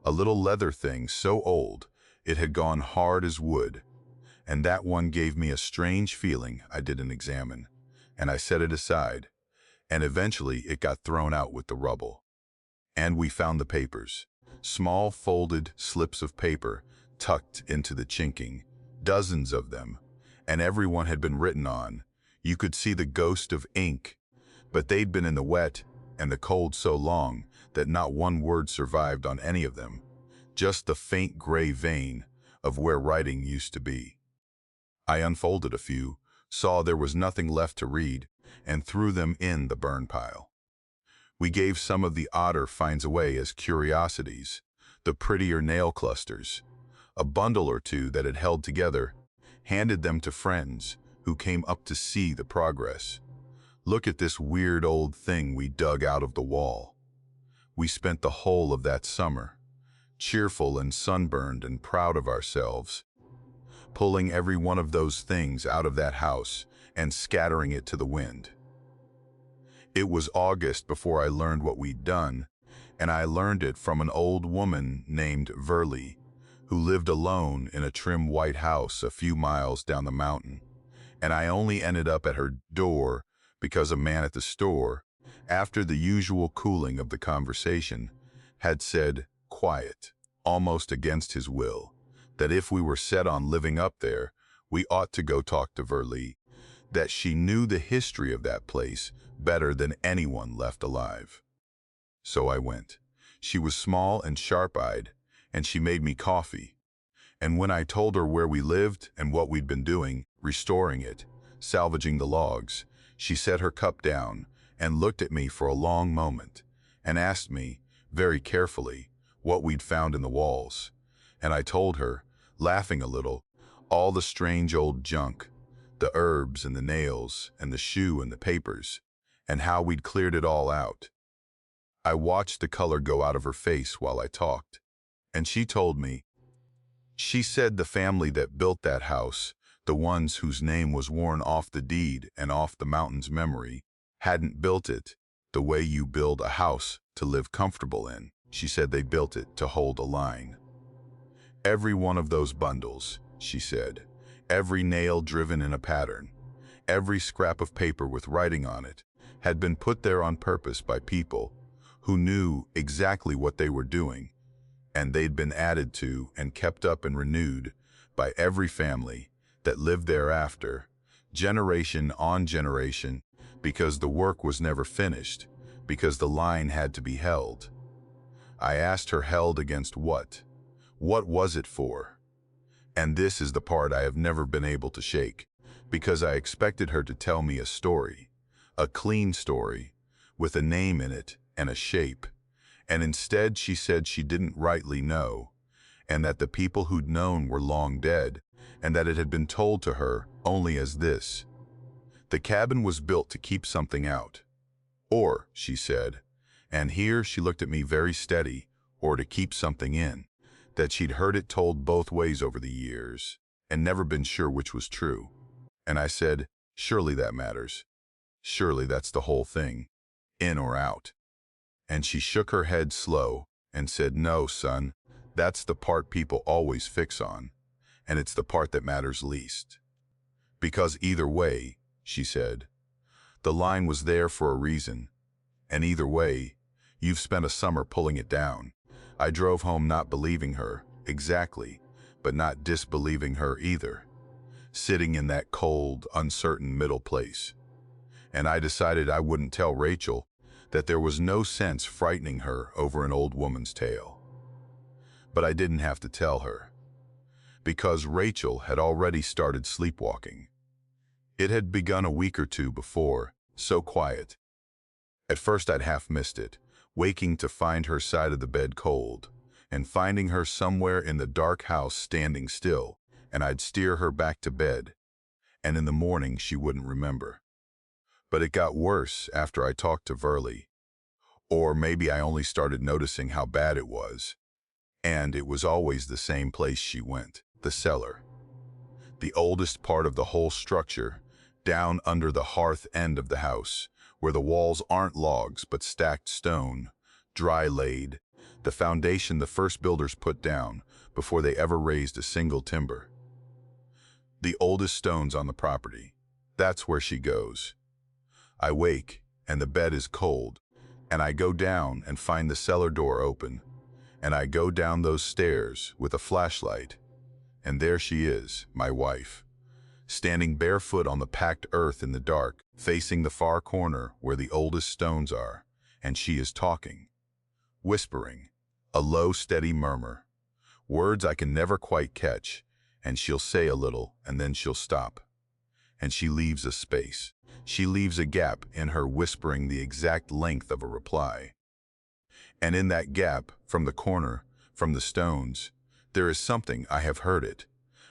S1: a little leather thing so old it had gone hard as wood, and that one gave me a strange feeling I didn't examine, and I set it aside, and eventually it got thrown out with the rubble. And we found the papers, small folded slips of paper tucked into the chinking, dozens of them, and every one had been written on. You could see the ghost of ink, but they'd been in the wet and the cold so long that not one word survived on any of them, just the faint gray vein of where writing used to be. I unfolded a few, saw there was nothing left to read, and threw them in the burn pile. We gave some of the odder finds away as curiosities, the prettier nail clusters, a bundle or two that had held together, handed them to friends who came up to see the progress. "Look at this weird old thing we dug out of the wall." We spent the whole of that summer, cheerful and sunburned and proud of ourselves, pulling every one of those things out of that house and scattering it to the wind. It was August before I learned what we'd done, and I learned it from an old woman named Verley, who lived alone in a trim white house a few miles down the mountain, and I only ended up at her door because a man at the store, after the usual cooling of the conversation, had said, quiet, almost against his will, that if we were set on living up there, we ought to go talk to Verley, that she knew the history of that place better than anyone left alive. So I went. She was small and sharp-eyed, and she made me coffee. And when I told her where we lived and what we'd been doing, restoring it, salvaging the logs, she set her cup down and looked at me for a long moment and asked me, very carefully, what we'd found in the walls. And I told her, laughing a little, all the strange old junk, the herbs and the nails and the shoe and the papers, and how we'd cleared it all out. I watched the color go out of her face while I talked, and she told me. She said the family that built that house, the ones whose name was worn off the deed and off the mountain's memory, hadn't built it the way you build a house to live comfortable in. She said they built it to hold a line. Every one of those bundles, she said, every nail driven in a pattern, every scrap of paper with writing on it, had been put there on purpose by people who knew exactly what they were doing, and they'd been added to and kept up and renewed by every family that lived thereafter, generation on generation, because the work was never finished, because the line had to be held. I asked her, held against what? What was it for? And this is the part I have never been able to shake, because I expected her to tell me a story, a clean story, with a name in it and a shape, and instead she said she didn't rightly know, and that the people who'd known were long dead, and that it had been told to her only as this: the cabin was built to keep something out. Or, she said, and here she looked at me very steady, or to keep something in, that she'd heard it told both ways over the years, and never been sure which was true. And I said, surely that matters. Surely that's the whole thing, in or out. And she shook her head slow and said, no, son, that's the part people always fix on, and it's the part that matters least. Because either way, she said, the line was there for a reason, and either way, you've spent a summer pulling it down. I drove home not believing her, exactly, but not disbelieving her either, sitting in that cold, uncertain middle place. And I decided I wouldn't tell Rachel that there was no sense frightening her over an old woman's tale. But I didn't have to tell her, because Rachel had already started sleepwalking. It had begun a week or two before, so quiet. At first I'd half missed it, waking to find her side of the bed cold, and finding her somewhere in the dark house standing still, and I'd steer her back to bed, and in the morning she wouldn't remember. But it got worse after I talked to Verley. Or maybe I only started noticing how bad it was. And it was always the same place she went, the cellar. The oldest part of the whole structure, down under the hearth end of the house, where the walls aren't logs but stacked stone, dry laid, the foundation the first builders put down before they ever raised a single timber. The oldest stones on the property, that's where she goes. I wake, and the bed is cold, and I go down and find the cellar door open, and I go down those stairs with a flashlight, and there she is, my wife, standing barefoot on the packed earth in the dark, facing the far corner where the oldest stones are, and she is talking, whispering, a low, steady murmur, words I can never quite catch, and she'll say a little, and then she'll stop. And she leaves a space. She leaves a gap in her whispering the exact length of a reply. And in that gap, from the corner, from the stones, there is something, I have heard it,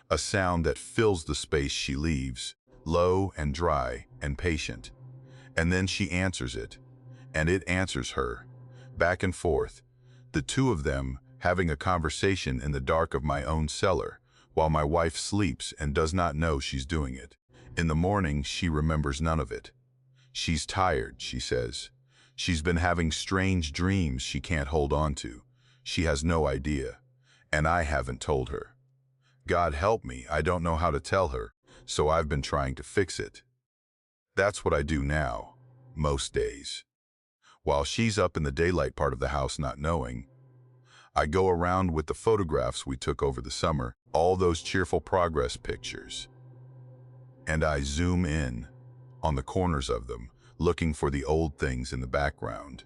S1: a sound that fills the space she leaves, low and dry and patient. And then she answers it, and it answers her, back and forth, the two of them having a conversation in the dark of my own cellar, while my wife sleeps and does not know she's doing it. In the morning, she remembers none of it. She's tired, she says. She's been having strange dreams she can't hold on to. She has no idea, and I haven't told her. God help me, I don't know how to tell her, so I've been trying to fix it. That's what I do now, most days. While she's up in the daylight part of the house not knowing, I go around with the photographs we took over the summer, all those cheerful progress pictures. And I zoom in on the corners of them, looking for the old things in the background,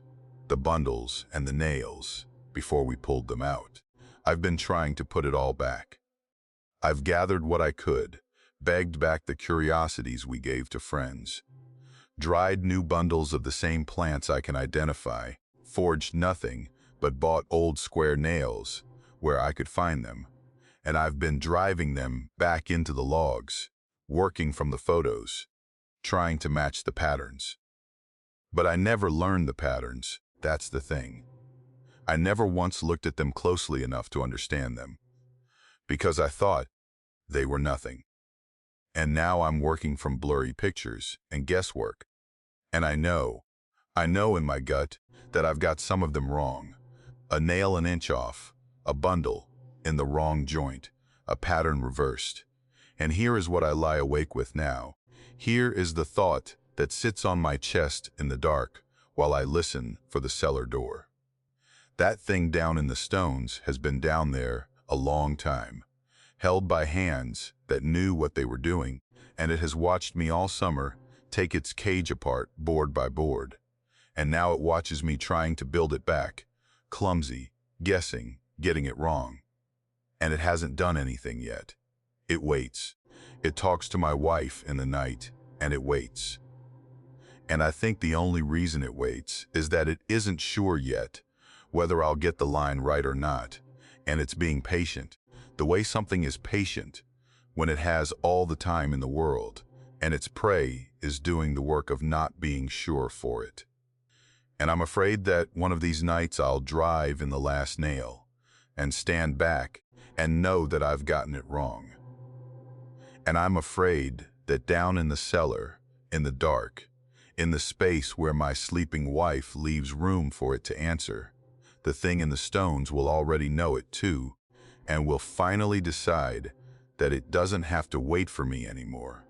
S1: the bundles and the nails, before we pulled them out. I've been trying to put it all back. I've gathered what I could, begged back the curiosities we gave to friends, dried new bundles of the same plants I can identify, forged nothing, but bought old square nails where I could find them, and I've been driving them back into the logs, working from the photos, trying to match the patterns. But I never learned the patterns, that's the thing. I never once looked at them closely enough to understand them, because I thought they were nothing. And now I'm working from blurry pictures and guesswork. And I know in my gut that I've got some of them wrong. A nail an inch off, a bundle in the wrong joint, a pattern reversed. And here is what I lie awake with now. Here is the thought that sits on my chest in the dark while I listen for the cellar door. That thing down in the stones has been down there a long time, held by hands that knew what they were doing, and it has watched me all summer take its cage apart board by board. And now it watches me trying to build it back, clumsy, guessing, getting it wrong. And it hasn't done anything yet. It waits. It talks to my wife in the night, and it waits. And I think the only reason it waits is that it isn't sure yet whether I'll get the line right or not, and it's being patient, the way something is patient, when it has all the time in the world, and its prey is doing the work of not being sure for it. And I'm afraid that one of these nights I'll drive in the last nail and stand back and know that I've gotten it wrong. And I'm afraid that down in the cellar, in the dark, in the space where my sleeping wife leaves room for it to answer, the thing in the stones will already know it too, and will finally decide that it doesn't have to wait for me anymore.